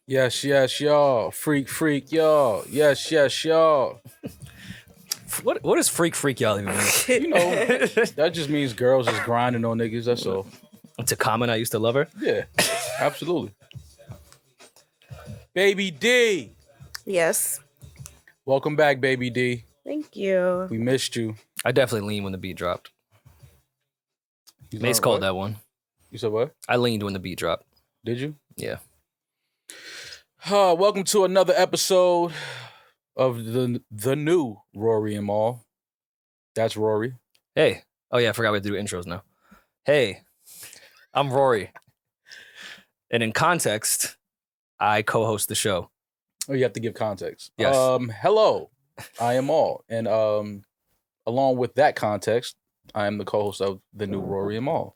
Yes, yes, y'all. Freak, y'all. Yes, yes, y'all. What does freak y'all even mean? You know, that just means girls is grinding on niggas, that's all. It's a comment. I used to love her. Yeah, absolutely. Baby D. Yes. Welcome back, Baby D. Thank you. We missed you. I definitely leaned when the beat dropped. You Mace said called what? that one. You said what? I leaned when the beat dropped. Did you? Yeah. Welcome to another episode of the new Rory and Maul. That's Rory. Hey. Oh, yeah, I forgot we have to do intros now. Hey, I'm Rory. And in context, I co-host the show. Oh, you have to give context. Yes. Hello, I am Maul. And along with that context, I am the co-host of the new Rory and Maul.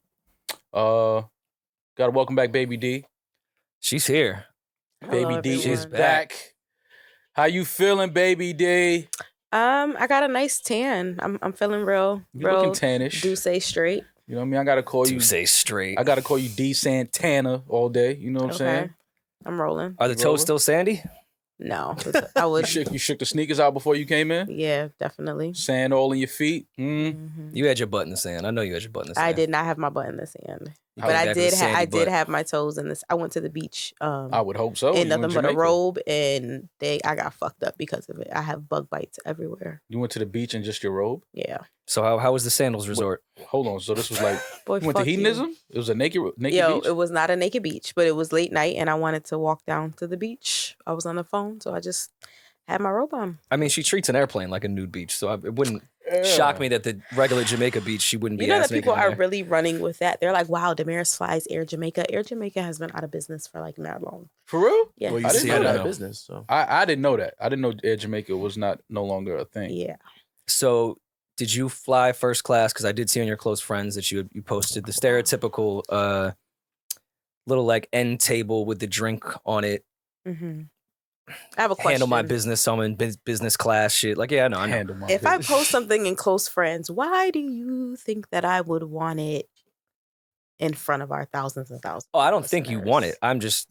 Gotta welcome back Baby D. She's here. Baby Hello, D everyone. is back. How you feeling, Baby D? I got a nice tan. I'm feeling real You looking tannish. do say straight. You know what I mean? I gotta call you. To say straight. I gotta call you D Santana all day. You know what I'm saying? I'm rolling. Are the toes still sandy? No. I would You shook the sneakers out before you came in. Yeah, definitely. Sand all in your feet. You had your butt in the sand. I know you had your butt in the sand. I did not have my butt in the sand. How But I exactly did sandy I did butt? have my toes in this. I went to the beach I would hope so. in You nothing in but a Jamaica. robe, and I got fucked up because of it. I have bug bites everywhere. You went to the beach in just your robe? Yeah. So how was the Sandals Resort? Hold on. So this was like Boy, you went to fuck you. hedonism? It was a naked Yo, beach? it was not a naked beach, but it was late night, and I wanted to walk down to the beach. I was on the phone, so I just had my robe on. I mean, she treats an airplane like a nude beach, so it wouldn't Yeah. shock me that the regular Jamaica beach, she wouldn't be You know ass that people naked are in there. really running with that. They're like, "Wow, Demaris flies Air Jamaica." Air Jamaica has been out of business for like mad long. For real? Yeah, Well, you I didn't see know it out that. of business. So I didn't know that. I didn't know Air Jamaica was no longer a thing. yeah. So did you fly first class? Because I did see on your close friends that you posted the stereotypical little like end table with the drink on it. hmm I have a question. Handle my business, so I'm in business class shit. Like, yeah, I know. Handle my If I business. post something in close friends, why do you think that I would want it in front of our thousands and thousands? Oh, I don't of think you listeners? want it.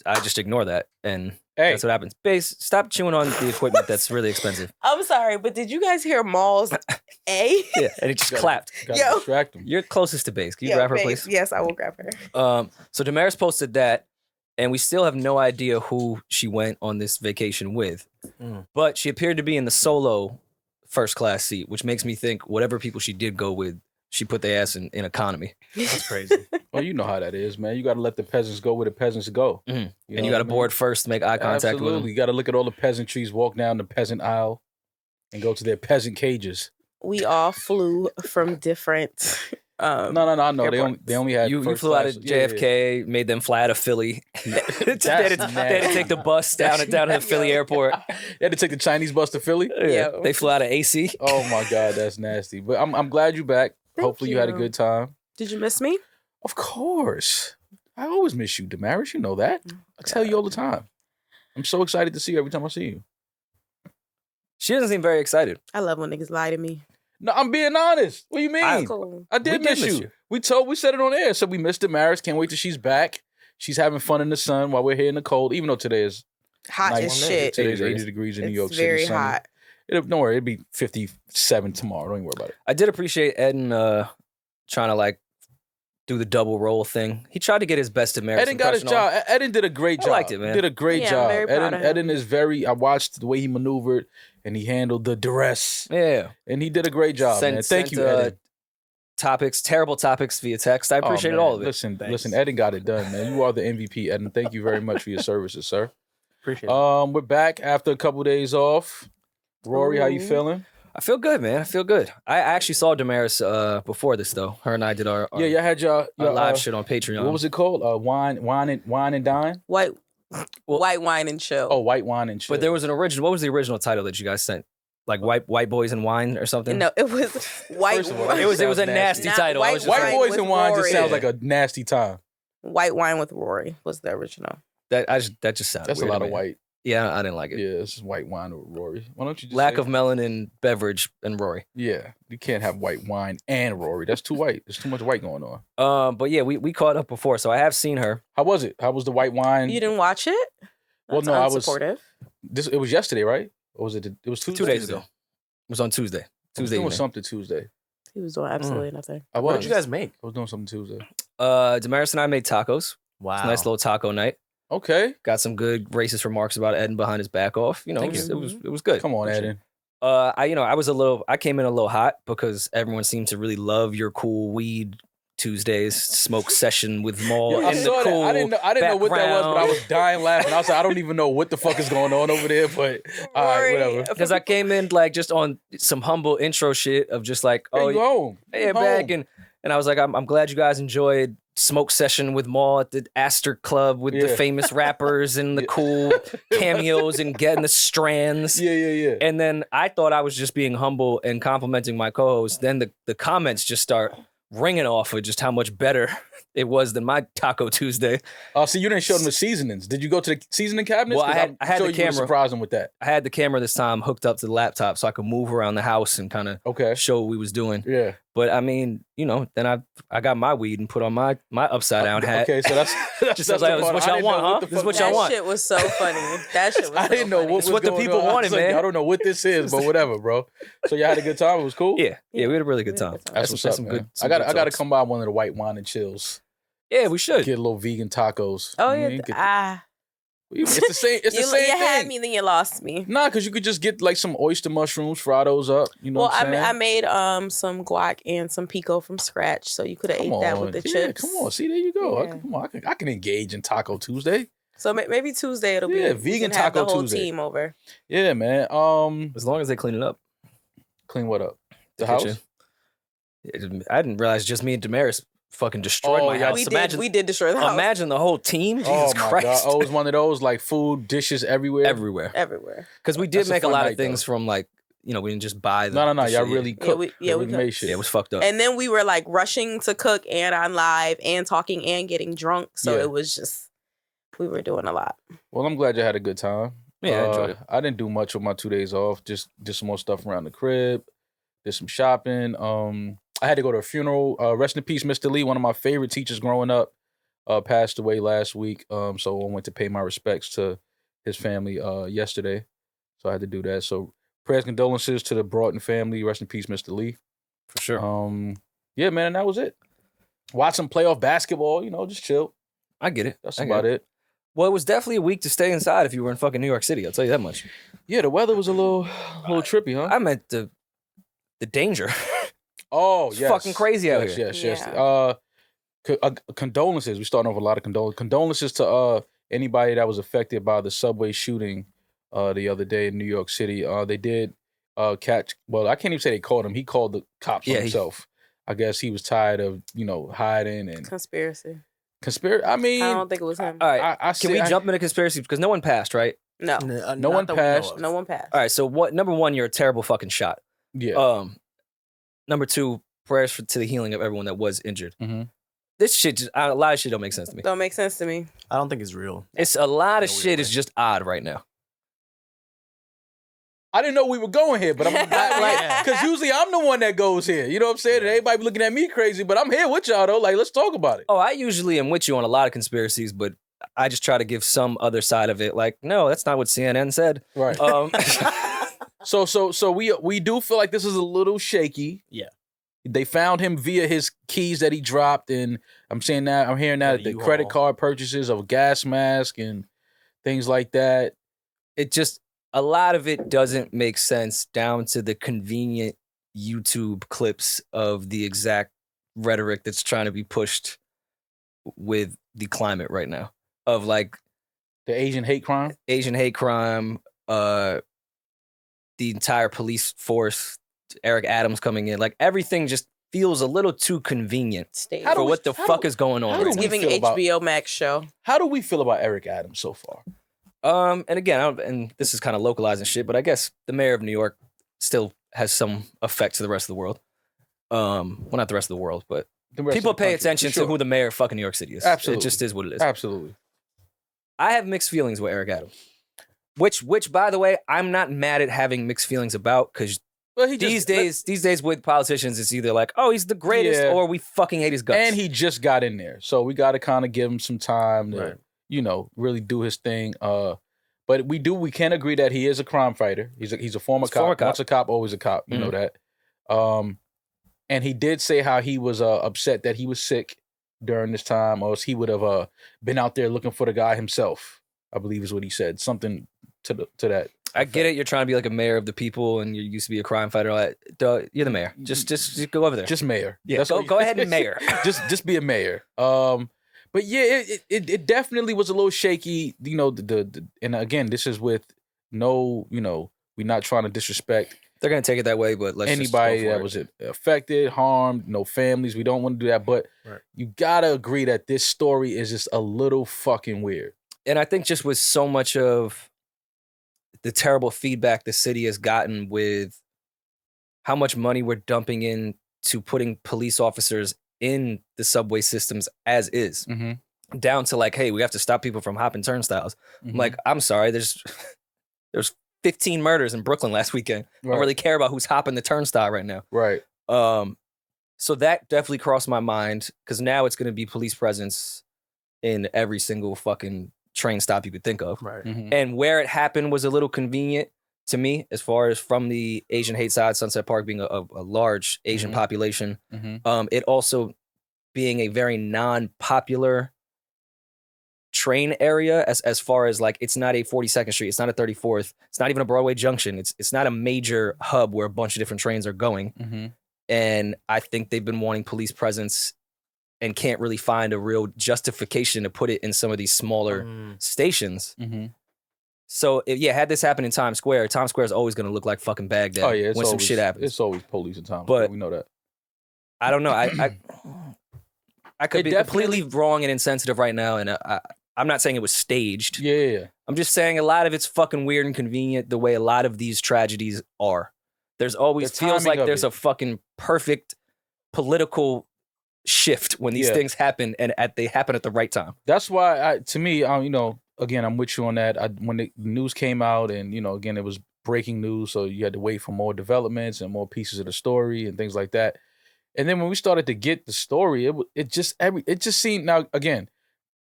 I just ignore that, and Hey, that's what happens. Base, stop chewing on the equipment that's really expensive. I'm sorry, but did you guys hear Maul's A? Yeah, and it just gotta- clapped. gotta Yo. distract him. You're closest to base. Can you Yo, grab her, babe, please? Yes, I will grab her. So Demaris posted that, and we still have no idea who she went on this vacation with. Mm. But she appeared to be in the solo first class seat, which makes me think whatever people she did go with, she put their ass in economy. that's crazy. Well, you know how that is, man. You got to let the peasants go where the peasants go. Mhm. You And know you what got I to mean? board first to make eye contact Absolutely. with them. You got to look at all the peasantries, walk down the peasant aisle, and go to their peasant cages. We all flew from different. No. I know. Airports. They only had You first flew out class. of Yeah, yeah. JFK, made them fly out of Philly. they, had to, nasty. they had to take the bus down to the Philly airport. They had to take the Chinese bus to Philly. Yeah, Yo. they flew out of AC. Oh my God, that's nasty. But I'm glad you're back. Thank Hopefully you had a you. good time. Did you miss me? Of course. I always miss you, Demaris. You know that. I tell you all the time. I'm so excited to see you every time I see you. She doesn't seem very excited. I love when niggas lie to me. No, I'm being honest. What do you mean? Cool. I did We miss you. We said it on air. So we missed Demaris. Can't wait till she's back. She's having fun in the sun while we're here in the cold, even though today is Hot nice. as shit. Today's It 80 is. degrees in New It's York City. very sunny. hot. Don't worry, it'll be 57 tomorrow. Don't even worry about it. I did appreciate Eddin trying to like do the double roll thing. He tried to get his best Demaris Eddin got his impression on. job. Eddin did a great I job. liked it, man. He did a great Yeah, I'm job. very proud of him. Eddin is very. I watched the way he maneuvered and he handled the duress, Yeah. and he did a great job. Sent- Man. Thank sent, you, Eddin. Terrible topics via text. I appreciated man. all of it. Listen, Thanks. Eddin got it done, man. You are the MVP, Eddin. Thank you very much for your services, sir. Appreciate it. We're back after a couple days off. Rory, how you Ooh. feeling? I feel good, man. I feel good. I actually saw Demaris before this though. Her and I did our Yeah, y'all had your live shit on Patreon. What was it called? Wine and dine. White Well- white wine and chill. Oh, white wine and chill. But there was an original. What was the original title that you guys sent? Like white boys and wine or something? No, it was white. First of all, wine. It was a Sounds nasty nasty. Not title. I white was just White like, wine boys with and wine just Rory. sounds like a nasty time. White wine with Rory was the original. that just sounded That's a weird lot to of me. white. Yeah, I didn't like it. Yeah, this is white wine with Rory. Why don't you just Lack say- of melanin beverage and Rory. Yeah, you can't have white wine and Rory. That's too white. There's too much white going on. But yeah, we caught up before, so I have seen her. How was it? How was the white wine? You didn't watch it? That's no, I was unsupportive. It was yesterday, right? Or was it? It was Tuesday. 2 days ago. It was on Tuesday. I was Tuesday doing evening. something Tuesday. He was doing absolutely nothing. I What was. did you guys make? I was doing something Tuesday. Demaris and I made tacos. Wow. It's a nice little taco night. Okay. Got some good racist remarks about Eddin behind his back off. You know, Thank it was good. Come on, Eddin. I came in a little hot because everyone seemed to really love your cool weed Tuesdays smoke session with Maul. Yeah, I and the saw cool that. I didn't know what that was, but I was dying laughing. I was like, I don't even know what the fuck is going on over there, but all right, Rory, whatever. Because I came in like just on some humble intro shit of just like, Hey, you home? hey, You back, home. and I was like, I'm glad you guys enjoyed smoke session with Maul at the Astor Club with the Yeah. famous rappers and the cool cameos and getting the strands. Yeah. And then I thought I was just being humble and complimenting my co-host. Then the comments just start ringing off of just how much better it was than my Taco Tuesday. So you didn't show them the seasonings. Did you go to the seasoning cabinets? Well, I 'Cause had I'm the sure you were camera. surprised them with that. I had the camera this time hooked up to the laptop so I could move around the house and kind of Okay. show what we was doing. Yeah. But I mean, you know, then I got my weed and put on my upside down hat. Okay, so that's Just that's like, the this is part. what I y'all didn't want, know huh? the This is fuck what was y'all That want. shit was so funny. That shit was I so didn't know funny. what It's was what the going people on. I was wanted, like, man. I don't know what this is, but whatever, bro. So y'all had a good time. It was cool. Yeah, we had a really good time. That's what's up, man. I got to come by one of the white wine and chills. Yeah, we should. Get a little vegan tacos. Oh You know, yeah, you get- it's the same. It's the you same had thing. me, then you lost me. Nah, because you could just get like some oyster mushrooms, fry those up. You know Well, what I'm saying? I made some guac and some pico from scratch, so you could have ate that with the yeah, chips. come on. See, there you go. Yeah. Come on, I can engage in Taco Tuesday. So maybe Tuesday it'll be Yeah, we vegan can have Taco the whole Tuesday. team over. Yeah, man. As long as they clean it up. Clean what up? The house. kitchen. I didn't realize just me and Demaris fucking destroyed my yeah. house. We did destroy the house Imagine the whole team. Jesus Oh my Christ. god! Oh, it was one of those like food dishes everywhere. Everywhere. everywhere. Because we did That's a make a fun lot night, of things though. from like, you know, we didn't just buy the No. the Y'all shit. really Yeah, cooked. we Y'all cooked. made shit. Yeah, it was fucked up. And then we were like rushing to cook and on live and talking and getting drunk. So Yeah. it was just we were doing a lot. Well, I'm glad you had a good time. Yeah, I enjoyed it. I didn't do much with my 2 days off. Just did some more stuff around the crib. Did some shopping. I had to go to a funeral. Rest in peace, Mr. Lee, one of my favorite teachers growing up, passed away last week. So I went to pay my respects to his family yesterday. So I had to do that. So prayers, condolences to the Broughton family. Rest in peace, Mr. Lee. For sure. Yeah, man, and that was it. Watch some playoff basketball. You know, just chill. I get it. That's I get about it. Well, it was definitely a week to stay inside if you were in fucking New York City. I'll tell you that much. Yeah, the weather was a little trippy, huh? I meant the danger. Oh, It's yes. fucking crazy out here. Yes. Yeah. Condolences. We starting off with a lot of condolences to anybody that was affected by the subway shooting the other day in New York City. They did catch. Well, I can't even say they called him. He called the cops on himself. I guess he was tired of hiding and Conspiracy. conspiracy. I mean, I don't think it was him. All right. I Can we jump into conspiracy? Because no one passed, right? No. No one passed. No one passed. All right. So what? Number one, you're a terrible fucking shot. Yeah. Number two, prayers to the healing of everyone that was injured. Mhm. This shit, a lot of shit don't make sense to me. Don't make sense to me. I don't think it's real. It's a lot of No, we shit don't. is just odd right now. I didn't know we were going here, but I'm glad, because usually I'm the one that goes here. You know what I'm saying? And everybody be looking at me crazy, but I'm here with y'all though. Like, let's talk about it. Oh, I usually am with you on a lot of conspiracies, but I just try to give some other side of it. Like, no, that's not what CNN said. Right. So we do feel like this is a little shaky. Yeah. They found him via his keys that he dropped, and I'm hearing now Yeah, that the U-Haul. credit card purchases of a gas mask and things like that. It just, a lot of it doesn't make sense down to the convenient YouTube clips of the exact rhetoric that's trying to be pushed with the climate right now of like The Asian hate crime. Asian hate crime, the entire police force, Eric Adams coming in, like everything just feels a little too convenient State. How do for we- what the how fuck do- is going on how right do It's now. we giving feel about- HBO Max show. How do we feel about Eric Adams so far? And again, and this is kind of localizing shit, but I guess the mayor of New York still has some effect to the rest of the world. Well, not the rest of the world, but The rest people of the pay country, attention for sure. to who the mayor of fucking New York City is. Absolutely. It just is what it is. Absolutely. I have mixed feelings with Eric Adams, which by the way, I'm not mad at having mixed feelings about, because Well, he these just, days with politicians, it's either like, oh, he's the greatest, Yeah. or we fucking hate his guts. and he just got in there, so we got to kind of give him some time to, Right. really do his thing. But we can agree that he is a crime fighter. He's a former cop. Once a cop, always a cop. You know that. And he did say how he was upset that he was sick during this time, or else he would have been out there looking for the guy himself. I believe is what he said. Something to that. I get it. You're trying to be like a mayor of the people, and you used to be a crime fighter. You're the mayor. Just go over there. Just mayor. Yeah, go ahead and mayor. just be a mayor. But yeah, it definitely was a little shaky. You know, and again, this is with no, you know, we're not trying to disrespect. They're gonna take it that way, but let's anybody that was affected, harmed, no families. We don't want to do that, but you gotta agree that this story is just a little fucking weird. And I think just with so much of the terrible feedback the city has gotten with how much money we're dumping into putting police officers in the subway systems as is, down to like, hey, we have to stop people from hopping turnstiles. I'm like, I'm sorry, there's 15 murders in Brooklyn last weekend. I don't really care about who's hopping the turnstile right now. Right. So that definitely crossed my mind, because now it's going to be police presence in every single fucking train stop you could think of. Right. And where it happened was a little convenient to me, as far as from the Asian hate side, Sunset Park being a large Asian population. It also being a very non-popular train area, as far as like, it's not a 42nd Street, it's not a 34th, it's not even a Broadway Junction, it's not a major hub where a bunch of different trains are going. And I think they've been wanting police presence and can't really find a real justification to put it in some of these smaller stations. So had this happened in Times Square is always going to look like fucking Baghdad. Oh yeah, when some shit happens. It's always police in Times Square. We know that. I don't know. I could be completely wrong and insensitive right now, and I'm not saying it was staged. Yeah. I'm just saying a lot of it's fucking weird and convenient the way a lot of these tragedies are. There's always feels like there's a fucking perfect political shift when these things happen, and they happen at the right time. That's why, to me, you know, again, I'm with you on that. When the news came out, and you know, again, it was breaking news, so you had to wait for more developments and more pieces of the story and things like that. And then when we started to get the story, it just seemed, now again,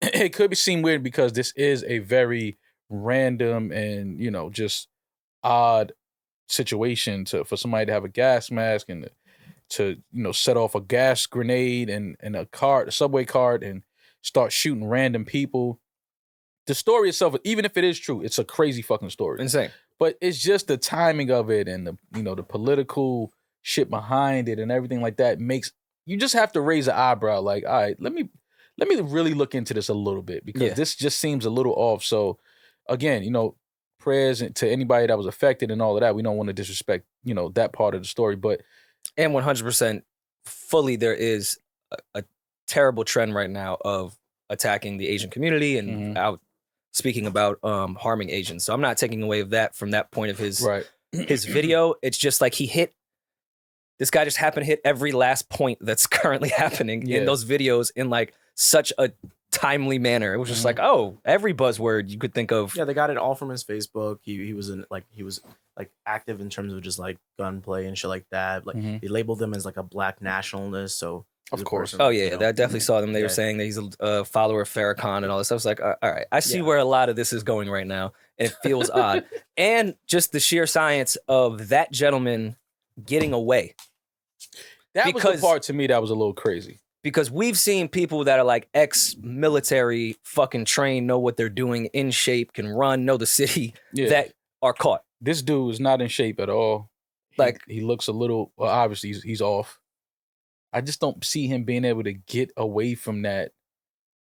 it could seem weird because this is a very random and, you know, just odd situation for somebody to have a gas mask and to you know, set off a gas grenade and a subway cart and start shooting random people. The story itself, even if it is true, it's a crazy fucking story. Insane. But it's just the timing of it and the, you know, the political shit behind it and everything like that makes you just have to raise an eyebrow. Like, all right, let me really look into this a little bit, because this just seems a little off. So again, you know, prayers to anybody that was affected and all of that. We don't want to disrespect, you know, that part of the story, and 100% fully, there is a terrible trend right now of attacking the Asian community and out speaking about harming Asians. So I'm not taking away of that from that point of his video. It's just like this guy just happened to hit every last point that's currently happening in those videos in like such a timely manner. It was just like, oh, every buzzword you could think of. Yeah, they got it all from his Facebook. He was active in terms of just like gunplay and shit like that. Like they labeled him as like a black nationalist. So of course. Oh yeah, I definitely saw them. They were saying that he's a follower of Farrakhan and all this. I was like, all right, I see where a lot of this is going right now, and it feels odd. And just the sheer science of that gentleman getting away. That was the part to me that was a little crazy. Because we've seen people that are like ex-military, fucking trained, know what they're doing, in shape, can run, know the city, that are caught. This dude is not in shape at all. Like, he looks a little, well, obviously he's off. I just don't see him being able to get away from that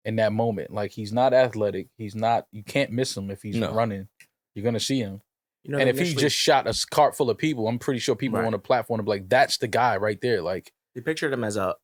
in that moment. Like, he's not athletic. He's not, you can't miss him if he's running. You're going to see him. You know, and if he just shot a cart full of people, I'm pretty sure people on the platform would be like, that's the guy right there. Like, they pictured him as a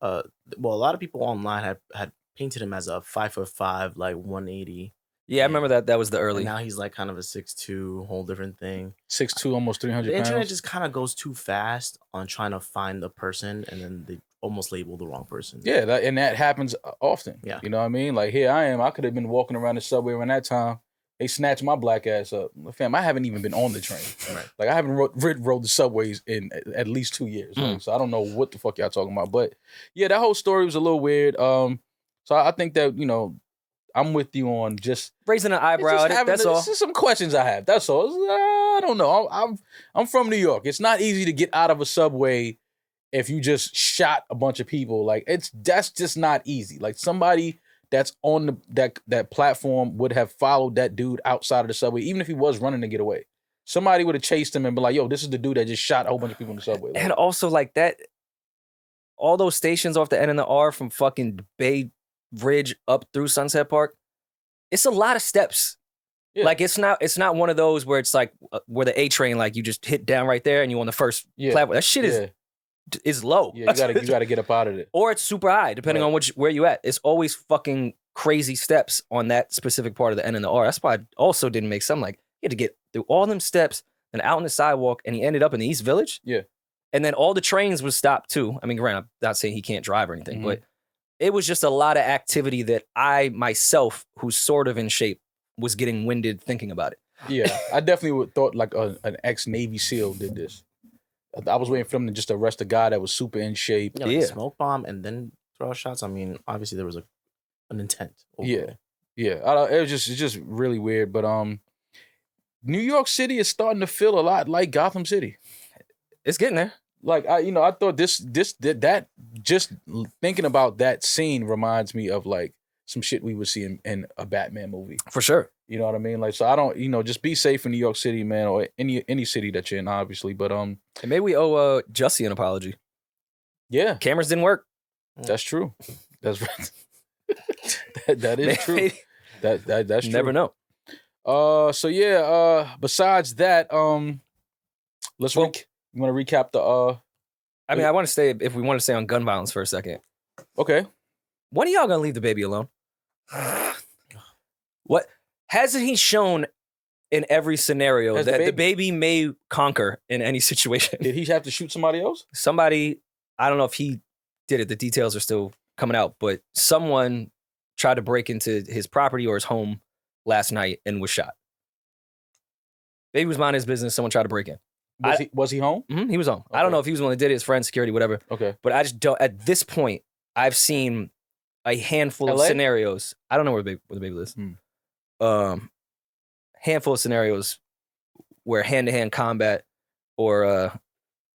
lot of people online had painted him as a 5'5", like 180. Yeah, I remember that was the early. And now he's like kind of a 6'2", whole different thing. 6'2", almost 300 pounds. The internet just kind of goes too fast on trying to find the person, and then they almost label the wrong person. Yeah, and that happens often. Yeah. You know what I mean? Like, here I am. I could have been walking around the subway around that time. They snatched my black ass up. Fam, I haven't even been on the train. Right. Like, I haven't rode the subways in at least 2 years. Right? So I don't know what the fuck y'all talking about. But yeah, that whole story was a little weird. So I think that, you know, I'm with you on just raising an eyebrow at it. That's all. This is some questions I have. That's all. I don't know. I'm from New York. It's not easy to get out of a subway if you just shot a bunch of people. Like that's just not easy. Like somebody that's on that platform would have followed that dude outside of the subway, even if he was running to get away. Somebody would have chased him and been like, "Yo, this is the dude that just shot a whole bunch of people in the subway." Like, and also like that, all those stations off the N and the R from fucking Bay Bridge up through Sunset Park, it's a lot of steps. Yeah. Like it's not one of those where it's like where the A train, like you just hit down right there and you on the first platform. That shit is low. Yeah, you gotta get up out of it. Or it's super high, depending on where you at. It's always fucking crazy steps on that specific part of the N and the R. That's why I also didn't make some like he had to get through all them steps and out on the sidewalk, and he ended up in the East Village. Yeah. And then all the trains was stopped too. I mean, granted, I'm not saying he can't drive or anything, but it was just a lot of activity that I myself, who's sort of in shape, was getting winded thinking about it. Yeah, I definitely would thought like an ex-Navy SEAL did this. I was waiting for them to just arrest a guy that was super in shape. Yeah, like smoke bomb and then throw shots. I mean, obviously there was an intent. Overall. Yeah. It's just really weird. But New York City is starting to feel a lot like Gotham City. It's getting there. Like I thought that just thinking about that scene reminds me of like some shit we would see in a Batman movie. For sure. You know what I mean? Like, so I don't, just be safe in New York City, man, or any city that you're in, obviously. But and maybe we owe Jussie an apology. Yeah, cameras didn't work. That's true. That's right. that is true. That's true. Never know. So yeah. Besides that, let's you want to recap the I mean, I want to stay if we want to stay on gun violence for a second. Okay. When are y'all gonna leave the baby alone? What hasn't he shown in every scenario that the baby may conquer in any situation? Did he have to shoot somebody else? Somebody, I don't know if he did it. The details are still coming out, but someone tried to break into his property or his home last night and was shot. Baby was minding his business. Someone tried to break in. Was he home? Mm-hmm, he was home. Okay. I don't know if he was the one that did it, his friend, security, whatever. Okay. But I just don't, at this point, I've seen a handful of scenarios. I don't know where the baby lives. Handful of scenarios where hand-to-hand combat or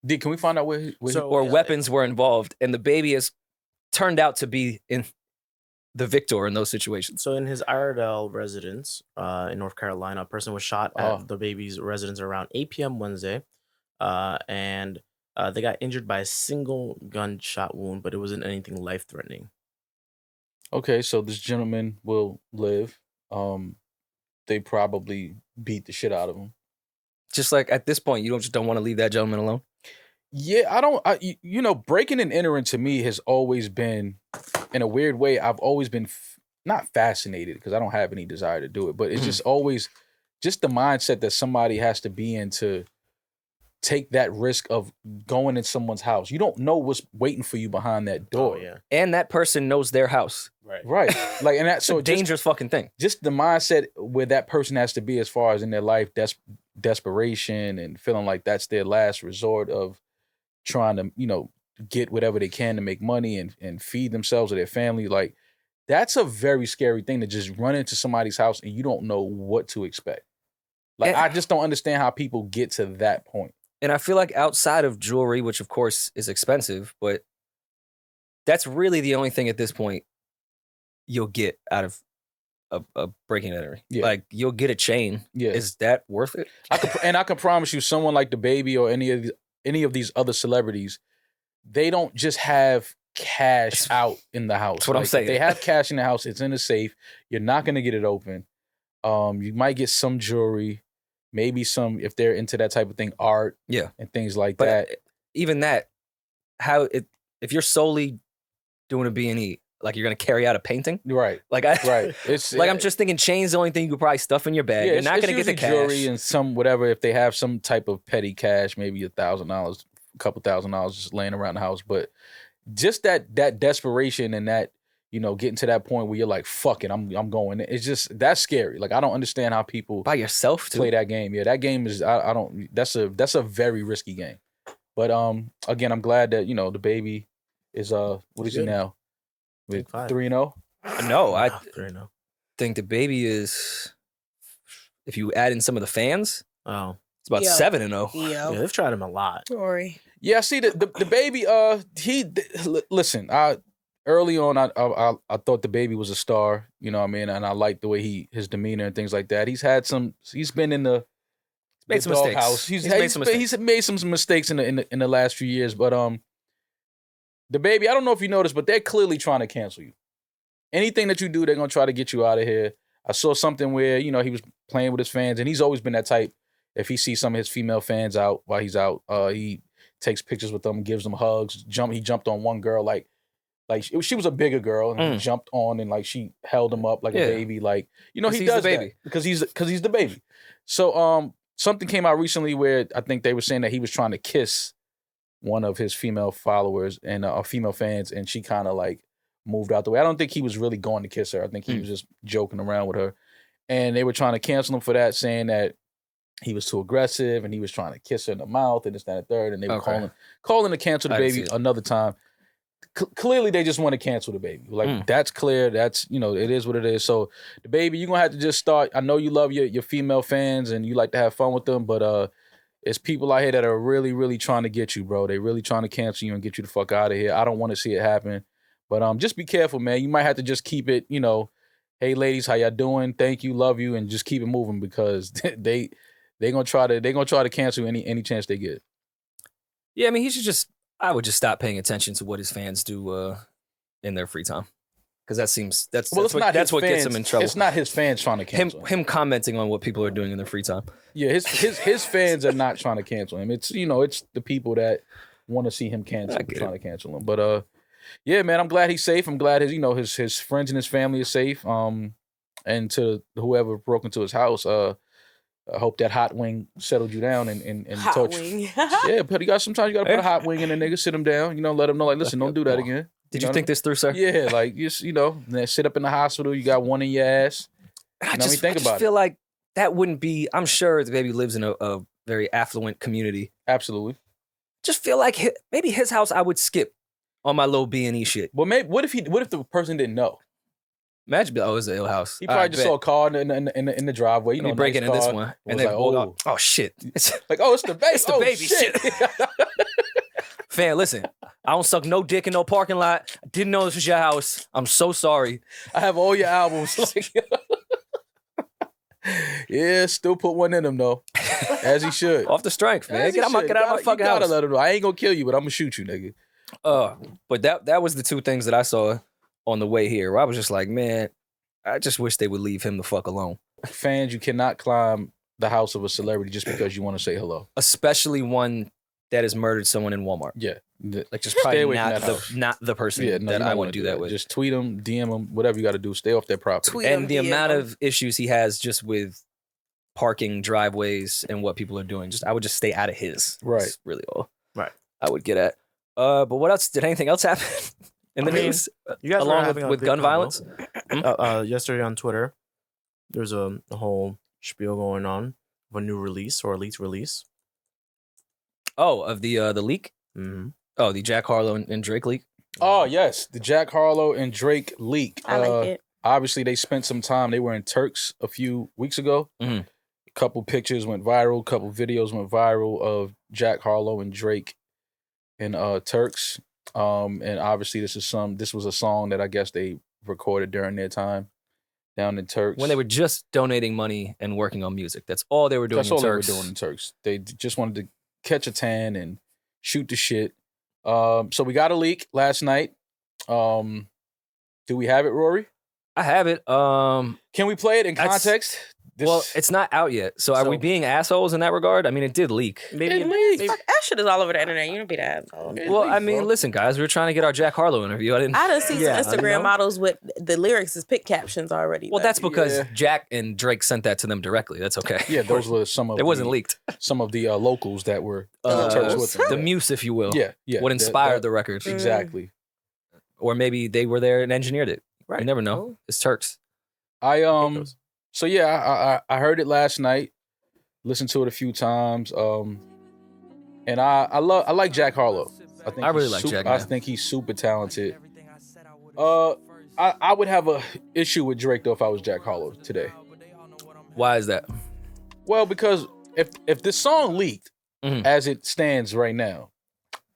can we find out where weapons were involved, and the baby has turned out to be in the victor in those situations. So in his Iredell residence in North Carolina, a person was shot at the baby's residence around 8 p.m. Wednesday, and they got injured by a single gunshot wound, but it wasn't anything life-threatening. Okay, so this gentleman will live. They probably beat the shit out of him. Just like at this point, you just don't want to leave that gentleman alone? Yeah, I don't. Breaking and entering to me has always been, in a weird way, I've always been not fascinated because I don't have any desire to do it, but it's just always just the mindset that somebody has to be in to take that risk of going in someone's house. You don't know what's waiting for you behind that door. Oh, yeah. And that person knows their house. Right. Like, and that's so dangerous fucking thing. Just the mindset where that person has to be as far as in their life, desperation and feeling like that's their last resort of trying to, get whatever they can to make money and feed themselves or their family. Like, that's a very scary thing to just run into somebody's house and you don't know what to expect. Like, I just don't understand how people get to that point. And I feel like outside of jewelry, which of course is expensive, but that's really the only thing at this point you'll get out of a breaking and entering. Yeah. Like, you'll get a chain. Yeah. Is that worth it? I can promise you, someone like the baby or any of these other celebrities, they don't just have cash out in the house. That's what I'm saying. They have cash in the house. It's in the safe. You're not going to get it open. You might get some jewelry, maybe some, if they're into that type of thing, art, and things like that. Even that, if you're solely doing a B&E, like you're gonna carry out a painting, right? Right. It's like I'm just thinking chain's the only thing you could probably stuff in your bag. You're not gonna get the cash. Jewelry and some whatever. If they have some type of petty cash, maybe $1,000, a couple $1,000 just laying around the house. But just that desperation and that getting to that point where you're like, fuck it, I'm going. It's just that's scary. Like, I don't understand how people by yourself play that game. Yeah, that game is I don't. That's a very risky game. But again, I'm glad that the baby is what is he now? With 3-0? No, 3-0. think the baby is, if you add in some of the fans, Oh, it's about 7-0. yeah, they've tried him a lot. Rory. Yeah, see the baby. Listen. Early on, I thought the baby was a star. You know what I mean, and I liked the way his demeanor and things like that. He's been in the Made some mistakes. house. He's made some mistakes in the last few years. But the baby, I don't know if you noticed, but they're clearly trying to cancel you. Anything that you do, they're gonna try to get you out of here. I saw something where he was playing with his fans, and he's always been that type. If he sees some of his female fans out while he's out, he takes pictures with them, gives them hugs. He jumped on one girl like she was a bigger girl, and he jumped on and like she held him up like a baby. Like he does that because he's the baby. So something came out recently where I think they were saying that he was trying to kiss one of his female followers and female fans, and she kind of like moved out the way. I don't think he was really going to kiss her. I think he was just joking around with her, and they were trying to cancel him for that, saying that he was too aggressive and he was trying to kiss her in the mouth and this, that, and the third, and they were calling to cancel the baby another time. Clearly, they just want to cancel the baby. Like that's clear. That's it is what it is. So the baby, you're gonna have to just start. I know you love your female fans and you like to have fun with them, but it's people out here that are really, really trying to get you, bro. They really trying to cancel you and get you the fuck out of here. I don't want to see it happen, but just be careful, man. You might have to just keep it. Hey ladies, how y'all doing? Thank you, love you, and just keep it moving because they're gonna try to cancel any chance they get. Yeah, I mean, I would just stop paying attention to what his fans do in their free time, because that's what gets him in trouble. It's not his fans trying to cancel him commenting on what people are doing in their free time. Yeah, his fans are not trying to cancel him. It's it's the people that want to see him cancel trying to cancel him. But yeah, man, I'm glad he's safe. I'm glad his friends and his family are safe. And to whoever broke into his house, I hope that hot wing settled you down and hot told wing. you. Yeah, sometimes you gotta put a hot wing in a nigga, sit him down, let him know, like, listen, don't do that again. Did you think this through, sir? Yeah, like just sit up in the hospital, you got one in your ass. I just feel like that wouldn't be. I'm sure the baby lives in a very affluent community. Absolutely. Just feel like maybe his house I would skip on my little B&E shit. Well, maybe what if the person didn't know? Imagine, it's an ill house. He probably just saw a car in the driveway. You break into this one, and then like, oh shit! It's the baby. It's the baby shit. Fam, listen, I don't suck no dick in no parking lot. I didn't know this was your house. I'm so sorry. I have all your albums. Yeah, still put one in him though, as he should. Off the strength, man. Get out my fucking house. You gotta let him know. I ain't gonna kill you, but I'm gonna shoot you, nigga. But that was the two things that I saw on the way here, where I was just like, man, I just wish they would leave him the fuck alone. Fans, you cannot climb the house of a celebrity just because you want to say hello. Especially one that has murdered someone in Walmart. Yeah. Like, just probably not the person that I would do that with. Just tweet him, DM him, whatever you got to do. Stay off their property. And the amount of issues he has just with parking, driveways, and what people are doing, I would just stay out of his. Right. That's really all. Right. I would get at. But what else? Did anything else happen in the news? You guys along with gun violence? Yesterday on Twitter, there's a whole spiel going on of a new release or a leaked release. Oh, of the leak? Mm-hmm. Oh, the Jack Harlow and Drake leak? Oh, yes. The Jack Harlow and Drake leak. I like it. Obviously, they spent some time. They were in Turks a few weeks ago. Mm-hmm. A couple pictures went viral. A couple videos went viral of Jack Harlow and Drake in Turks. And obviously, this was a song that I guess they recorded during their time down in Turks. When they were just donating money and working on music. That's all they were doing in Turks. That's all they were doing in Turks. They just wanted to catch a tan and shoot the shit. So we got a leak last night. Do we have it, Rory? I have it. Can we play it in context? Well, it's not out yet. So are we being assholes in that regard? I mean, it did leak. Maybe that shit is all over the internet. You don't be the asshole. Well, I mean, listen, guys, we were trying to get our Jack Harlow interview. I done seen some Instagram models with the lyrics as pick captions already. Well, that's because Jack and Drake sent that to them directly. That's okay. Yeah, those were some of it wasn't leaked. Some of the locals that were in Turks with them. The muse, if you will. Yeah. What inspired the record. Exactly. Or maybe they were there and engineered it. Right. You never know. It's Turks. So yeah, I heard it last night, listened to it a few times, and I like Jack Harlow. I really like Jack. I think he's super talented. I would have a issue with Drake though if I was Jack Harlow today. Why is that? Well, because if this song leaked as it stands right now,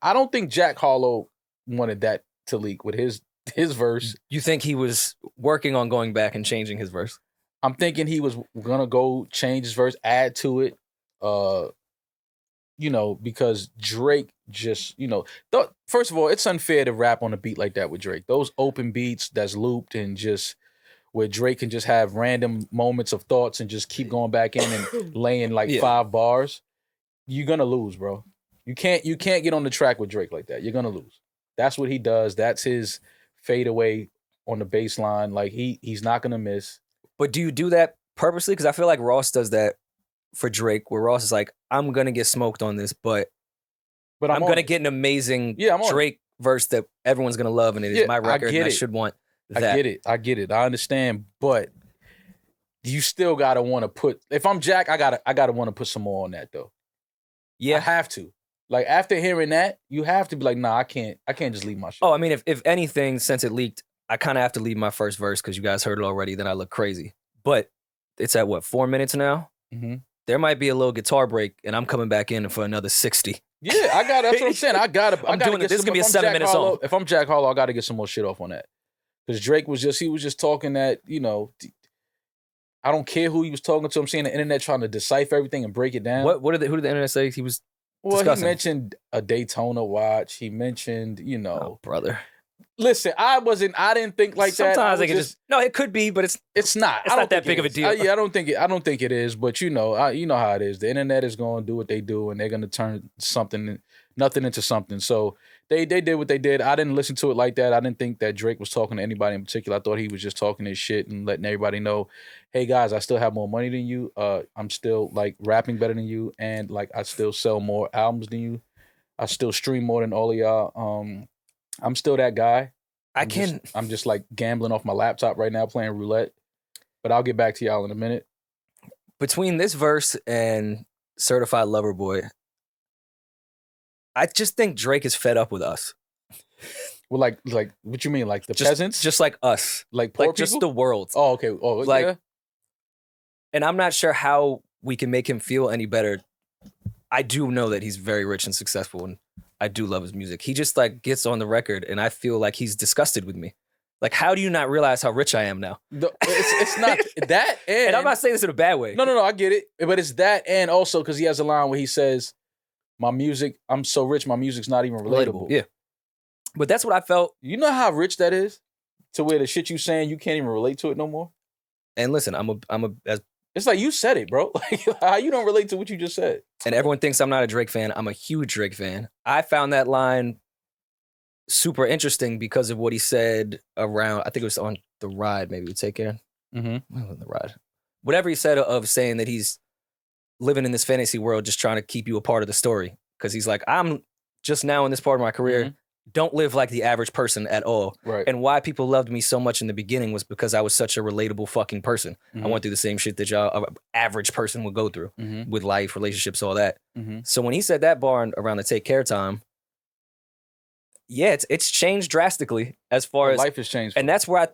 I don't think Jack Harlow wanted that to leak with his verse. You think he was working on going back and changing his verse? I'm thinking he was gonna go change his verse, add to it. Because Drake just, first of all, it's unfair to rap on a beat like that with Drake. Those open beats that's looped and just where Drake can just have random moments of thoughts and just keep going back in and laying like 5 bars. You're gonna lose, bro. You can't get on the track with Drake like that. You're gonna lose. That's what he does. That's his fadeaway on the bass line. Like he's not gonna miss. But do you do that purposely? Because I feel like Ross does that for Drake, where Ross is like, I'm gonna get smoked on this, but I'm gonna get an amazing Drake verse that everyone's gonna love, and it is my record, and I should want that. I get it. I understand, but you still gotta want to put. If I'm Jack, I gotta want to put some more on that though. Yeah, I have to. Like after hearing that, you have to be like, nah, I can't just leave my shit. Oh, I mean, if anything, since it leaked, I kind of have to leave my first verse because you guys heard it already. Then I look crazy. But it's at what, 4 minutes now? Mm-hmm. There might be a little guitar break, and I'm coming back in for another 60. Yeah, that's what I'm saying. I'm doing it. This is gonna be a 7-minute song. If I'm Jack Harlow, I got to get some more shit off on that because Drake was just talking that I don't care who he was talking to. I'm seeing the internet trying to decipher everything and break it down. Who did the internet say he was? Discussing? He mentioned a Daytona watch. He mentioned, oh, brother. Listen, I didn't think like Sometimes that. Sometimes I can just no, it could be, but it's not. It's not that big of a deal. I don't think it is, but you know how it is. The internet is going to do what they do, and they're going to turn nothing into something. So they did what they did. I didn't listen to it like that. I didn't think that Drake was talking to anybody in particular. I thought he was just talking his shit and letting everybody know, hey guys, I still have more money than you. I'm still like rapping better than you, and like I still sell more albums than you. I still stream more than all of y'all. I'm still that guy. I'm just like gambling off my laptop right now, playing roulette. But I'll get back to y'all in a minute. Between this verse and Certified Lover Boy, I just think Drake is fed up with us. Well, like what you mean? Like the peasants? Just like us. Like poor like people? Just the world. Oh, okay. Oh, like, yeah. And I'm not sure how we can make him feel any better. I do know that he's very rich and successful, and I do love his music. He just like gets on the record, and I feel like he's disgusted with me. Like, how do you not realize how rich I am now? It's not that, and I'm not saying this in a bad way. No, I get it. But it's that, and also because he has a line where he says, "My music, I'm so rich, my music's not even relatable." Yeah, but that's what I felt. You know how rich that is, to where the shit you saying you can't even relate to it no more. And listen, it's like you said it, bro. Like how you don't relate to what you just said. And everyone thinks I'm not a Drake fan. I'm a huge Drake fan. I found that line super interesting because of what he said around, I think it was on The Ride, maybe we take care. Mm-hmm. The Ride. Whatever he said of saying that he's living in this fantasy world just trying to keep you a part of the story. Because he's like, I'm just now in this part of my career. Mm-hmm. Don't live like the average person at all. Right. And why people loved me so much in the beginning was because I was such a relatable fucking person. Mm-hmm. I went through the same shit that y'all, an average person would go through with life, relationships, all that. Mm-hmm. So when he said that bar around the Take Care time, yeah, it's changed drastically as far as life has changed. And that's where I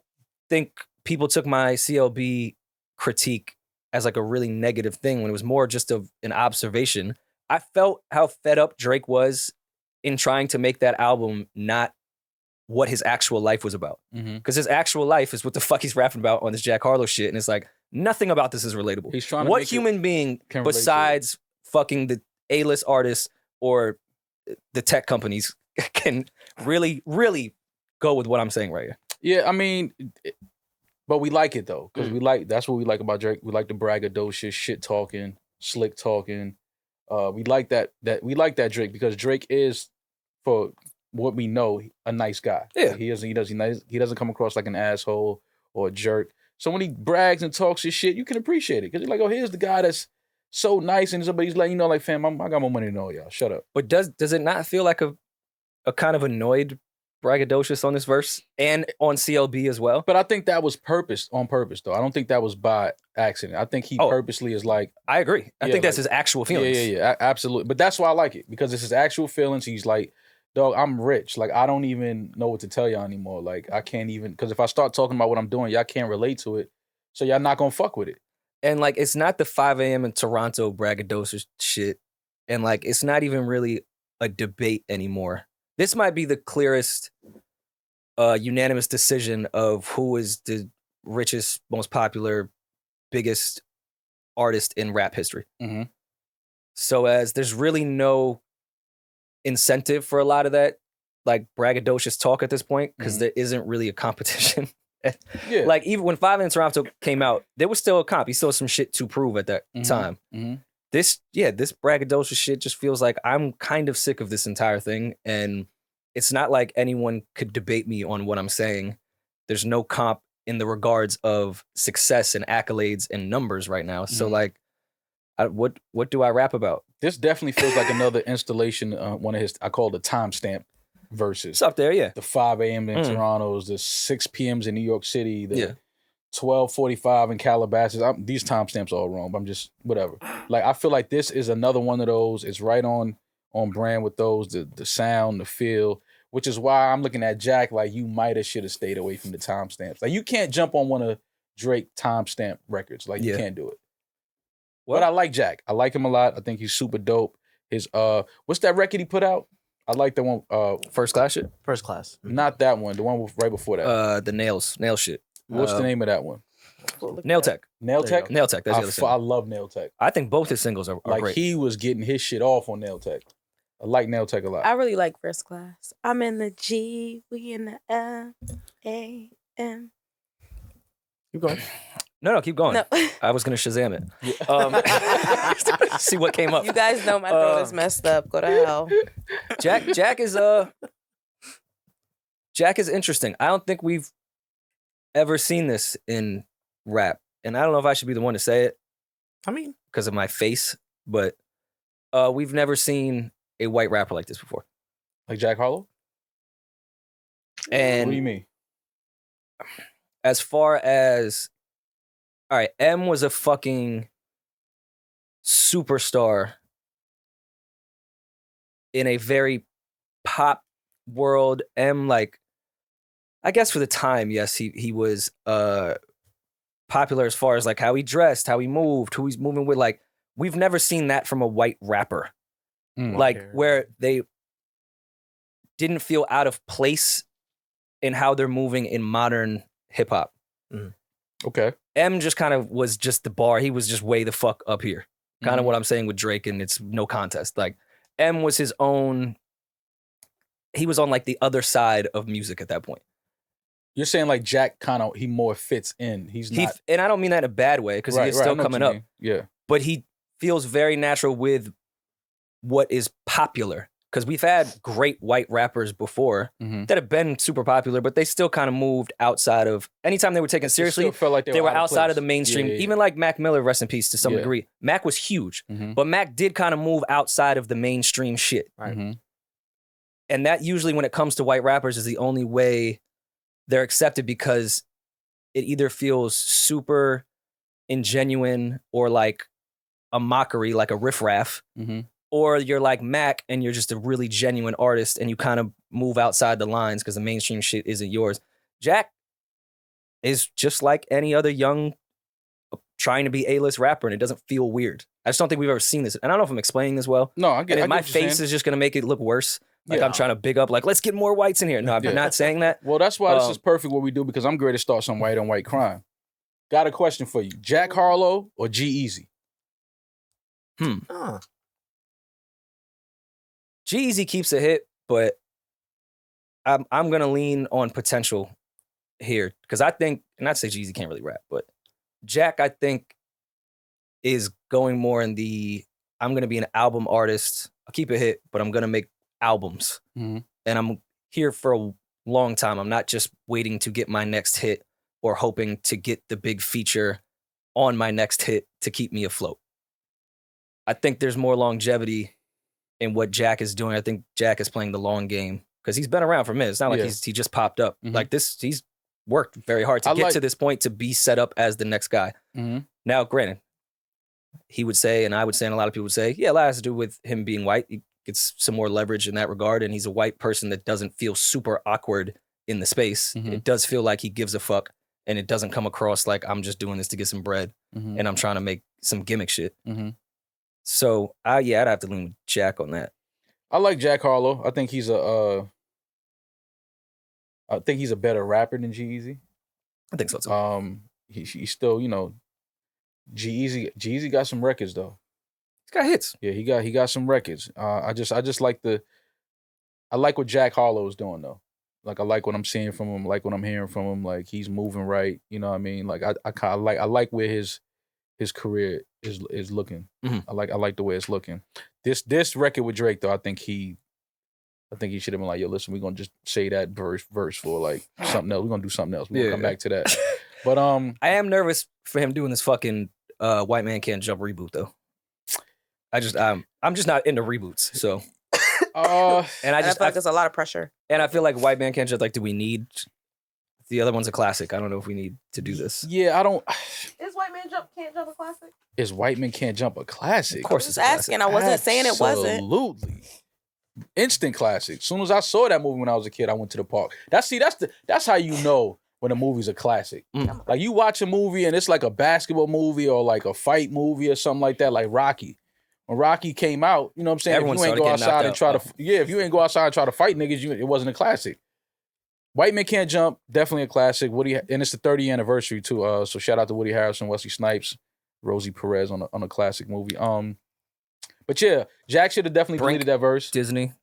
think people took my CLB critique as like a really negative thing when it was more just an observation. I felt how fed up Drake was in trying to make that album not what his actual life was about. Because his actual life is what the fuck he's rapping about on this Jack Harlow shit. And it's like, nothing about this is relatable. He's trying to what human being besides fucking the A-list artists or the tech companies can really, really go with what I'm saying right here? Yeah, I mean, but we like it though. Because that's what we like about Drake. We like the braggadocious, shit talking, slick talking. We like that we like that Drake because Drake is, for what we know, a nice guy. Yeah, he doesn't come across like an asshole or a jerk. So when he brags and talks his shit, you can appreciate it because you're like, oh, here's the guy that's so nice, and somebody's letting you know, like, fam, I got more money than all y'all. Shut up. But does it not feel like a kind of annoyed braggadocious on this verse and on CLB as well? But I think that was on purpose though. I don't think that was by accident. I think he purposely is like, I agree. I think that's his actual feelings. Yeah, absolutely. But that's why I like it, because it's his actual feelings. He's like, dog, I'm rich. Like, I don't even know what to tell y'all anymore. Like, I can't even, because if I start talking about what I'm doing, y'all can't relate to it. So y'all not gonna fuck with it. And like, it's not the 5 a.m. in Toronto braggadocious shit. And like, it's not even really a debate anymore. This might be the clearest unanimous decision of who is the richest, most popular, biggest artist in rap history. Mm-hmm. So as there's really no incentive for a lot of that, like braggadocious talk at this point, because there isn't really a competition. Yeah. Like even when 5 in Toronto came out, there was still a comp. He still had some shit to prove at that time. Mm-hmm. This braggadocious shit just feels like I'm kind of sick of this entire thing. And it's not like anyone could debate me on what I'm saying. There's no comp in the regards of success and accolades and numbers right now. So like, what do I rap about? This definitely feels like another installation. One of his, I call it the timestamp verses. It's up there, yeah. The 5 a.m. in Toronto's, the 6 p.m.s in New York City, the 12:45 in Calabasas. These timestamps are all wrong, but I'm just whatever. Like, I feel like this is another one of those. It's right on brand with those. The sound, the feel, which is why I'm looking at Jack like you might have should have stayed away from the timestamps. Like, you can't jump on one of Drake timestamp records. Like, you can't do it. Well, but I like Jack. I like him a lot. I think he's super dope. His what's that record he put out? I like the one First Class shit. First Class. Not that one. The one right before that. The nail shit. What's the name of that one? Nail Tech. Nail Tech. Nail Tech. That's the other single. I love Nail Tech. I think both his singles are like great. He was getting his shit off on Nail Tech. I like Nail Tech a lot. I really like First Class. I'm in the G, we in the L, A, M. Keep going. No, keep going. No. I was gonna Shazam it. See what came up. You guys know my throat is messed up. Go to hell. Jack is interesting. I don't think we've ever seen this in rap, and I don't know if I should be the one to say it. I mean, because of my face, but we've never seen a white rapper like this before. Like Jack Harlow? And what do you mean? As far as, all right, M was a fucking superstar in a very pop world. M, like, I guess for the time, yes, he was popular as far as like how he dressed, how he moved, who he's moving with. Like, we've never seen that from a white rapper. Like, where they didn't feel out of place in how they're moving in modern hip hop. Okay. M just kind of was just the bar. He was just way the fuck up here. Kind of what I'm saying with Drake, and it's no contest. Like, M was his own. He was on like the other side of music at that point. You're saying like Jack he more fits in. He's not. And I don't mean that in a bad way, because he's still coming up. Yeah. But he feels very natural with what is popular. Because we've had great white rappers before that have been super popular, but they still kind of moved outside of, anytime they were taken seriously, felt like they were outside of the mainstream. Even like Mac Miller, rest in peace to some degree. Mac was huge, but Mac did kind of move outside of the mainstream shit. Right? And that usually, when it comes to white rappers, is the only way they're accepted, because it either feels super ingenuine or like a mockery, like a riffraff, or you're like Mac and you're just a really genuine artist and you kind of move outside the lines because the mainstream shit isn't yours. Jack is just like any other young trying to be A-list rapper, and it doesn't feel weird. I just don't think we've ever seen this. And I don't know if I'm explaining this well. No, I get it. My face is just going to make it look worse. Like, I'm trying to big up, like, let's get more whites in here. No, I'm not saying that. Well, that's why this is perfect what we do, because I'm going to start some white on white crime. Got a question for you. Jack Harlow or G-Eazy? G-Eazy keeps a hit, but I'm going to lean on potential here, because I think, and I'd say G-Eazy can't really rap, but Jack, I think, is going more in the, I'm going to be an album artist. I'll keep a hit, but I'm going to make albums. And I'm here for a long time. I'm not just waiting to get my next hit or hoping to get the big feature on my next hit to keep me afloat. I think there's more longevity in what Jack is doing. I think Jack is playing the long game, because he's been around for a minute. It's not like he just popped up. Like this, he's worked very hard to get to this point to be set up as the next guy. Now, granted, he would say, and I would say, and a lot of people would say, yeah, a lot has to do with him being white. He gets some more leverage in that regard, and he's a white person that doesn't feel super awkward in the space. Mhm. It does feel like he gives a fuck, and it doesn't come across like I'm just doing this to get some bread Mhm. and I'm trying to make some gimmick shit. Mhm. So, I'd have to lean with Jack on that. I like Jack Harlow. I think he's a better rapper than G-Eazy. I think so too. He's still, G-Eazy got some records though. He's got hits. Yeah, he got some records. I just like I like what Jack Harlow is doing though. Like I like what I'm seeing from him, like what I'm hearing from him. Like he's moving right. You know what I mean? Like I like where his career is looking. Mhm. I like the way it's looking. This record with Drake though, I think he should have been like, yo, listen, we're gonna just say that verse for like something else. We're gonna do something else. We're gonna come back to that. But I am nervous for him doing this fucking White Man Can't Jump reboot though. I'm just not into reboots. So and I feel like there's a lot of pressure. And I feel like White Man Can't Jump, like, do we need the other one's a classic. I don't know if we need to do this. Yeah, I don't. Is White Man Can't Jump a classic? Is White Man Can't Jump a classic? Of course, I was asking. I wasn't saying it wasn't. Absolutely. Instant classic. As soon as I saw that movie when I was a kid, I went to the park. That's how you know when a movie's a classic. Like you watch a movie and it's like a basketball movie or like a fight movie or something like that, like Rocky. When Rocky came out, you know what I'm saying? Everyone if you ain't go outside and try to if you ain't go outside and try to fight niggas, it wasn't a classic. White Man Can't Jump, definitely a classic. And it's the 30th anniversary too. So shout out to Woody Harrelson, Wesley Snipes, Rosie Perez on a classic movie. But yeah, Jack should have definitely deleted that verse. Disney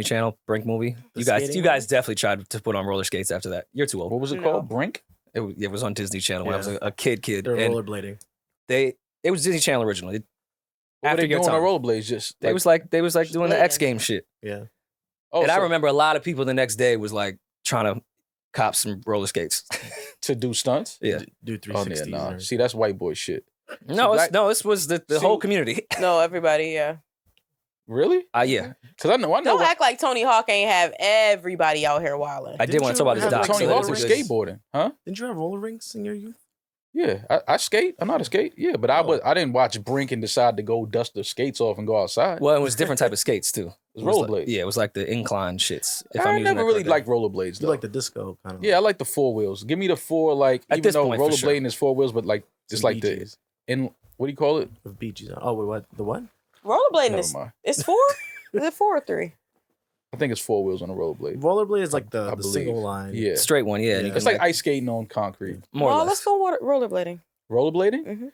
Channel, Brink movie. You guys definitely tried to put on roller skates after that. You're too old. What was it called? Brink? It was on Disney Channel when I was a kid. They're rollerblading. It was Disney Channel originally. What were they doing on rollerblades? Just they was like doing the X Games shit. Yeah. And I remember a lot of people the next day was like trying to cop some roller skates to do stunts. Yeah, do 360s. Oh, yeah, nah. See, that's white boy shit. This was the whole community. No, everybody. Yeah. Really? Yeah. Because I know. Don't act like Tony Hawk ain't have everybody out here wilding. I did want to talk about his doc. Tony Hawk was skateboarding, huh? Didn't you have roller rinks in your youth? Yeah, I skate. I know how to skate. Yeah, but I didn't watch Brink and decide to go dust the skates off and go outside. Well, it was different type of skates too. It was rollerblades. It was like the incline shits. I never really liked rollerblades though. You like the disco kind of. Yeah, I like the 4 wheels. Give me the 4 like at even though point, rollerblading is 4 wheels, but like it's like the what do you call it? With Bee Gees. Oh wait, what? The what? Rollerblading is 4? Is it 4 or 3? I think it's 4 wheels on a rollerblade. Rollerblade is like the single line. Yeah, straight one. Yeah, it's like ice skating on concrete. More or less. Let's go rollerblading. Rollerblading? Mm-hmm.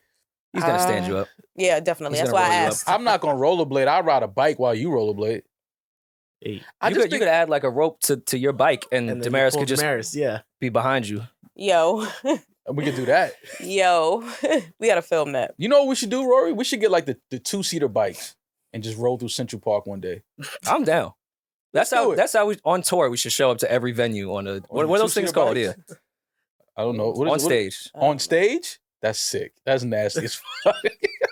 He's gonna stand you up. Yeah, definitely. That's why I asked. I'm not gonna rollerblade. I ride a bike while you rollerblade. You could add like a rope to your bike, and Demaris could just be behind you. Yo, we could do that. Yo, we gotta film that. You know what we should do, Rory? We should get like the 2-seater bikes and just roll through Central Park one day. I'm down. That's how we on tour. We should show up to every venue on a what are those things called? Yeah, I don't know. On stage. On stage? That's sick. That's nasty as fuck.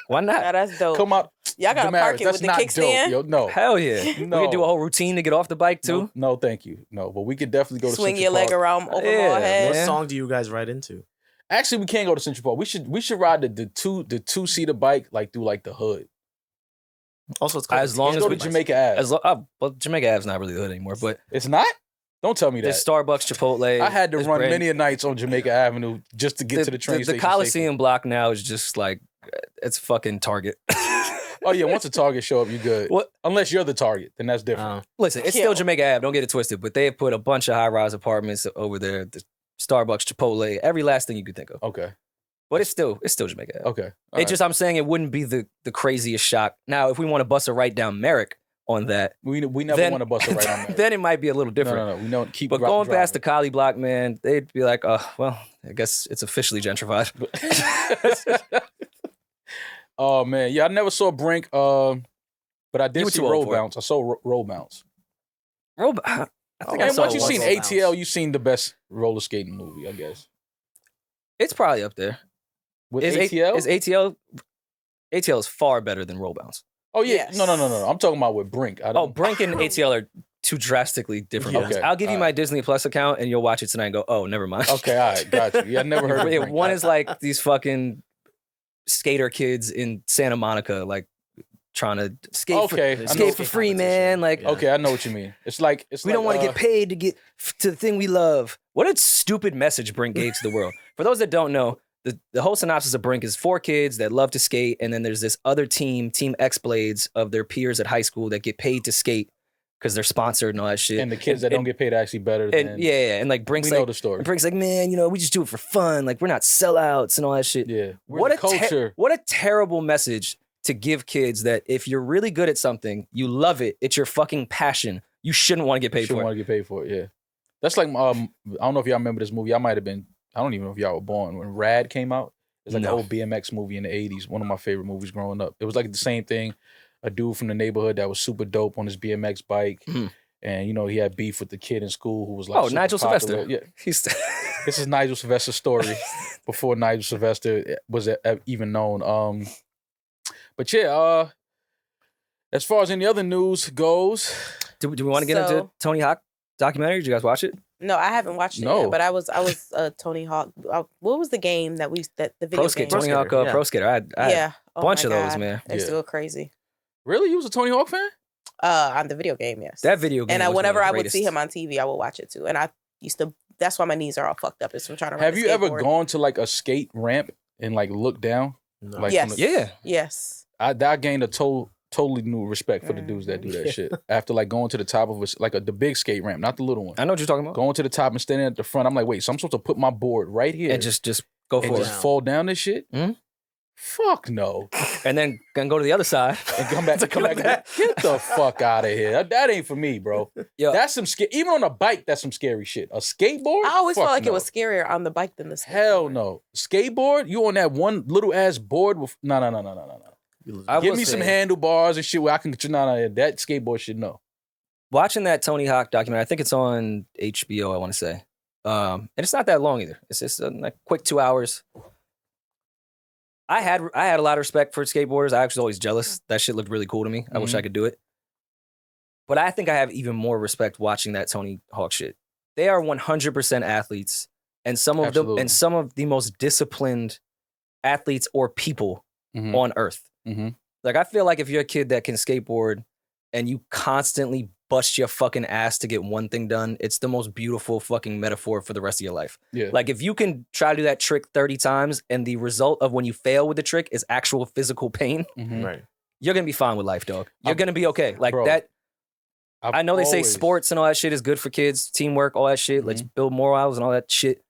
Why not? Yeah, that's dope. Come up. Y'all gotta park it with the kickstand. Yo, no. Hell yeah. No. We could do a whole routine to get off the bike too. No, thank you. No, but we could definitely go to swing Central your Park. leg around over my head. What song do you guys ride into? Actually, we can't go to Central Park. We should ride the 2-seater bike like through like the hood. Also, it's as long as we Jamaica Ave. Well, Jamaica Ave's not really the hood anymore, but it's not. Don't tell me that. There's Starbucks, Chipotle. I had to run many nights on Jamaica Avenue just to get to the train station. The Coliseum block now is just like it's fucking Target. Oh yeah, once a Target show up, you're good. What? Unless you're the Target, then that's different. Listen, it's still Jamaica Ave. Don't get it twisted. But they have put a bunch of high-rise apartments over there. The Starbucks, Chipotle, every last thing you could think of. Okay. But it's still Jamaica Ave. Okay. I'm saying it wouldn't be the craziest shock. Now, if we want to bust a right down Merrick on that, we never want to bust a right on Merrick. Then it might be a little different. No. We don't keep. But going past the Collie block, man, they'd be like, oh, well, I guess it's officially gentrified. Oh man, yeah, I never saw Brink, but I did see Roll Bounce. I saw Roll Bounce. I think I saw. Once you've seen ATL, you've seen the best roller skating movie, I guess. It's probably up there. With ATL? ATL is far better than Roll Bounce. Oh yeah, yes. No. I'm talking about with Brink. Brink and ATL are two drastically different. Okay, I'll give you my Disney Plus account, and you'll watch it tonight and go, "Oh, never mind." Okay, all right, got you. Yeah, I never heard of Brink. One is like these fucking skater kids in Santa Monica, like trying to skate for free, man. Like, okay, I know what you mean. It's like we don't want to get paid to get to the thing we love. What a stupid message Brink gave to the world. For those that don't know, the whole synopsis of Brink is 4 kids that love to skate, and then there's this other team X Blades of their peers at high school that get paid to skate because they're sponsored and all that shit. And the kids that don't get paid are actually better than... And like Brink's know the story. Brink's like, man, we just do it for fun. Like, we're not sellouts and all that shit. Yeah. What a culture. What a terrible message to give kids that if you're really good at something, you love it, it's your fucking passion, you shouldn't want to get paid for it. Shouldn't want to get paid for it, yeah. That's like, I don't know if y'all remember this movie. I might have been, I don't even know if y'all were born. When Rad came out, it's like an old BMX movie in the 80s. One of my favorite movies growing up. It was like the same thing. A dude from the neighborhood that was super dope on his BMX bike. And, he had beef with the kid in school who was like, Nigel popular. Sylvester. Yeah. This is Nigel Sylvester's story before Nigel Sylvester was even known. But yeah, as far as any other news goes. Do we want to get into Tony Hawk documentary? Did you guys watch it? No, I haven't watched it yet, but I was Tony Hawk. What was the game that the video game? Tony Hawk Pro Skater. I had a bunch of those, man. I used to go crazy. Really? You was a Tony Hawk fan? On the video game, yes. That video game. And whenever I would see him on TV, I would watch it too. And I used to. That's why my knees are all fucked up. Is from trying to. Have you ever gone to like a skate ramp and like look down? No. Like yes. Yes. I gained a totally new respect for the dudes that do that shit. After like going to the top of the big skate ramp, not the little one. I know what you're talking about. Going to the top and standing at the front. I'm like, wait, so I'm supposed to put my board right here and just go for it, just fall down this shit? Mm-hmm. Fuck no. And then go to the other side and come back. Get the fuck out of here. That ain't for me, bro. Yo. That's some even on a bike. That's some scary shit. A skateboard. I always felt like it was scarier on the bike than the skateboard. Hell no. Skateboard. You on that one little ass board with no. Give me some handlebars and shit where I can. No. That skateboard shit. No. Watching that Tony Hawk documentary, I think it's on HBO. I want to say, and it's not that long either. It's just like quick 2 hours. I had a lot of respect for skateboarders. I actually was always jealous. That shit looked really cool to me. I wish I could do it. But I think I have even more respect watching that Tony Hawk shit. They are 100% athletes, and some of the most disciplined athletes or people on earth. Mm-hmm. Like, I feel like if you're a kid that can skateboard and you constantly bust your fucking ass to get one thing done, it's the most beautiful fucking metaphor for the rest of your life. Yeah. Like, if you can try to do that trick 30 times and the result of when you fail with the trick is actual physical pain, right, you're gonna be fine with life, dog. You're gonna be okay. Like, bro, that. I know they say sports and all that shit is good for kids, teamwork, all that shit. Let's build morals and all that shit.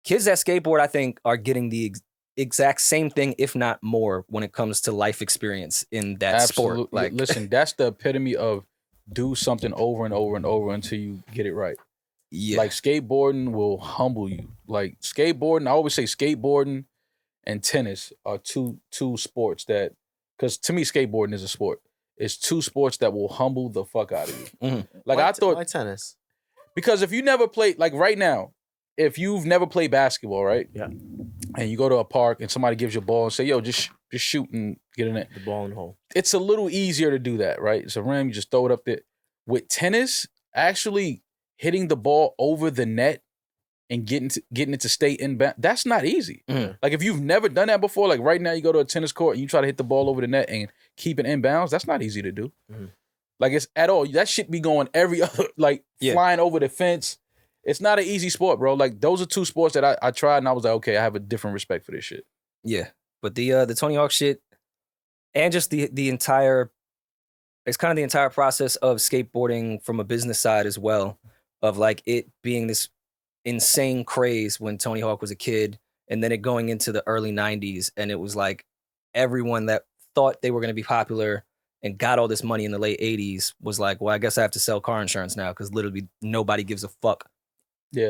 Kids that skateboard, I think, are getting the exact same thing, if not more, when it comes to life experience in that sport. Like, listen, that's the epitome of do something over and over and over until you get it right. Yeah. Like, skateboarding will humble you. Like, skateboarding, I always say skateboarding and tennis are two sports that, because to me, skateboarding is a sport. It's 2 sports that will humble the fuck out of you. Mm-hmm. Like, why tennis? Because if you never played, like right now, if you've never played basketball, right? Yeah. And you go to a park and somebody gives you a ball and say, yo, just shoot and get in it. The ball in the hole. It's a little easier to do that, right? It's a rim, you just throw it up there. With tennis, actually hitting the ball over the net and getting it to stay inbound, that's not easy. Mm-hmm. Like, if you've never done that before, like right now you go to a tennis court and you try to hit the ball over the net and keep it inbounds, that's not easy to do. Mm-hmm. Like, it's at all. That shit be going every other, like flying over the fence. It's not an easy sport, bro. Like, those are 2 sports that I tried and I was like, okay, I have a different respect for this shit. Yeah. But the Tony Hawk shit and just the entire, it's kind of the entire process of skateboarding from a business side as well, of like it being this insane craze when Tony Hawk was a kid, and then it going into the early 90s, and it was like everyone that thought they were going to be popular and got all this money in the late 80s was like, well, I guess I have to sell car insurance now because literally nobody gives a fuck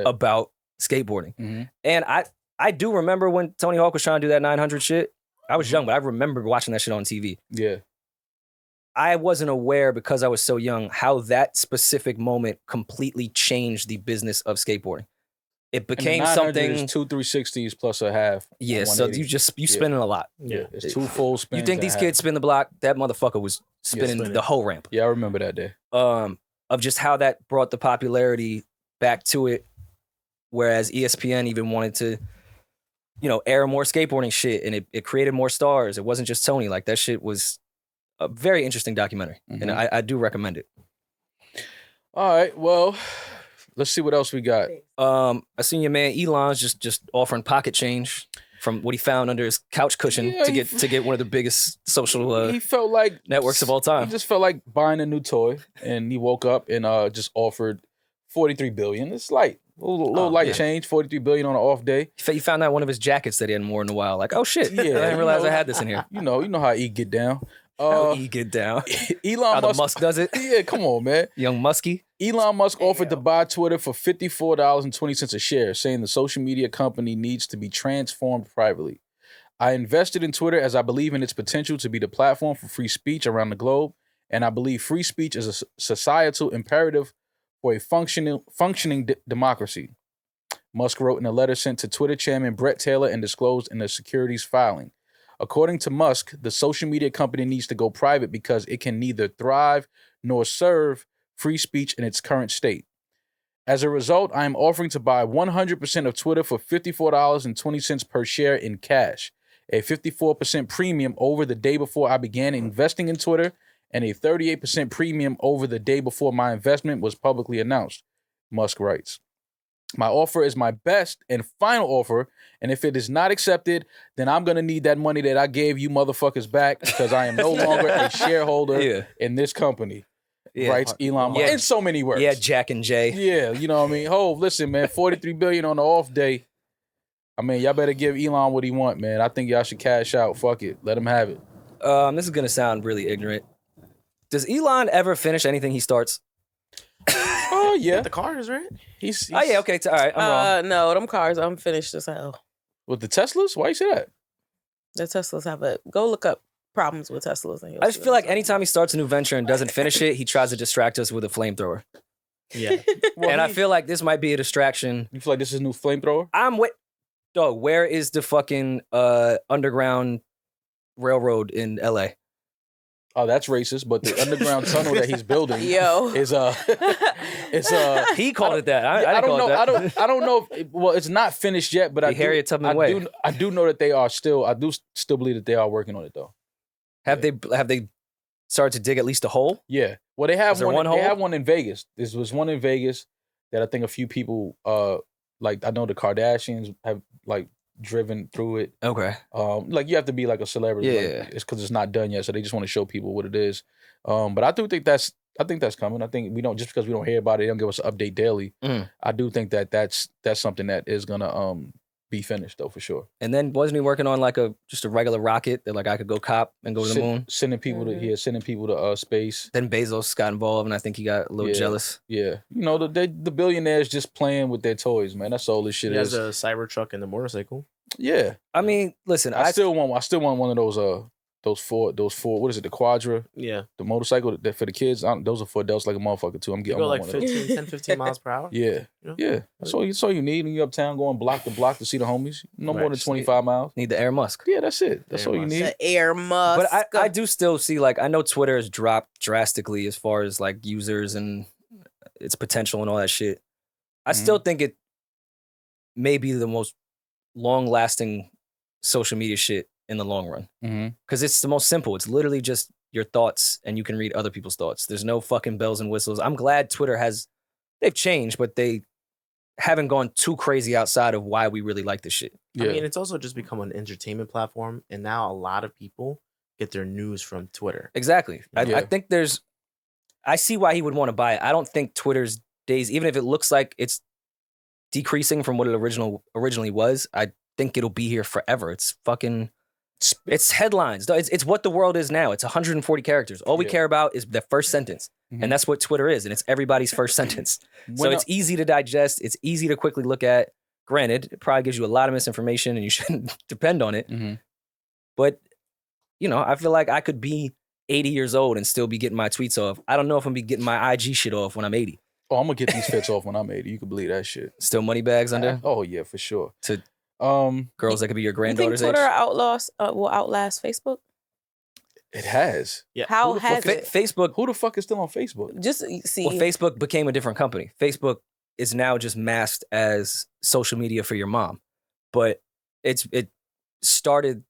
about skateboarding. Mm-hmm. And I do remember when Tony Hawk was trying to do that 900 shit. I was young, but I remember watching that shit on TV. Yeah. I wasn't aware, because I was so young, how that specific moment completely changed the business of skateboarding. It became something. 2 360s plus a half. Yeah, so you spinning a lot. Yeah, it's 2 full spins. You think these kids spin the block? That motherfucker was spinning the whole ramp. Yeah, I remember that day. Of just how that brought the popularity back to it, whereas ESPN even wanted to air more skateboarding shit, and it created more stars. It wasn't just Tony. Like, that shit was a very interesting documentary, and I do recommend it. All right, well, let's see what else we got. I seen your man Elon's just offering pocket change from what he found under his couch cushion to get one of the biggest social he felt like networks of all time. He just felt like buying a new toy, and he woke up and just offered $43 billion. It's light. A little light change, $43 billion on an off day. He found out one of his jackets that he hadn't worn in a while. Like, oh shit, yeah, I didn't realize I had this in here. You know how E get down. How E get down. Elon Musk does it. Yeah, come on, man. Young Muskie. Elon Musk offered to buy Twitter for $54.20 a share, saying the social media company needs to be transformed privately. I invested in Twitter as I believe in its potential to be the platform for free speech around the globe, and I believe free speech is a societal imperative for a functioning democracy. Musk wrote in a letter sent to Twitter chairman Brett Taylor and disclosed in the securities filing. According to Musk, the social media company needs to go private because it can neither thrive nor serve free speech in its current state. As a result, I am offering to buy 100% of Twitter for $54.20 per share in cash, a 54% premium over the day before I began investing in Twitter, and a 38% premium over the day before my investment was publicly announced, Musk writes. My offer is my best and final offer, and if it is not accepted, then I'm going to need that money that I gave you motherfuckers back because I am no longer a shareholder in this company, writes Elon Musk. In so many words. Yeah, Jack and Jay. Yeah, you know what I mean? Listen, man, $43 billion on the off day. I mean, y'all better give Elon what he want, man. I think y'all should cash out. Fuck it. Let him have it. This is going to sound really ignorant. Does Elon ever finish anything he starts? Oh, yeah. The cars, right? He's oh, yeah, okay. All right, I'm wrong. No, them cars unfinished as hell. With the Teslas? Why you say that? The Teslas have go look up problems with Teslas. And I just feel like anytime he starts a new venture and doesn't finish it, he tries to distract us with a flamethrower. Yeah. And I feel like this might be a distraction. You feel like this is a new flamethrower? Dog, where is the fucking underground railroad in LA? Oh, that's racist. But the underground tunnel that he's building is he called it that. I don't know. I don't know. Well, it's not finished yet, but Harriet Tubman way. I do know that they are still. I do still believe that they are working on it though. Have they started to dig at least a hole? Yeah. Well, they have one. Hole? They have one in Vegas. This was one in Vegas that I think a few people like I know the Kardashians have like driven through it. Okay. Like you have to be like a celebrity. Yeah. Like, it's because it's not done yet, so they just want to show people what it is. But I do think that's coming. I think we don't just because we don't hear about it, they don't give us an update daily. I do think that's something that is gonna be finished though for sure. And then wasn't he working on like just a regular rocket that like I could go cop and go to the moon? Sending people to space. Then Bezos got involved, and I think he got a little jealous. Yeah, you know the billionaires just playing with their toys, man. That's all this shit is. He has a Cybertruck and the motorcycle. Yeah, I mean, listen, I still want one of those four. What is it? The Quadra. Yeah, the motorcycle that for the kids. Those are for adults like a motherfucker too. I'm getting go like 10-15 miles per hour. Yeah, yeah. That's all you need when you uptown going block to block to see the homies. No more than 25 miles. Need the Air Musk. Yeah, that's it. That's all you need. The Air Musk. But I do still see like I know Twitter has dropped drastically as far as like users and its potential and all that shit. I still think it may be the most long-lasting social media shit in the long run. Because it's the most simple. It's literally just your thoughts and you can read other people's thoughts. There's no fucking bells and whistles. I'm glad Twitter they've changed, but they haven't gone too crazy outside of why we really like this shit. Yeah. I mean, it's also just become an entertainment platform, and now a lot of people get their news from Twitter. Exactly. I think I see why he would want to buy it. I don't think Twitter's days, even if it looks like it's decreasing from what it originally was, I think it'll be here forever. It's headlines. It's what the world is now. It's 140 characters. All we care about is the first sentence. And that's what Twitter is. And it's everybody's first sentence. So it's easy to digest. It's easy to quickly look at. Granted, it probably gives you a lot of misinformation and you shouldn't depend on it. But, I feel like I could be 80 years old and still be getting my tweets off. I don't know if I'm going to be getting my IG shit off when I'm 80. Oh, I'm going to get these fits off when I'm 80. You can believe that shit. Still money bags under? Oh, yeah, for sure. To girls that could be your granddaughter's age? You think Twitter will outlast Facebook? It has. Yeah. How has it? Facebook. Who the fuck is still on Facebook? Just see. Well, Facebook became a different company. Facebook is now just masked as social media for your mom. But it started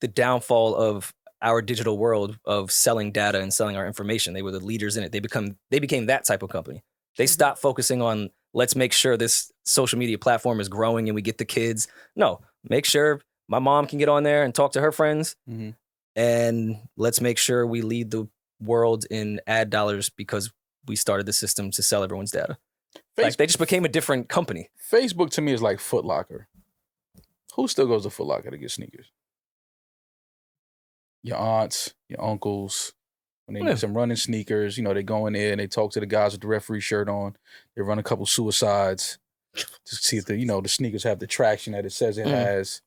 the downfall of our digital world of selling data and selling our information. They were the leaders in it. They became that type of company. They stopped focusing on let's make sure this social media platform is growing and we get the kids. No, make sure my mom can get on there and talk to her friends. Mm-hmm. And let's make sure we lead the world in ad dollars because we started the system to sell everyone's data. Like they just became a different company. Facebook to me is like Foot Locker. Who still goes to Foot Locker to get sneakers? Your aunts, your uncles. When they need some running sneakers, they go in there and they talk to the guys with the referee shirt on. They run a couple suicides to see if the sneakers have the traction that it says it has.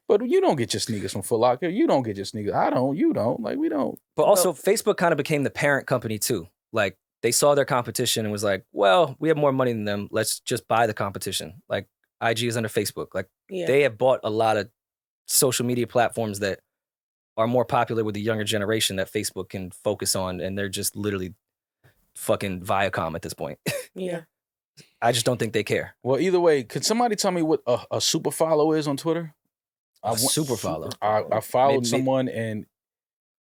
But you don't get your sneakers from Foot Locker. You don't get your sneakers. I don't. You don't. Like, we don't. But also, Facebook kind of became the parent company, too. Like, they saw their competition and was like, well, we have more money than them. Let's just buy the competition. Like, IG is under Facebook. Like, they have bought a lot of social media platforms that are more popular with the younger generation that Facebook can focus on. And they're just literally fucking Viacom at this point. Yeah. I just don't think they care. Well, either way, could somebody tell me what a super follow is on Twitter? Super follow. I followed someone, and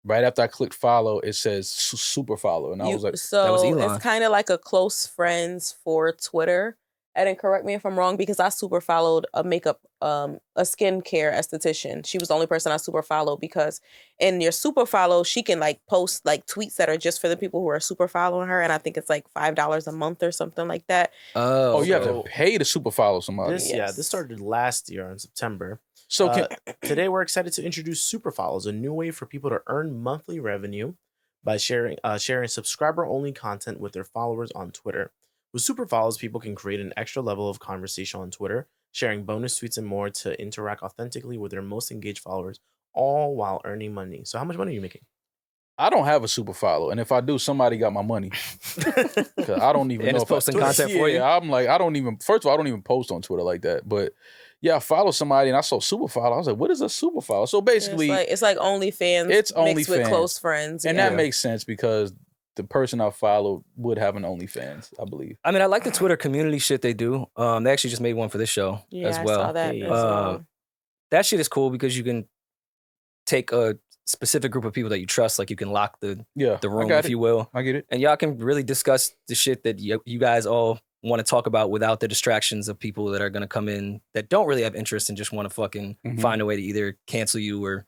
right after I clicked follow, it says super follow, and I was like, so that was Elon. It's kind of like a close friends for Twitter. Eddin, correct me if I'm wrong, because I super followed a makeup, a skincare esthetician. She was the only person I super followed because in your super follow, she can like post like tweets that are just for the people who are super following her, and I think it's like $5 a month or something like that. Oh, you have to pay to super follow somebody. This started last year in September. So today we're excited to introduce Super Follows, a new way for people to earn monthly revenue by sharing subscriber-only content with their followers on Twitter. With Super Follows, people can create an extra level of conversation on Twitter, sharing bonus tweets and more to interact authentically with their most engaged followers, all while earning money. So how much money are you making? I don't have a super follow, and if I do, somebody got my money. Cause I don't even know if posting content for you. I'm like, first of all, I don't even post on Twitter like that. But yeah, I follow somebody, and I saw super follow. I was like, what is a super follow? So basically, it's like OnlyFans. It's mixed OnlyFans with close friends, and that makes sense because the person I followed would have an OnlyFans, I believe. I mean, I like the Twitter community shit they do. They actually just made one for this show as well. I saw that as well. That shit is cool because you can take a specific group of people that you trust, like you can lock the room, if you will. I get it. And y'all can really discuss the shit that you guys all want to talk about without the distractions of people that are going to come in that don't really have interest and just want to fucking find a way to either cancel you or,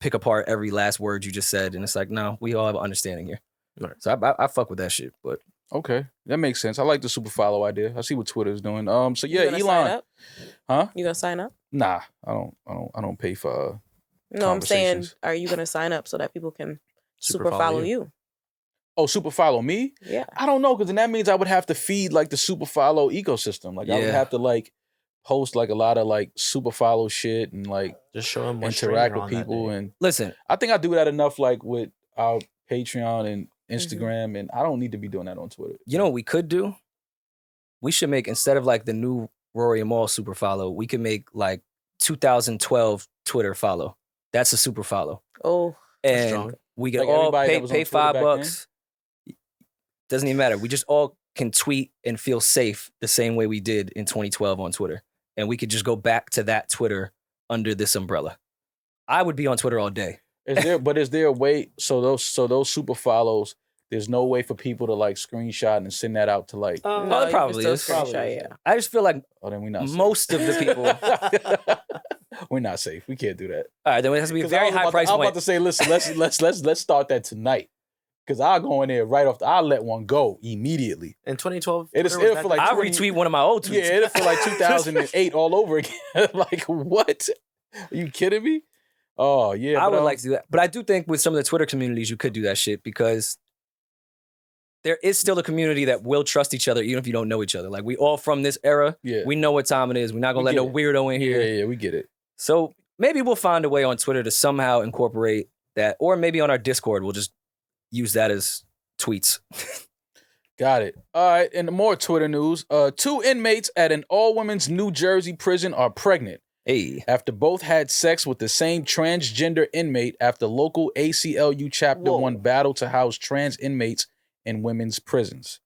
pick apart every last word you just said. And it's like, no, we all have an understanding here. Right. So I fuck with that shit, but. Okay, that makes sense. I like the super follow idea. I see what Twitter's doing. So yeah, Elon. Sign up? Huh? You gonna sign up? Nah, I don't pay for. No, I'm saying, are you gonna sign up so that people can super follow you? Oh, super follow me? Yeah. I don't know, because then that means I would have to feed like the super follow ecosystem. Like I would have to like post like a lot of like super follow shit and like just show them interact with people. And listen, I think I do that enough like with our Patreon and Instagram, and I don't need to be doing that on Twitter. You know what we could do? We should make, instead of like the new Rory and Maul super follow, we could make like 2012 Twitter follow. That's a super follow. Oh, and strong. We can like all pay $5. Doesn't even matter. We just all can tweet and feel safe the same way we did in 2012 on Twitter. And we could just go back to that Twitter under this umbrella. I would be on Twitter all day. Is there a way, so those super follows, there's no way for people to like screenshot and send that out to like. No, it probably is. Yeah. I just feel like then we're not most of the people. We're not safe. We can't do that. All right, then it has to be a very high price I'm point. about to say, listen, let's start that tonight. Because I'll go in there right off. I'll let one go immediately. In 2012, it'll feel like I'll retweet one of my old tweets. Yeah, it'll feel like 2008 all over again. Like, what? Are you kidding me? Oh, yeah. I would like to do that. But I do think with some of the Twitter communities, you could do that shit because there is still a community that will trust each other even if you don't know each other. Like, we all from this era. Yeah. We know what time it is. We're not going to let no weirdo in here. Yeah, we get it. So maybe we'll find a way on Twitter to somehow incorporate that. Or maybe on our Discord, we'll just use that as tweets. Got it. All right, and more Twitter news. 2 inmates at an all-women's New Jersey prison are pregnant. Hey. After both had sex with the same transgender inmate after local ACLU Chapter 1 battle to house trans inmates in women's prisons.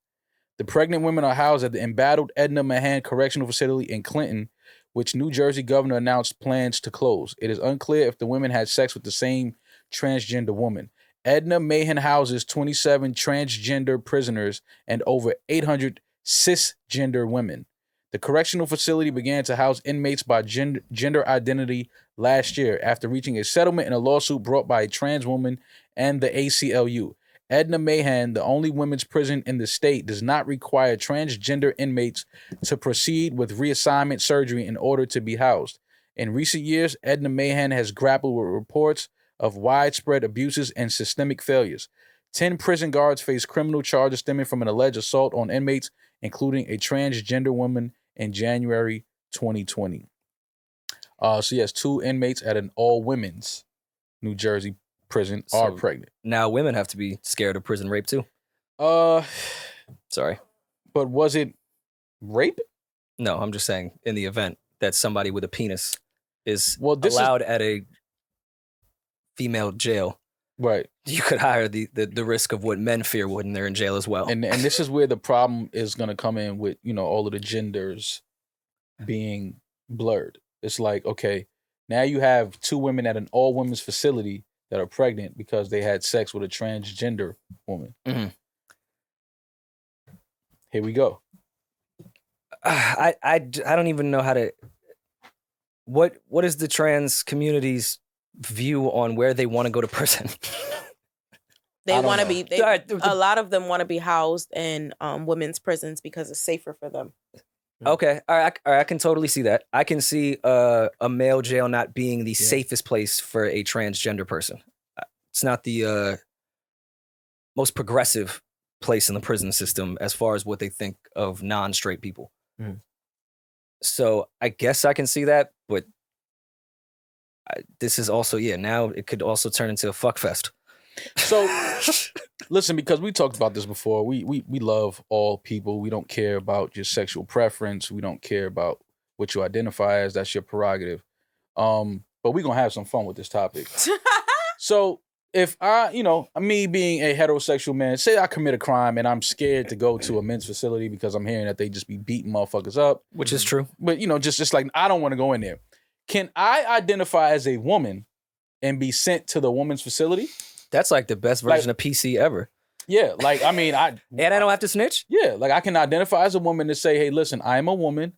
The pregnant women are housed at the embattled Edna Mahan Correctional Facility in Clinton, which New Jersey governor announced plans to close. It is unclear if the women had sex with the same transgender woman. Edna Mahan houses 27 transgender prisoners and over 800 cisgender women. The correctional facility began to house inmates by gender identity last year after reaching a settlement in a lawsuit brought by a trans woman and the ACLU. Edna Mahan, the only women's prison in the state, does not require transgender inmates to proceed with reassignment surgery in order to be housed. In recent years, Edna Mahan has grappled with reports of widespread abuses and systemic failures. 10 prison guards face criminal charges stemming from an alleged assault on inmates, including a transgender woman in January 2020. So yes, 2 inmates at an all-women's New Jersey prison are pregnant. Now women have to be scared of prison rape too. Sorry. But was it rape? No, I'm just saying in the event that somebody with a penis is allowed at a female jail. Right. You could hire the risk of what men fear when they're in jail as well. And this is where the problem is going to come in with, all of the genders being blurred. It's like, okay, now you have 2 women at an all-women's facility that are pregnant because they had sex with a transgender woman. Mm-hmm. Here we go. I don't even know how to... What is the trans community's view on where they want to go to prison? They want to be... a lot of them want to be housed in women's prisons because it's safer for them. Okay, all right, I can totally see that. I can see a male jail not being the safest place for a transgender person. It's not the most progressive place in the prison system as far as what they think of non-straight people. Mm. So I guess I can see that, but this is also, now it could also turn into a fuck fest. So, listen, because we talked about this before, we love all people. We don't care about your sexual preference. We don't care about what you identify as. That's your prerogative. But we're going to have some fun with this topic. So, if me being a heterosexual man, say I commit a crime and I'm scared to go to a men's facility because I'm hearing that they just be beating motherfuckers up. Which is true. But, just like, I don't want to go in there. Can I identify as a woman and be sent to the woman's facility? That's like the best version of PC ever. Yeah, like, I mean, and I don't have to snitch? Yeah, like, I can identify as a woman to say, hey, listen, I'm a woman,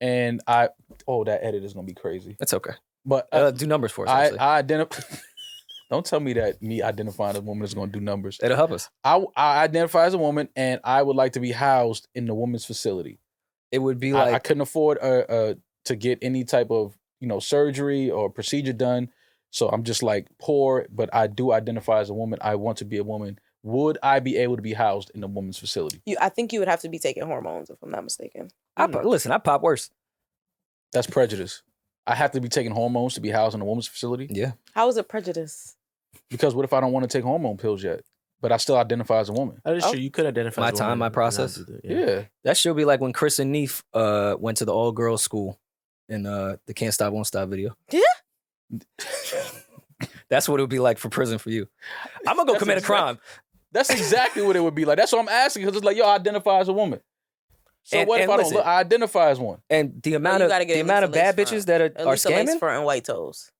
and that edit is going to be crazy. That's okay. But do numbers for us, I identify... Don't tell me that me identifying as a woman is going to do numbers. It'll help us. I identify as a woman, and I would like to be housed in the woman's facility. It would be like... I couldn't afford to get any type of, surgery or procedure done. So I'm just like poor, but I do identify as a woman. I want to be a woman. Would I be able to be housed in a woman's facility? I think you would have to be taking hormones, if I'm not mistaken. Listen, I pop worse. That's prejudice. I have to be taking hormones to be housed in a woman's facility? Yeah. How is it prejudice? Because what if I don't want to take hormone pills yet, but I still identify as a woman? That is true. You could identify my as a time, woman my process. Yeah. That should be like when Chris and Neef went to the all-girls school in the Can't Stop, Won't Stop video. Yeah. That's what it would be like for prison for you. I'm going to go commit a crime. That's exactly what it would be like. That's what I'm asking, because it's like, yo, I identify as a woman. So what if I don't look? I identify as one. And the amount of bad bitches that are scamming? Front and white toes.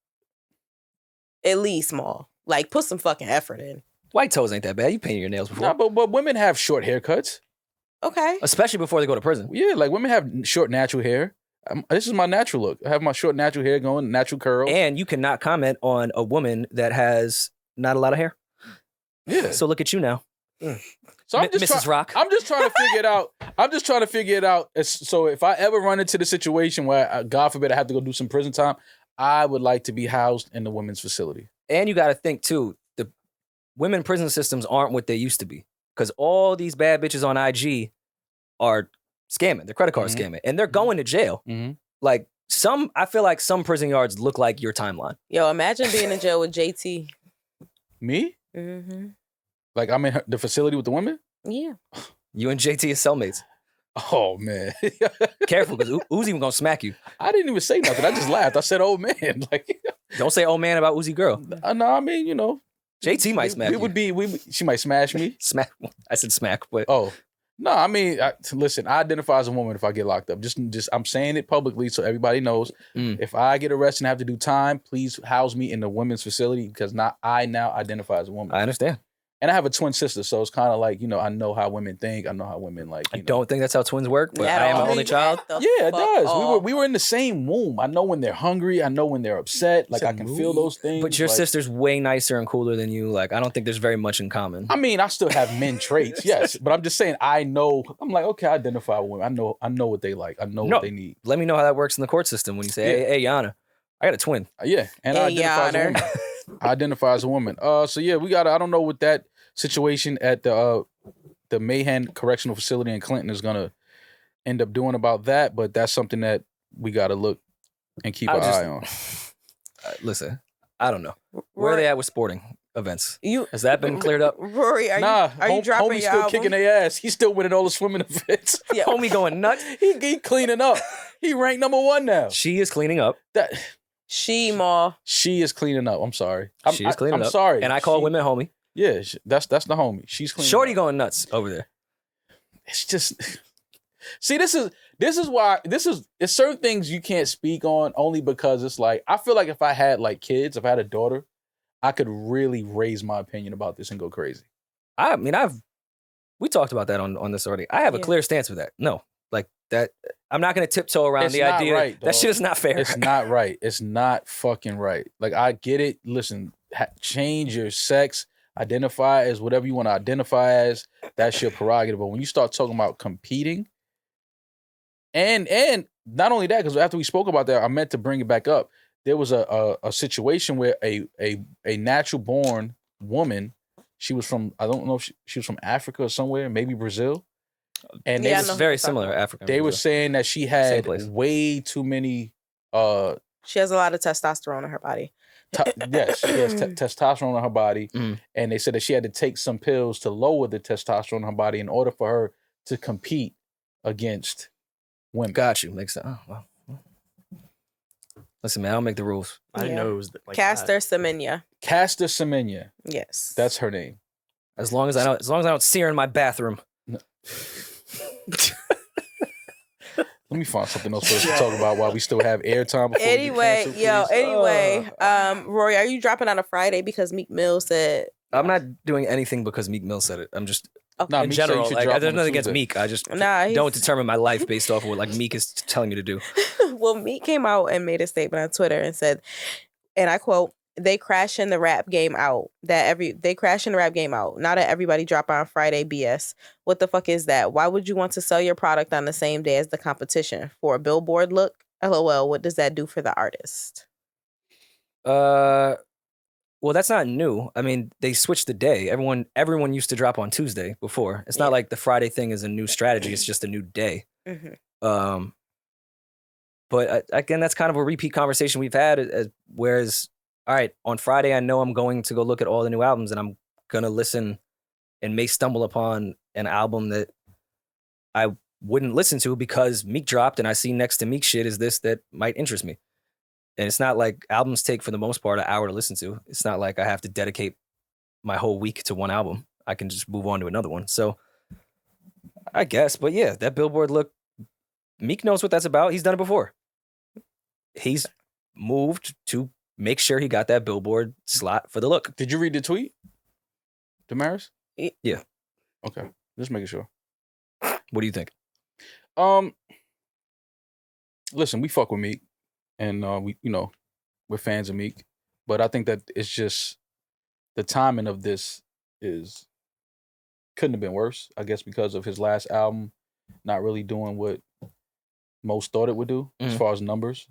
At least small. Like, put some fucking effort in. White toes ain't that bad. You painted your nails before. Nah, but women have short haircuts. Okay. Especially before they go to prison. Yeah, like women have short natural hair. This is my natural look. I have my short natural hair going, natural curls. And you cannot comment on a woman that has not a lot of hair. Yeah. So look at you now. So I'm just Mrs. Rock. I'm just trying to figure it out. I'm just trying to figure it out. So if I ever run into the situation where, God forbid, I have to go do some prison time, I would like to be housed in the women's facility. And you got to think, too, the women prison systems aren't what they used to be. Because all these bad bitches on IG are scamming. They're credit card scamming. And they're going to jail. Mm-hmm. Like, I feel like some prison yards look like your timeline. Yo, imagine being in jail with JT. Me? Mm-hmm. Like, I'm in the facility with the women? Yeah. You and JT are cellmates. Oh, man. Careful, because Uzi was going to smack you. I didn't even say nothing. I just laughed. I said, oh, man. Like, don't say old man about Uzi girl. No, I mean, JT might smack you. She might smash me. Smack. I said smack, but... Oh. No, I mean, listen, I identify as a woman if I get locked up. Just I'm saying it publicly so everybody knows. If I get arrested and have to do time, please house me in the women's facility because I now identify as a woman. I understand. And I have a twin sister, so it's kind of like, I know how women think. I know how women like. I don't think that's how twins work, but I am an only child. Yeah, it does. We were in the same womb. I know when they're hungry. I know when they're upset. Like I can feel those things. But your sister's way nicer and cooler than you. Like I don't think there's very much in common. I mean, I still have men traits, yes, but I'm just saying I know. I'm like, okay, I identify with women. I know what they like. I know what they need. Let me know how that works in the court system when you say, "Hey, Yana, I got a twin." Yeah, and I identify as a woman. I identify as a woman. So yeah, we got. I don't know what that situation at the Mahan Correctional Facility in Clinton is gonna end up doing about that, but that's something that we got to look and keep an eye on. Listen, I don't know where are they at with sporting events. Has that been cleared up? Rory, are you dropping homie's your still album? kicking their ass. He's still winning all the swimming events. Yeah. Homie going nuts. He cleaning up. He ranked #1 now. She is cleaning up. She is cleaning up. I'm sorry. She is cleaning up. I'm sorry. And I call women homie. Yeah, that's the homie. She's cleaning Shorty up. going nuts over there. It's just see, this is why it's certain things you can't speak on only because it's like I feel like if I had like kids, if I had a daughter, I could really raise my opinion about this and go crazy. I mean, we talked about that on this already. I have a clear stance with that. No, like that. I'm not going to tiptoe around the idea. Right, that shit is not fair. It's not right. It's not fucking right. Like I get it. Listen, change your sex. Identify as whatever you want to identify as. That's your prerogative. But when you start talking about competing, and not only that, because after we spoke about that, I meant to bring it back up. There was a situation where a natural born woman, she was from, I don't know if she was from Africa or somewhere, maybe Brazil. And it's very similar African. They were saying that she had way too many. She has a lot of testosterone in her body. Yes, she has testosterone in her body, and they said that she had to take some pills to lower the testosterone in her body in order for her to compete against women. Got you. Makes sense. Oh, wow. Listen, man, I don't make the rules. I didn't know it was like Caster Semenya. Caster Semenya. Yes, that's her name. As long as I don't see her in my bathroom. No. Let me find something else for us to talk about while we still have airtime. Anyway, Rory, are you dropping on a Friday because Meek Mill said? I'm not doing anything because Meek Mill said it. I'm just in general. Like, there's nothing against Meek. I just don't determine my life based off of what like Meek is telling me to do. Well, Meek came out and made a statement on Twitter and said, and I quote, "They crashing the rap game out. They crashing the rap game out. Now that everybody drop on Friday BS. What the fuck is that? Why would you want to sell your product on the same day as the competition for a billboard look? LOL. What does that do for the artist?" Well, that's not new. I mean, they switched the day. Everyone used to drop on Tuesday before. It's not like the Friday thing is a new strategy. It's just a new day. Mm-hmm. But again, that's kind of a repeat conversation we've had. Whereas, all right, on Friday, I know I'm going to go look at all the new albums and I'm going to listen and may stumble upon an album that I wouldn't listen to because Meek dropped and I see next to Meek shit is this that might interest me. And it's not like albums take, for the most part, an hour to listen to. It's not like I have to dedicate my whole week to one album. I can just move on to another one. So I guess, but yeah, that billboard look, Meek knows what that's about. He's done it before. He's moved to make sure he got that billboard slot for the look. Did you read the tweet, Demaris? Yeah. Okay, just making sure. What do you think? Listen, we fuck with Meek, and we're fans of Meek, but I think that it's just the timing of this couldn't have been worse. I guess because of his last album not really doing what most thought it would do as far as numbers.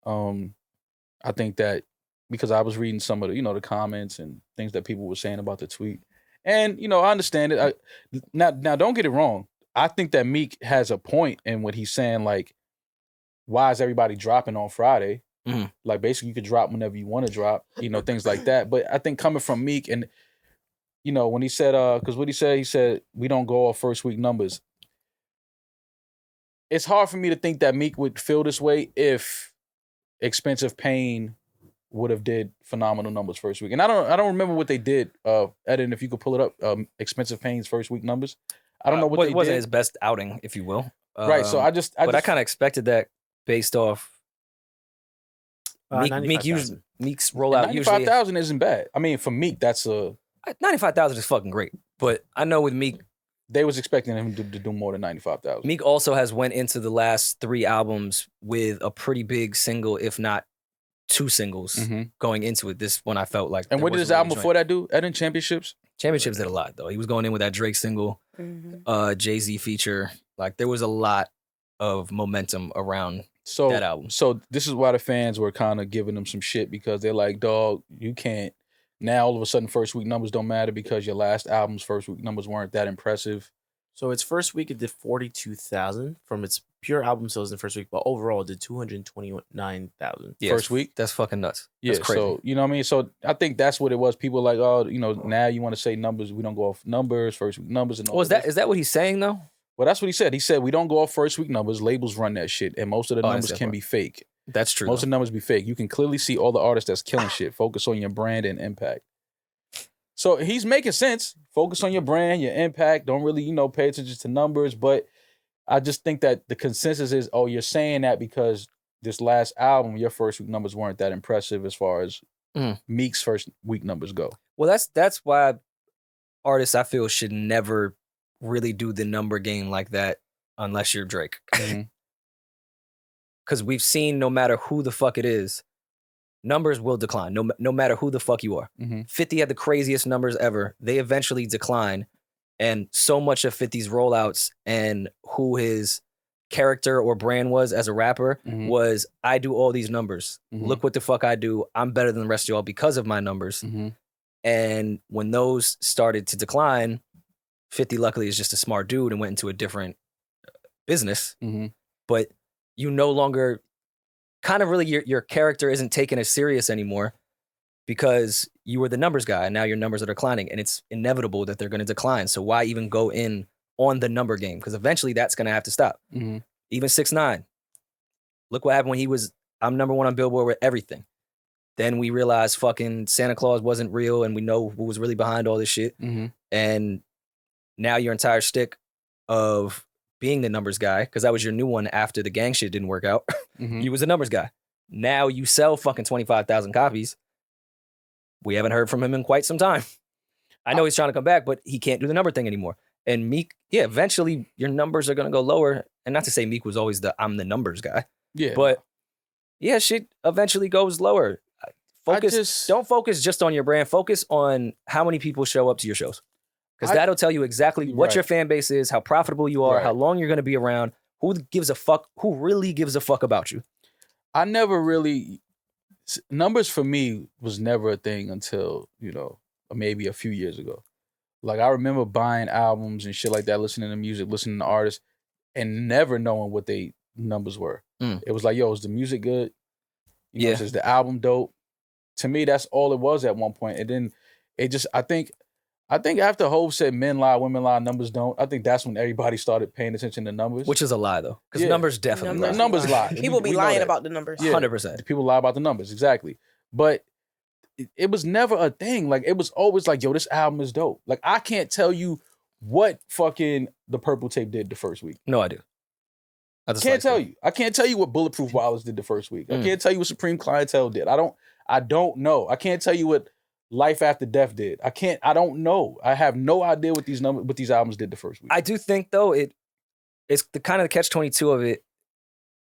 I think that because I was reading some of the, the comments and things that people were saying about the tweet. And, I understand it. Now don't get it wrong. I think that Meek has a point in what he's saying, like, why is everybody dropping on Friday? Mm-hmm. Like, basically, you could drop whenever you want to drop, things like that. But I think coming from Meek and, when he said, because what he said, we don't go off first week numbers. It's hard for me to think that Meek would feel this way if Expensive Pain would have did phenomenal numbers first week. And I don't remember what they did. Eddin, if you could pull it up, Expensive Pain's first week numbers. I don't know what it they wasn't did. his best outing, if you will. Right. So I kind of expected that based off Meek's 95,000. rollout. 95,000 isn't bad. I mean, for Meek, that's 95,000 is fucking great. But I know with Meek, they was expecting him to do more than 95,000. Meek also has went into the last 3 albums with a pretty big single, if not 2 singles going into it. This one I felt like. And what did his album before that do? Eddin Championships? Championships did a lot though. He was going in with that Drake single, Jay-Z feature. Like there was a lot of momentum around that album. So this is why the fans were kind of giving him some shit because they're like, dog, you can't. Now all of a sudden first week numbers don't matter because your last album's first week numbers weren't that impressive. So its first week it did 42,000 from its pure album sales in the first week, but overall it did 229,000. Yeah, first week. That's fucking nuts. Yeah, that's crazy. So you know what I mean. So I think that's what it was. People were like, oh, you know, now you want to say numbers. We don't go off numbers, first week numbers, and all. Is that what he's saying though? Well, that's what he said. He said we don't go off first week numbers. Labels run that shit, and most of the numbers can be fake. That's true. Most of the numbers be fake. You can clearly see all the artists that's killing shit. Focus on your brand and impact. So he's making sense. Focus on your brand, your impact. Don't really, pay attention to numbers. But I just think that the consensus is, oh, you're saying that because this last album, your first week numbers weren't that impressive as far as Meek's first week numbers go. Well, that's why artists I feel should never really do the number game like that unless you're Drake. Because we've seen no matter who the fuck it is, numbers will decline, no matter who the fuck you are. 50 had the craziest numbers ever. They eventually decline. And so much of 50's rollouts and who his character or brand was as a rapper was, I do all these numbers. Look what the fuck I do. I'm better than the rest of y'all because of my numbers. And when those started to decline, 50 luckily is just a smart dude and went into a different business. But you no longer... kind of really your character isn't taken as serious anymore because you were the numbers guy and now your numbers are declining and it's inevitable that they're going to decline. So why even go in on the number game? Because eventually that's going to have to stop. Even 6ix9ine. Look what happened when I'm number 1 on Billboard with everything. Then we realized fucking Santa Claus wasn't real and we know who was really behind all this shit. And now your entire shtick of being the numbers guy, because that was your new one after the gang shit didn't work out. You was the numbers guy. Now you sell fucking 25,000 copies. We haven't heard from him in quite some time. I know he's trying to come back, but he can't do the number thing anymore. And Meek, eventually your numbers are going to go lower. And not to say Meek was always I'm the numbers guy. Yeah. But shit eventually goes lower. Don't focus just on your brand. Focus on how many people show up to your shows. Because that'll tell you exactly what your fan base is, how profitable you are, how long you're going to be around, who really gives a fuck about you. I never really... Numbers for me was never a thing until, maybe a few years ago. Like, I remember buying albums and shit like that, listening to music, listening to artists, and never knowing what they numbers were. It was like, yo, is the music good? Is the album dope? To me, that's all it was at one point. And then it just... I think after Hov said men lie, women lie, numbers don't, I think that's when everybody started paying attention to numbers. Which is a lie, though. Because numbers definitely lie. Numbers lie. People be lying about the numbers. 100%. People lie about the numbers, exactly. But it was never a thing. Like, it was always like, yo, this album is dope. Like, I can't tell you what fucking The Purple Tape did the first week. No idea. I can't tell you. I can't tell you what Bulletproof Wallace did the first week. I can't tell you what Supreme Clientele did. I don't know. I can't tell you what Life After Death did. I don't know. I have no idea what these albums did the first week. I do think though it's the kind of the catch-22 of it.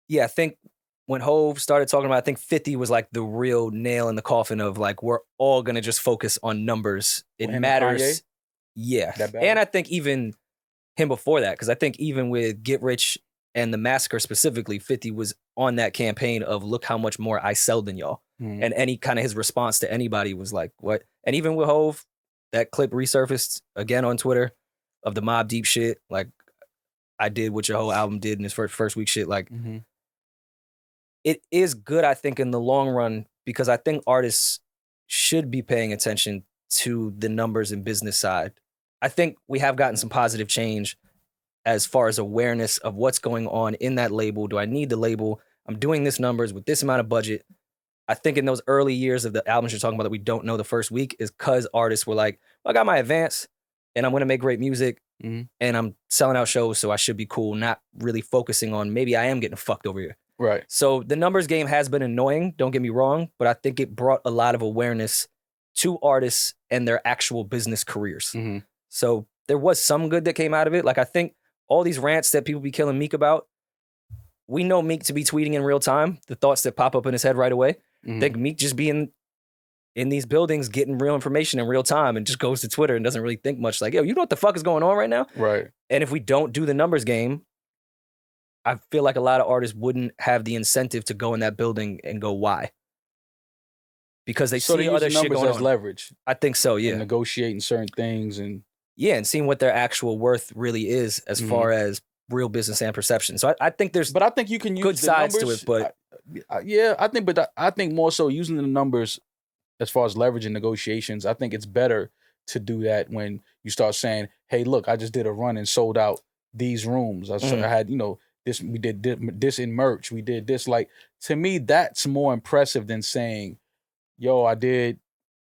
Yeah, I think when Hov started talking about, I think 50 was like the real nail in the coffin of like, we're all gonna just focus on numbers. It matters. Yeah. And I think even him before that, because I think even with Get Rich and the Massacre specifically, 50 was on that campaign of look how much more I sell than y'all. And any kind of his response to anybody was like, what? And even with Hov, that clip resurfaced again on Twitter of the Mobb Deep shit. Like, I did what your whole album did in his first week shit. Like, it is good, I think, in the long run, because I think artists should be paying attention to the numbers and business side. I think we have gotten some positive change as far as awareness of what's going on in that label. Do I need the label? I'm doing this numbers with this amount of budget. I think in those early years of the albums you're talking about that we don't know the first week is because artists were like, well, I got my advance. and I'm going to make great music, Mhm. and I'm selling out shows, so I should be cool, not really focusing on maybe I am getting fucked over here. Right. So the numbers game has been annoying, don't get me wrong, but I think it brought a lot of awareness to artists and their actual business careers. Mhm. So there was some good that came out of it. Like I think all these rants that people be killing Meek about, we know Meek to be tweeting in real time, the thoughts that pop up in his head right away. Mhm. I think Meek just being in these buildings getting real information in real time and just goes to Twitter and doesn't really think much like, yo, you know what the fuck is going on right now? Right. And if we don't do the numbers game, I feel like a lot of artists wouldn't have the incentive to go in that building and go, why? Because they So see they use other the shit numbers going as on. leverage. I think so, yeah. And negotiating certain things and Yeah, and seeing what their actual worth really is as far as real business and perception. So I think there's but I think you can use good the sides numbers, to it, but yeah, I think more so using the numbers as far as leverage and negotiations. I think it's better to do that when you start saying, "Hey, look, I just did a run and sold out these rooms. I had, this. We did this in merch. We did this." Like, to me, that's more impressive than saying, "Yo, I did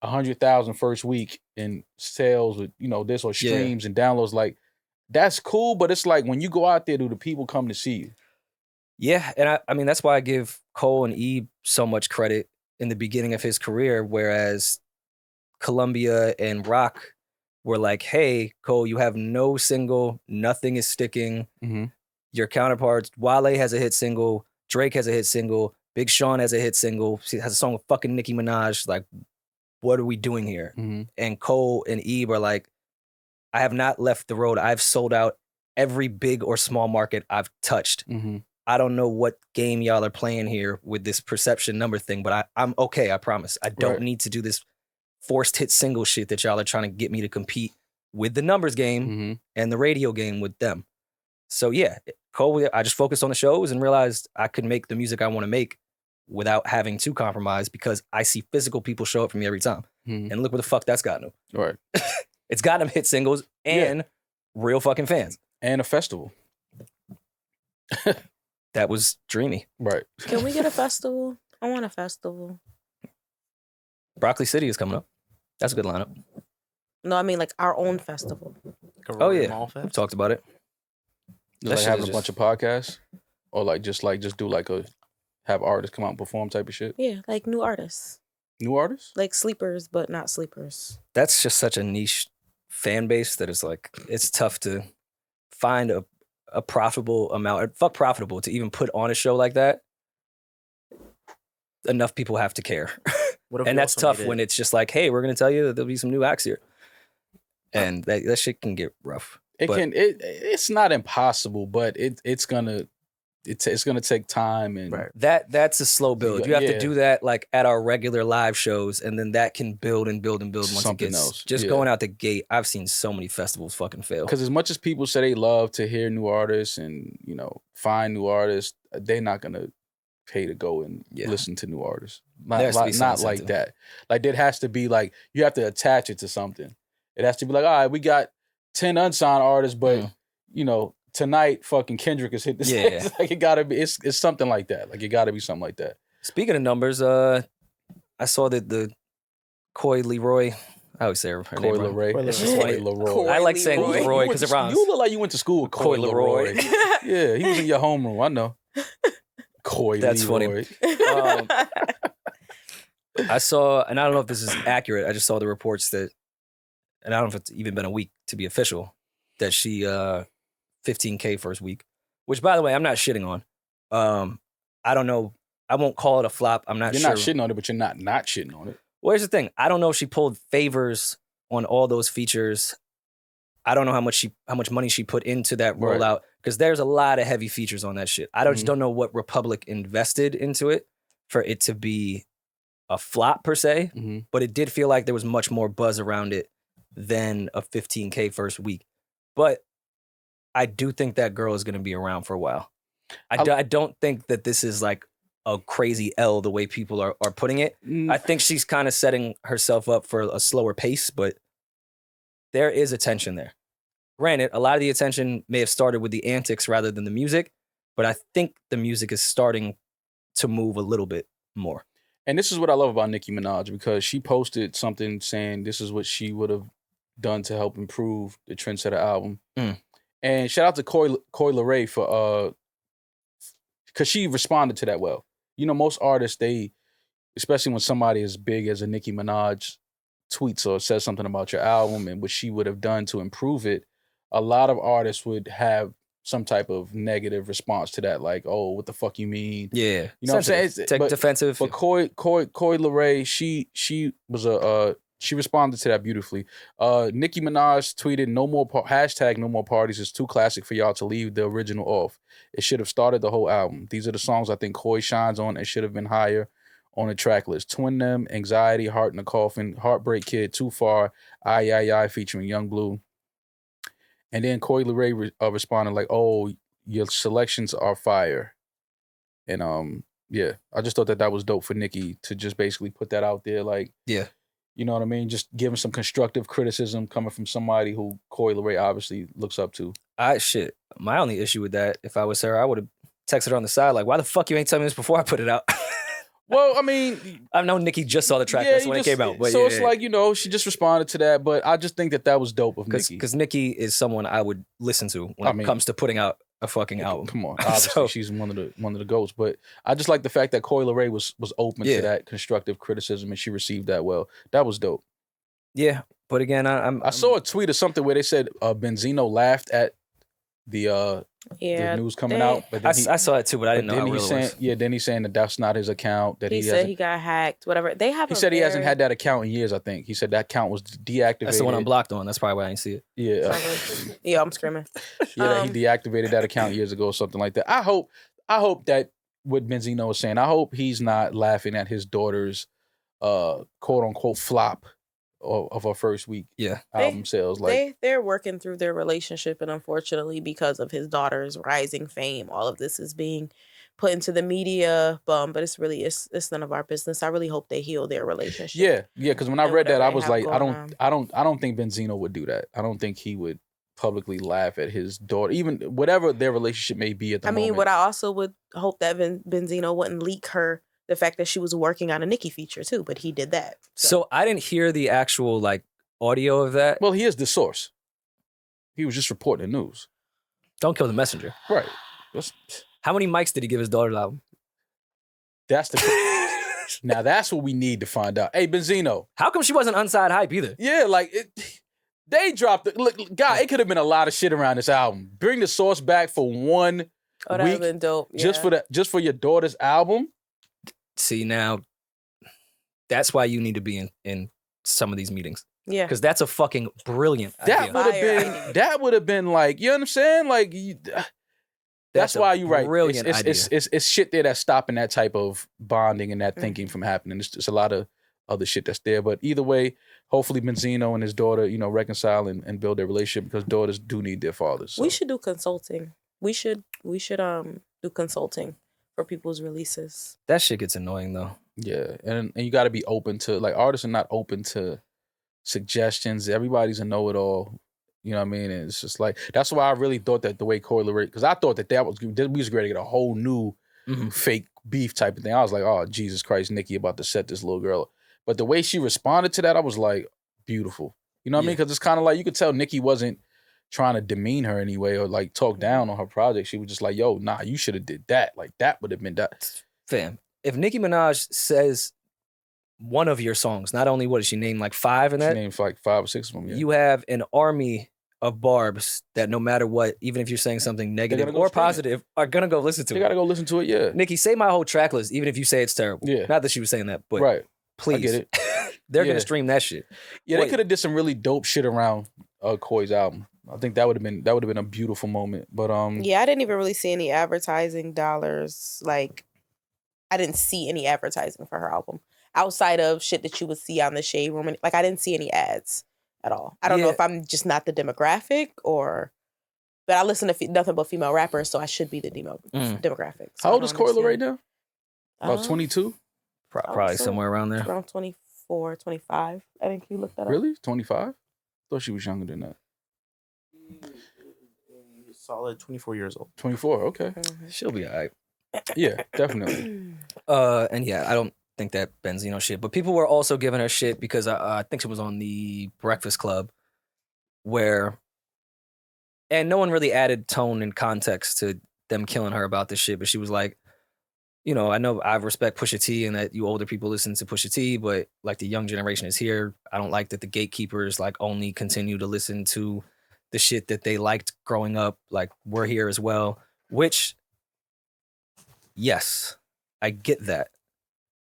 100,000 first week in sales with this or streams and downloads." Like, that's cool, but it's like when you go out there, do the people come to see you? yeah, and I mean that's why I give Cole and Ebe so much credit in the beginning of his career, whereas Columbia and Rock were like, "Hey, Cole, you have no single, nothing is sticking." Mm-hmm. Your counterparts, Wale has a hit single, Drake has a hit single, Big Sean has a hit single, he has a song with fucking Nicki Minaj. Like, what are we doing here? Mm-hmm. And Cole and Ebe are like, I have not left the road. I've sold out every big or small market I've touched. Mm-hmm. I don't know what game y'all are playing here with this perception number thing, but I'm okay, I promise. I don't need to do this forced hit single shit that y'all are trying to get me to compete with the numbers game and the radio game with them. So yeah, Cole, I just focused on the shows and realized I could make the music I want to make without having to compromise because I see physical people show up for me every time. And look where the fuck that's gotten them. Right. It's got them hit singles and real fucking fans. And a festival. That was dreamy. Right. Can we get a festival? I want a festival. Broccoli City is coming up. That's a good lineup. No, I mean like our own festival. Oh yeah, we've talked about it. Like having a bunch of podcasts, or just do have artists come out and perform type of shit. Yeah, like new artists. New artists? Like sleepers, but not sleepers. That's just such a niche fan base that it's tough to find a profitable amount. Fuck profitable to even put on a show like that. Enough people have to care. And that's tough when it's just like, hey, we're gonna tell you that there'll be some new acts here. And that shit can get rough. It's not impossible, but it's gonna take time and that's a slow build. You have to do that like at our regular live shows, and then that can build and build and build once something it gets else. Just going out the gate. I've seen so many festivals fucking fail. Because as much as people say they love to hear new artists and find new artists, they're not gonna pay to go and listen to new artists. Not like that. Like there has to be like you have to attach it to something. It has to be like, all right, we got 10 unsigned artists, but tonight fucking Kendrick is hit this. Yeah. Like it gotta be it's something like that. Like it gotta be something like that. Speaking of numbers, I saw that the Coy Leroy, I always say her name Leroy. Leroy. I like saying Leroy because it rhymes. You look like you went to school with Coy Leroy. Yeah, he was in your homeroom. I know. Coy That's Leroy. Funny. I saw, and I don't know if this is accurate. I just saw the reports that, and I don't know if it's even been a week to be official, that she 15K first week, which by the way, I'm not shitting on. I don't know. I won't call it a flop. I'm not sure. You're not shitting on it, but you're not shitting on it. Well, here's the thing. I don't know if she pulled favors on all those features. I don't know how much money she put into that rollout because there's a lot of heavy features on that shit. I just don't know what Republic invested into it for it to be a flop per se, but it did feel like there was much more buzz around it than a 15K first week. But I do think that girl is going to be around for a while. I don't think that this is like a crazy L the way people are putting it. I think she's kind of setting herself up for a slower pace, but there is attention there. Granted, a lot of the attention may have started with the antics rather than the music, but I think the music is starting to move a little bit more. And this is what I love about Nicki Minaj, because she posted something saying this is what she would have done to help improve the Trendsetter album. And shout out to Coi Leray for because she responded to that well. You know, most artists, they, especially when somebody as big as a Nicki Minaj tweets or says something about your album and what she would have done to improve it, a lot of artists would have some type of negative response to that, like, "Oh, what the fuck you mean?" Yeah, you know what I'm saying? But, defensive. But Coi Leray, she was she responded to that beautifully. Nicki Minaj tweeted, "No more hashtag no more parties is too classic for y'all to leave the original off. It should have started the whole album. These are the songs I think Coi shines on and should have been higher on the track list. Twin Them, Anxiety, Heart in a Coffin, Heartbreak Kid, Too Far, I featuring Young Blue." And then Coi Leray responded like, "Oh, your selections are fire." And yeah, I just thought that was dope for Nicki to just basically put that out there, like, yeah, you know what I mean? Just giving some constructive criticism coming from somebody who Coi Leray obviously looks up to. Shit. My only issue with that, if I was her, I would have texted her on the side like, "Why the fuck you ain't telling me this before I put it out?" Well, I mean, I know Nicki just saw the track list when it came out, but so it's like, you know, she just responded to that, but I just think that was dope of Nicki. Because Nicki is someone I would listen to when it comes to putting out a fucking album. Come on, obviously she's one of the goats, but I just like the fact that Coi Leray was open to that constructive criticism and she received that well. That was dope. Yeah, but again, I saw a tweet or something where they said Benzino laughed at the news coming out. But I saw it too, but I didn't know how real it was. Yeah, then he's saying that that's not his account. That he said he got hacked, whatever. He said he hasn't had that account in years, I think. He said that account was deactivated. That's the one I'm blocked on. That's probably why I didn't see it. Yeah. Yeah, I'm screaming. Yeah, he deactivated that account years ago or something like that. I hope that what Benzino is saying, I hope he's not laughing at his daughter's quote unquote flop of her first week album sales. Like they're working through their relationship, and unfortunately, because of his daughter's rising fame, all of this is being put into the media. But it's none of our business. I really hope they heal their relationship. Yeah. Because when I read that, I was like, I don't think Benzino would do that. I don't think he would publicly laugh at his daughter, even whatever their relationship may be at the moment. I mean, what I also would hope that Benzino wouldn't leak the fact that she was working on a Nicki feature too, but he did that. So I didn't hear the actual like audio of that. Well, he is the source. He was just reporting the news. Don't kill the messenger. Right. How many mics did he give his daughter's album? That's now that's what we need to find out. Hey, Benzino. How come she wasn't Unside Hype either? Yeah, like they dropped it. Look, God, it could have been a lot of shit around this album. Bring the source back for 1 week. That would have been dope. Yeah. Just for your daughter's album. See, now that's why you need to be in some of these meetings. Yeah. Because that's a fucking brilliant idea. That would have been like, you know what I'm saying? Like, that's why you're right. Brilliant idea. It's shit there that's stopping that type of bonding and that thinking from happening. It's a lot of other shit that's there. But either way, hopefully Benzino and his daughter, you know, reconcile and build their relationship, because daughters do need their fathers. So. We should do consulting. We should do consulting for people's releases. That shit gets annoying though. Yeah, and you got to be open to, like, artists are not open to suggestions. Everybody's a know-it-all. You know what I mean? And it's just like, that's why I really thought that the way Coi Leray, because I thought that we was going to get a whole new fake beef type of thing. I was like, oh, Jesus Christ, Nicki about to set this little girl. But the way she responded to that, I was like, beautiful. You know what I mean? Because it's kind of like, you could tell Nicki wasn't trying to demean her anyway or like talk down on her project. She was just like, yo, nah, you should have did that. Like, that would have been that. Fam, if Nicki Minaj says one of your songs, not only what did she name, like 5 in that? She named like 5 or 6 of them, yeah. You have an army of barbs that no matter what, even if you're saying something negative or positive, are gonna go listen to it. They gotta go listen to it, yeah. Nicki, say my whole track list, even if you say it's terrible. Yeah. Not that she was saying that, but please. I get it. They're gonna stream that shit. Yeah, they could have did some really dope shit around Coi's album. I think that would have been a beautiful moment. But yeah, I didn't even really see any advertising dollars. Like, I didn't see any advertising for her album outside of shit that you would see on the Shade Room. Like, I didn't see any ads at all. I don't know if I'm just not the demographic or, but I listen to nothing but female rappers, so I should be the demographic. So how old is Coi Leray right now? About 22? Probably somewhere around there. Around 24, 25. I think you looked that up. Really? 25? Thought she was younger than that. Solid 24 years old. 24, okay. Mm-hmm. She'll be all right. Yeah, definitely. And yeah, I don't think that Benzino shit, but people were also giving her shit because I think she was on the Breakfast Club, where, and no one really added tone and context to them killing her about this shit, but she was like, you know, I know I respect Pusha T and that you older people listen to Pusha T, but like the young generation is here. I don't like that the gatekeepers like only continue to listen to the shit that they liked growing up. Like we're here as well, which, yes, I get that.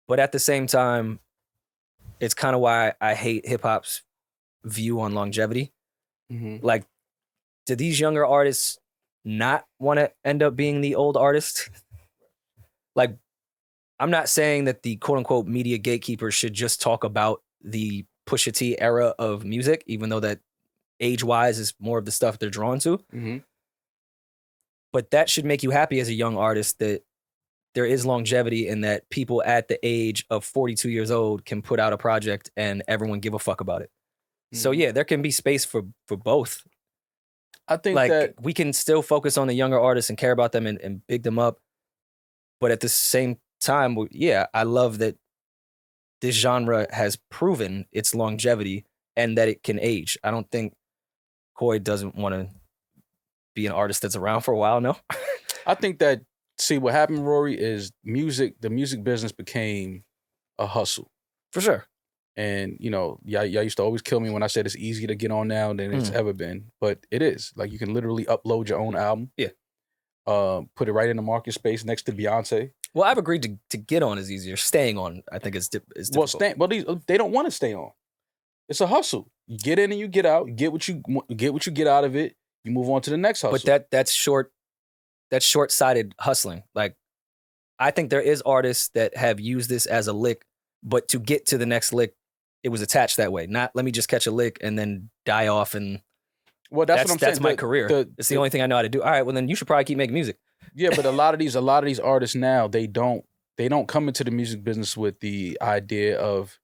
But at the same time, it's kind of why I hate hip hop's view on longevity. Mm-hmm. Like, do these younger artists not want to end up being the old artist? Like, I'm not saying that the quote unquote media gatekeepers should just talk about the Pusha T era of music, even though that age wise is more of the stuff they're drawn to. Mm-hmm. But that should make you happy as a young artist that there is longevity and that people at the age of 42 years old can put out a project and everyone give a fuck about it. Mm-hmm. So yeah, there can be space for both. I think like that we can still focus on the younger artists and care about them and big them up. But at the same time, yeah, I love that this genre has proven its longevity and that it can age. I don't think Koi doesn't want to be an artist that's around for a while, no? I think that, see, what happened, Rory, is the music business became a hustle. For sure. And, you know, y'all used to always kill me when I said it's easier to get on now than it's ever been. But it is. Like, you can literally upload your own album. Yeah. Put it right in the market space next to Beyonce. Well, I've agreed to get on is easier. Staying on, I think, is difficult. They don't want to stay on. It's a hustle. You get in and you get out. You get what you get out of it. You move on to the next hustle. But that's short-sighted hustling. Like, I think there is artists that have used this as a lick, but to get to the next lick, it was attached that way. Not let me just catch a lick and then die off and. Well, that's what I'm saying. That's my career. It's the only thing I know how to do. All right, well then you should probably keep making music. Yeah, but a lot of these artists now, they don't come into the music business with the idea of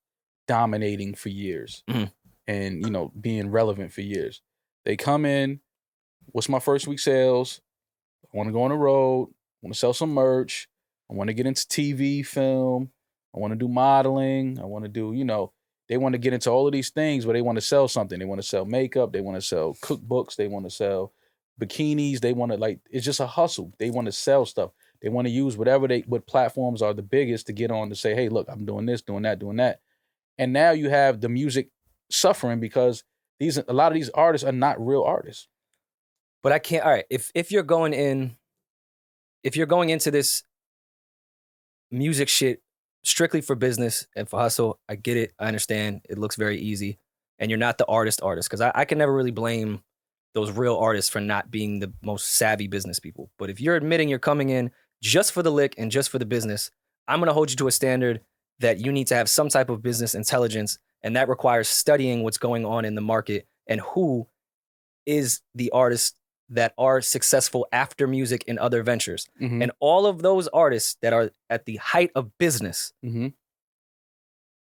dominating for years and, you know, being relevant for years. They come in, what's my first week sales? I want to go on the road. I want to sell some merch. I want to get into TV, film. I want to do modeling. I want to do, you know, they want to get into all of these things, but they want to sell something. They want to sell makeup. They want to sell cookbooks. They want to sell bikinis. They want to, like, it's just a hustle. They want to sell stuff. They want to use what platforms are the biggest to get on to say, hey, look, I'm doing this, doing that, doing that. And now you have the music suffering because a lot of these artists are not real artists. But I can't. All right, if you're going into this music shit strictly for business and for hustle, I get it. I understand. It looks very easy, and you're not the artist because I can never really blame those real artists for not being the most savvy business people. But if you're admitting you're coming in just for the lick and just for the business, I'm going to hold you to a standard that you need to have some type of business intelligence, and that requires studying what's going on in the market and who is the artist that are successful after music in other ventures. Mm-hmm. And all of those artists that are at the height of business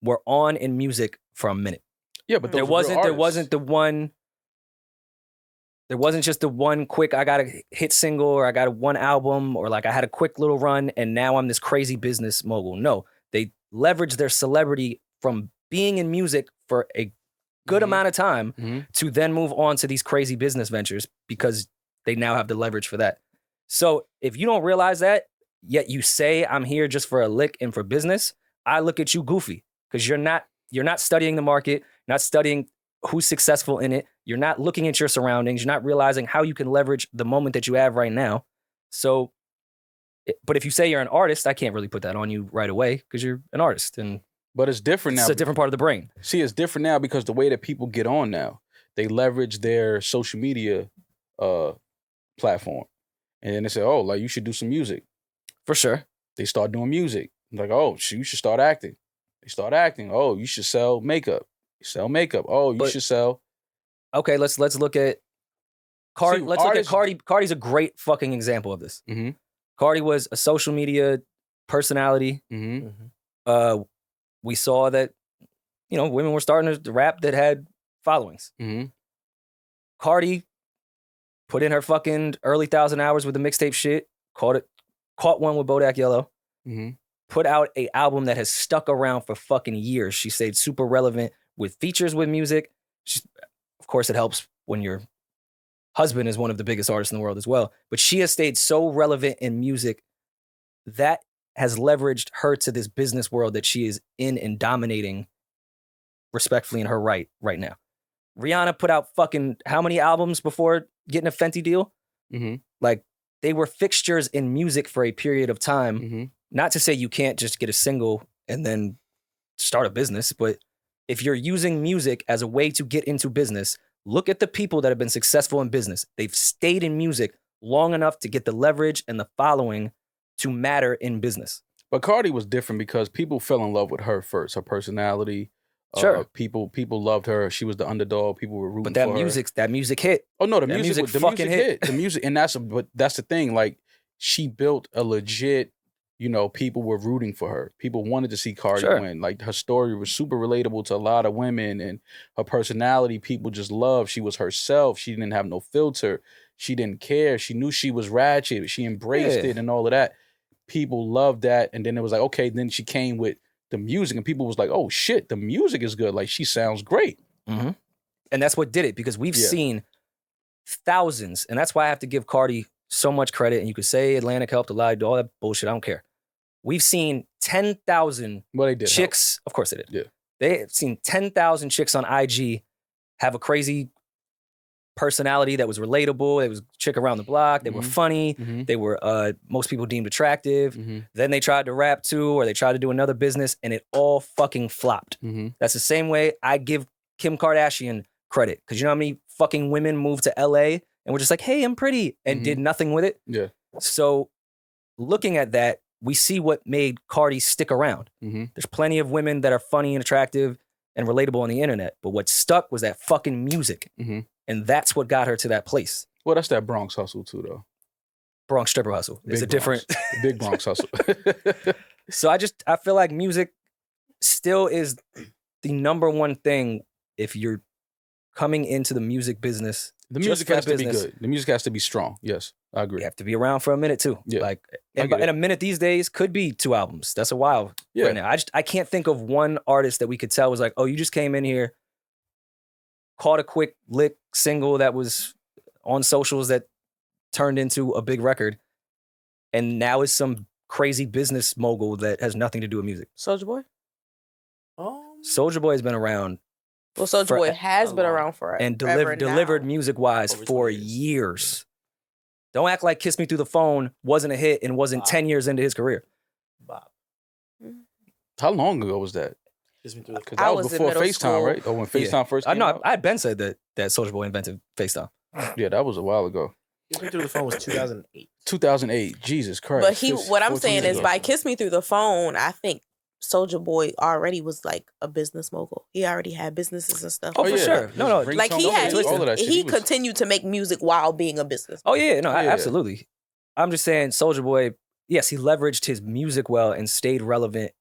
were on in music for a minute. Yeah, but there wasn't just the one quick, I got a hit single or I got one album or like I had a quick little run and now I'm this crazy business mogul. No, they leveraged their celebrity from being in music for a good amount of time to then move on to these crazy business ventures because they now have the leverage for that. So if you don't realize that, yet you say I'm here just for a lick and for business, I look at you goofy because you're not studying the market, not studying who's successful in it. You're not looking at your surroundings. You're not realizing how you can leverage the moment that you have right now. So, but if you say you're an artist, I can't really put that on you right away because you're an artist. But it's different now. It's a different part of the brain. See, it's different now because the way that people get on now, they leverage their social media platform. And then they say, oh, like, you should do some music. For sure. They start doing music. Like, oh, you should start acting. They start acting. Oh, you should sell makeup. You sell makeup. Oh, you should sell. Okay, let's look at Cardi. Look at Cardi. Cardi's a great fucking example of this. Mm-hmm. Cardi was a social media personality. Mm-hmm. We saw that, you know, women were starting to rap that had followings. Mm-hmm. Cardi put in her fucking early 1,000 hours with the mixtape shit. Caught one with Bodak Yellow. Mm-hmm. Put out an album that has stuck around for fucking years. She stayed super relevant with features with music. Of course, it helps when your husband is one of the biggest artists in the world as well. But she has stayed so relevant in music that has leveraged her to this business world that she is in and dominating respectfully in her right now. Rihanna put out fucking how many albums before getting a Fenty deal? Mm-hmm. Like, they were fixtures in music for a period of time. Mm-hmm. Not to say you can't just get a single and then start a business, but if you're using music as a way to get into business, look at the people that have been successful in business. They've stayed in music long enough to get the leverage and the following to matter in business. But Cardi was different because people fell in love with her first. Her personality. Sure. People loved her. She was the underdog. People were rooting but for her. that music hit. Oh no, the that music fucking hit. The music, and that's the thing. Like, she built a legit, people were rooting for her. People wanted to see Cardi win. Like, her story was super relatable to a lot of women, and her personality, people just loved. She was herself. She didn't have no filter. She didn't care. She knew she was ratchet. She embraced it and all of that. People loved that. And then it was like, okay, then she came with the music, and people was like, oh shit, the music is good. Like, she sounds great. Mm-hmm. And that's what did it, because we've seen thousands, and that's why I have to give Cardi so much credit. And you could say Atlantic helped a lot, all that bullshit. I don't care. We've seen 10,000 chicks. Of course they did. Yeah. They've seen 10,000 chicks on IG have a crazy personality that was relatable. It was a chick around the block. They were funny. Mm-hmm. They were, most people deemed attractive. Mm-hmm. Then they tried to rap too, or they tried to do another business, and it all fucking flopped. Mm-hmm. That's the same way I give Kim Kardashian credit. Because you know how many fucking women moved to LA and were just like, hey, I'm pretty, and did nothing with it? Yeah. So looking at that, we see what made Cardi stick around. Mm-hmm. There's plenty of women that are funny and attractive and relatable on the internet, but what stuck was that fucking music. Mm-hmm. And that's what got her to that place. Well, that's that Bronx hustle too, though. Bronx stripper hustle. It's a different... Big Bronx hustle. So I feel like music still is the number one thing if you're coming into the music business. The music has to be good. The music has to be strong. Yes, I agree. You have to be around for a minute too. Yeah. Like, and a minute these days could be 2 albums. That's a while right now. I can't think of one artist that we could tell was like, oh, you just came in here, caught a quick lick single that was on socials that turned into a big record, and now is some crazy business mogul that has nothing to do with music. Soulja Boy? Soulja Boy has been around. Well, Soulja Boy has been around forever. And delivered music-wise for years. Don't act like Kiss Me Through the Phone wasn't a hit and wasn't 10 years into his career. Bob. How long ago was that? Kiss Me Through the Phone. Because that was before FaceTime, right? Or when FaceTime first came out? I had been said that Soulja Boy invented FaceTime. Yeah, that was a while ago. Kiss Me Through the Phone was 2008. 2008. Jesus Christ. But what I'm saying is, by Kiss Me Through the Phone, I think Soulja Boy already was like a business mogul. He already had businesses and stuff. Oh, for sure. No. Like, he continued to make music while being a business. Oh, yeah. No, absolutely. I'm just saying Soulja Boy, yes, he leveraged his music well and stayed relevant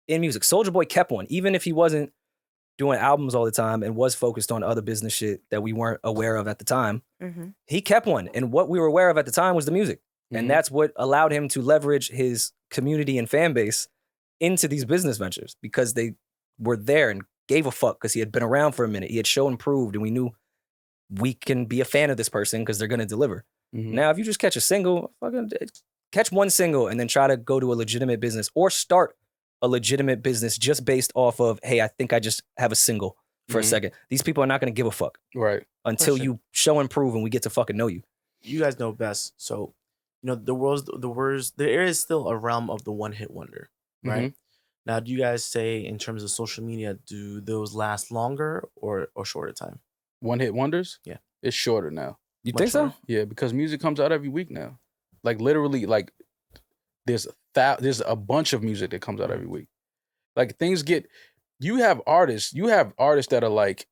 in music. Soulja Boy kept one, even if he wasn't doing albums all the time and was focused on other business shit that we weren't aware of at the time. Mm-hmm. He kept one. And what we were aware of at the time was the music. Mm-hmm. And that's what allowed him to leverage his community and fan base into these business ventures, because they were there and gave a fuck because he had been around for a minute. He had shown and proved, and we knew we can be a fan of this person because they're going to deliver. Mm-hmm. Now, if you just catch a single, fucking catch one single and then try to go to a legitimate business or start a legitimate business just based off of, hey, I think I just have a single for a second. These people are not going to give a fuck. Right. Until you show and prove and we get to fucking know you. You guys know best. So, there is still a realm of the one-hit wonder. Right. Mm-hmm. Now, do you guys say in terms of social media, do those last longer or shorter time? One hit wonders? Yeah. It's shorter now. You think so? Yeah, because music comes out every week now. Like, literally, like, there's a bunch of music that comes out every week. Like, you have artists that are like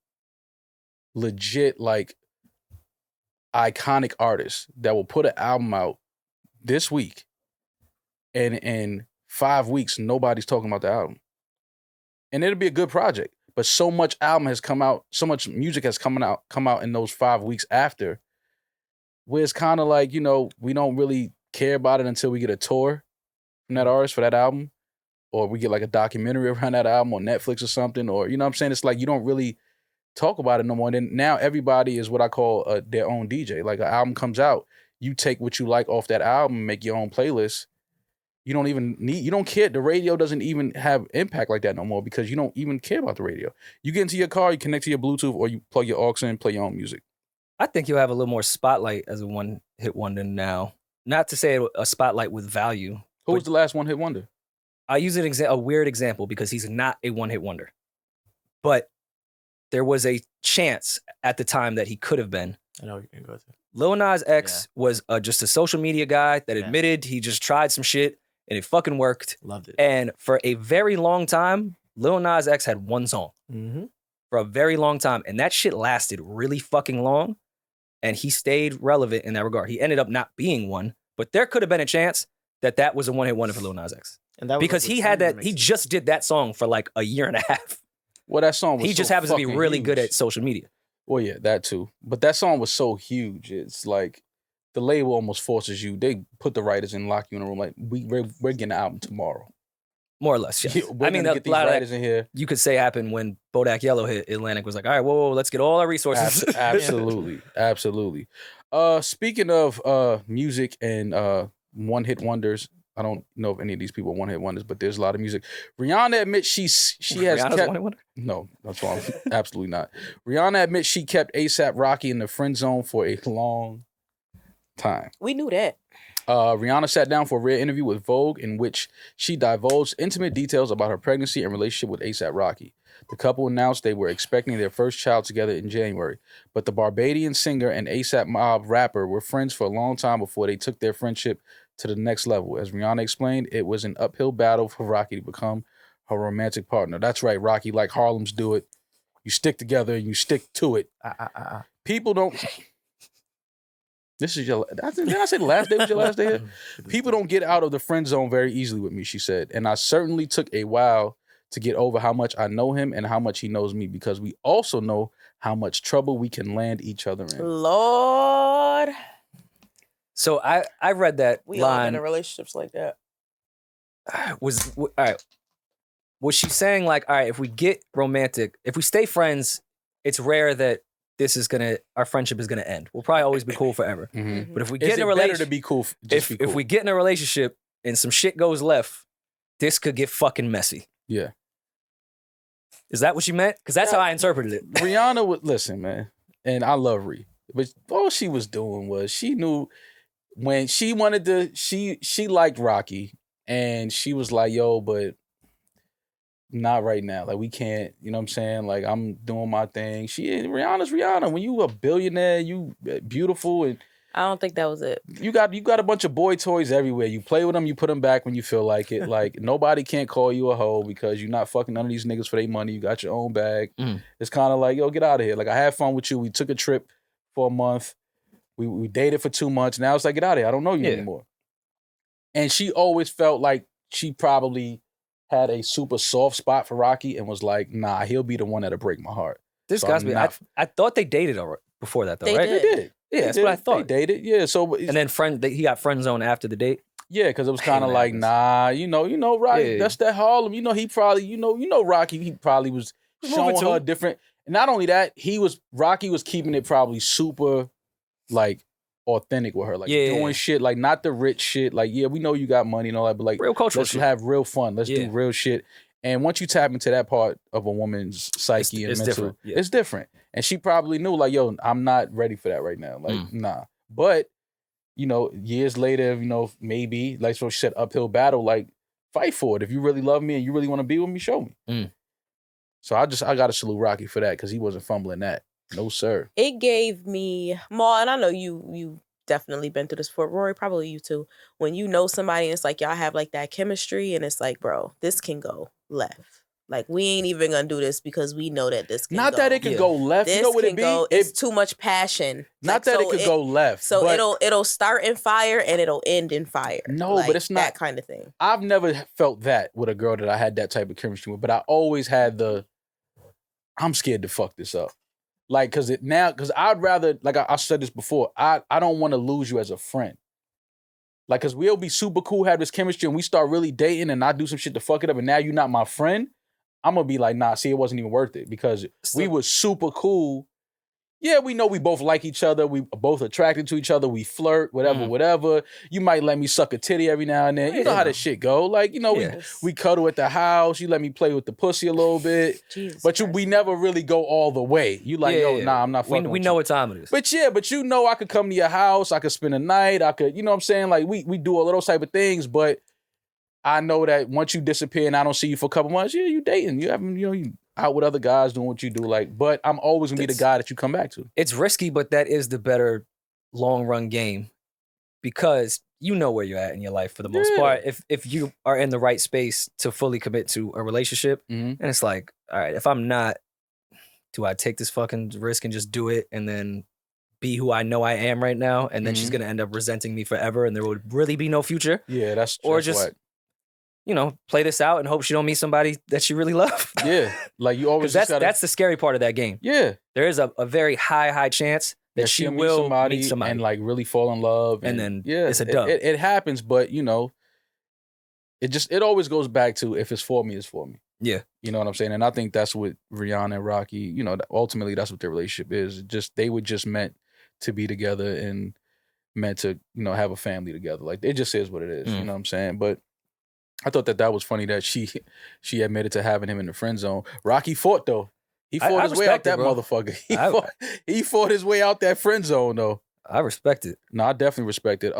legit, like, iconic artists that will put an album out this week and in 5 weeks, nobody's talking about the album. And it'll be a good project. But so much album has come out, so much music has come out in those 5 weeks after, where it's kind of like, we don't really care about it until we get a tour from that artist for that album, or we get like a documentary around that album on Netflix or something, or, you know what I'm saying? It's like you don't really talk about it no more. And then now everybody is what I call their own DJ. Like an album comes out, you take what you like off that album, make your own playlist. You don't care. The radio doesn't even have impact like that no more because you don't even care about the radio. You get into your car, you connect to your Bluetooth, or you plug your aux in, play your own music. I think you'll have a little more spotlight as a one-hit wonder now. Not to say a spotlight with value. Who was the last one-hit wonder? I use a weird example because he's not a one-hit wonder. But there was a chance at the time that he could have been. I know what you're going to go to. Lil Nas X was just a social media guy that admitted he just tried some shit and it fucking worked. Loved it. And for a very long time, Lil Nas X had one song. Mm-hmm. For a very long time. And that shit lasted really fucking long. And he stayed relevant in that regard. He ended up not being one. But there could have been a chance that was a one-hit wonder for Lil Nas X. And that was because he had that, he just did that song for like a year and a half. Well, that song was he just happens to be really good at social media. Well, yeah, that too. But that song was so huge. It's like the label almost forces you. They put the writers and lock you in a room. Like we're getting an album tomorrow, more or less. Yes. I mean, a lot of writers in here. You could say happened when Bodak Yellow hit. Atlantic was like, all right, whoa, let's get all our resources. Absolutely, absolutely. Speaking of music and one-hit wonders, I don't know if any of these people are one-hit wonders, but there's a lot of music. Rihanna admits she has Rihanna's kept... one-hit wonder? No, that's wrong. Absolutely not. Rihanna admits she kept A$AP Rocky in the friend zone for a long time. We knew that. Rihanna sat down for a rare interview with Vogue in which she divulged intimate details about her pregnancy and relationship with A$AP Rocky. The couple announced they were expecting their first child together in January, but the Barbadian singer and A$AP Mob rapper were friends for a long time before they took their friendship to the next level. As Rihanna explained, it was an uphill battle for Rocky to become her romantic partner. That's right, Rocky, like Harlem's do it. You stick together and you stick to it. People don't... This is your... Did I say the last day was your last day here? People don't get out of the friend zone very easily with me, she said. And I certainly took a while to get over how much I know him and how much he knows me, because we also know how much trouble we can land each other in. Lord. So I read that we line. all been in relationships like that. All right. Was she saying like, all right, if we get romantic, if we stay friends, it's rare that our friendship is gonna end. We'll probably always be cool forever. Mm-hmm. But if we get in a relationship, better to be cool? If we get in a relationship and some shit goes left, this could get fucking messy. Yeah. Is that what you meant? Because that's how I interpreted it. Rihanna would listen, man, and I love Ree, but all she was doing was she knew when she wanted to. She liked Rocky, and she was like, "Yo, but not right now. Like we can't. You know what I'm saying? Like I'm doing my thing. Rihanna's Rihanna. When you a billionaire, you beautiful and." I don't think that was it. You got a bunch of boy toys everywhere. You play with them, you put them back when you feel like it. Like nobody can't call you a hoe because you're not fucking none of these niggas for their money. You got your own bag. It's kind of like, yo, get out of here. Like I had fun with you. We took a trip for a month. We dated for 2 months. Now it's like, get out of here. I don't know you anymore. And she always felt like she probably had a super soft spot for Rocky and was like, nah, he'll be the one that'll break my heart. This guy's me. I thought they dated before that though, they right? Did. They did. Yeah, that's what I thought. They dated, yeah. So and then he got friend zone after the date. Yeah, because it was kind of like, nah, you know, Rocky, that's that Harlem. You know, he probably, you know, Rocky, he probably was showing her different. And not only that, Rocky was keeping it probably super, like, authentic with her, like doing shit, like not the rich shit. Like, yeah, we know you got money and all that, but like, real cultural let's shit. have real fun. Let's do real shit. And once you tap into that part of a woman's psyche and mental, it's different. And she probably knew, like, yo, I'm not ready for that right now. Like, nah. But, you know, years later, you know, maybe, like so she said, uphill battle, like, fight for it. If you really love me and you really want to be with me, show me. So I got to salute Rocky for that because he wasn't fumbling that. No, sir. It gave me more, and I know you definitely been through this before, Rory, probably you too. When you know somebody and it's like y'all have like that chemistry and it's like, bro, this can go left. Like we ain't even gonna do this because we know that this can not go. That it could go left. This you know what it be? It's too much passion. Not like, that so it could go left. So it'll start in fire and it'll end in fire. No, like, but it's not that kind of thing. I've never felt that with a girl that I had that type of chemistry with, but I always had I'm scared to fuck this up. Like, cause I'd rather, like I said this before, I don't want to lose you as a friend. Like, cause we'll be super cool, have this chemistry, and we start really dating, and I do some shit to fuck it up, and now you're not my friend. I'm gonna be like, nah, see, it wasn't even worth it because we were super cool. Yeah, we know we both like each other. We are both attracted to each other. We flirt, whatever. You might let me suck a titty every now and then. You know how that shit go. Like, we cuddle at the house. You let me play with the pussy a little bit. But we never really go all the way. You like, nah, I'm not fucking with we know what time it is. But I could come to your house. I could spend a night. I could, you know what I'm saying? Like, we do all of those type of things. But I know that once you disappear and I don't see you for a couple months, you dating. You having, you out with other guys doing what you do. Like, but I'm always gonna be the guy that you come back to. It's risky, but that is the better long run game because you know where you're at in your life for the most part. If you are in the right space to fully commit to a relationship, and it's like, all right, if I'm not, do I take this fucking risk and just do it and then be who I know I am right now, and then she's gonna end up resenting me forever, and there would really be no future? Yeah, that's just what. Play this out and hope she don't meet somebody that she really loves. Yeah, like you always. That's the scary part of that game. Yeah, there is a very high chance that she will meet somebody and like really fall in love, and then it's a dub. It happens, but it always goes back to if it's for me, it's for me. Yeah, you know what I'm saying, and I think that's what Rihanna and Rocky. Ultimately, that's what their relationship is. They were just meant to be together and meant to have a family together. Like it just is what it is. You know what I'm saying, but. I thought that was funny that she admitted to having him in the friend zone. Rocky fought though. He fought his way out that motherfucker. He fought his way out that friend zone though. I respect it. No, I definitely respect it.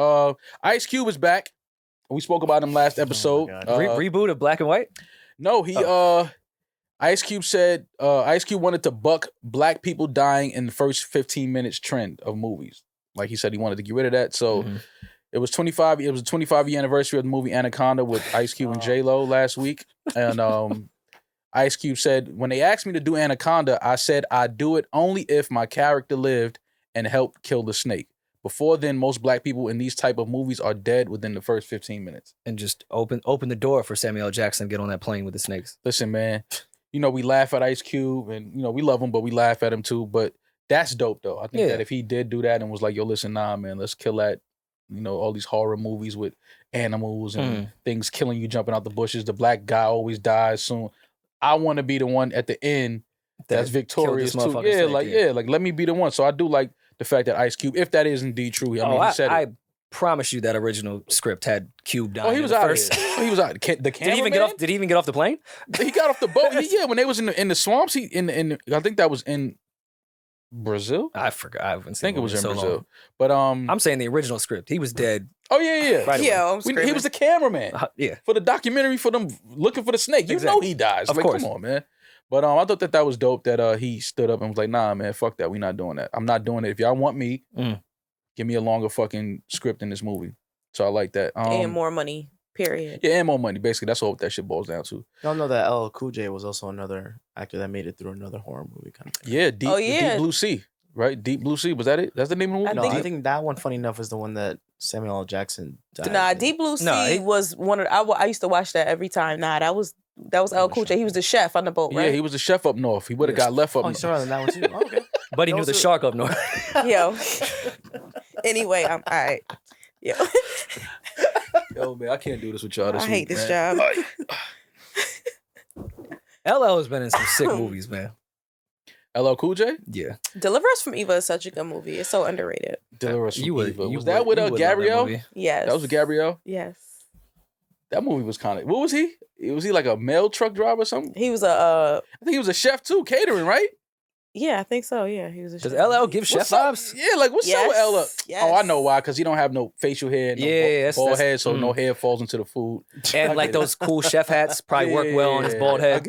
Ice Cube is back. We spoke about him last episode. Reboot of Black and White? No, Ice Cube said Ice Cube wanted to buck black people dying in the first 15 minutes trend of movies. Like he said, he wanted to get rid of that. So. It was the 25-year anniversary of the movie Anaconda with Ice Cube and J-Lo last week. And Ice Cube said, when they asked me to do Anaconda, I said I'd do it only if my character lived and helped kill the snake. Before then, most black people in these type of movies are dead within the first 15 minutes. And just open the door for Samuel L. Jackson to get on that plane with the snakes. Listen, man, we laugh at Ice Cube and, we love him, but we laugh at him too. But that's dope, though. I think that if he did do that and was like, yo, listen, nah, man, let's kill that. All these horror movies with animals and things killing you, jumping out the bushes. The black guy always dies soon. I want to be the one at the end that's victorious too. Yeah, like let me be the one. So I do like the fact that Ice Cube, if that is indeed true, he said it. I promise you that original script had Cube dying. Oh, he was out first. He was out. The cameraman? Did he even get off the plane? He got off the boat. When they was in the swamps, I think that was in Brazil? I forgot. I think it was in Brazil. Long. But I'm saying the original script. He was dead. Oh yeah. Right he was the cameraman. For the documentary for them looking for the snake. You know he dies. Of course. Come on, man. But I thought that was dope that he stood up and was like, nah, man, fuck that. We not doing that. I'm not doing it. If y'all want me, give me a longer fucking script in this movie. So I like that. And more money. Period. Yeah, and more money. Basically, that's all that shit boils down to. Y'all know that LL Cool J was also another actor that made it through another horror movie kind of thing. Yeah, Deep Blue Sea. Right? Deep Blue Sea. Was that it? That's the name of the movie? I think that one, funny enough, is the one that Samuel L. Jackson died. Nah, Deep Blue Sea was one of... I used to watch that every time. Nah, that was LL Cool J. He was the chef on the boat, right? Yeah, he was the chef up north. He would have got left up north. Oh, you saw that one too? Oh, okay. But he knew the shark up north. Yo. Anyway, I'm... All right. Yo. Yo, man, I can't do this with y'all this week, I hate this job. LL has been in some sick movies, man. LL Cool J? Yeah. Deliver Us from Eva is such a good movie. It's so underrated. Deliver Us from Eva. Was that with Gabrielle? Yes. That was with Gabrielle? Yes. That movie was kind of... What was he? Was he like a mail truck driver or something? He was I think he was a chef too, catering, right? Yeah, I think so. Yeah, he was a chef. Does LL give chef vibes? Yeah, like what's up with LL? Yes. Oh, I know why. Because he don't have no facial hair, no bald head, so no hair falls into the food. And like those cool chef hats probably work well on his bald head.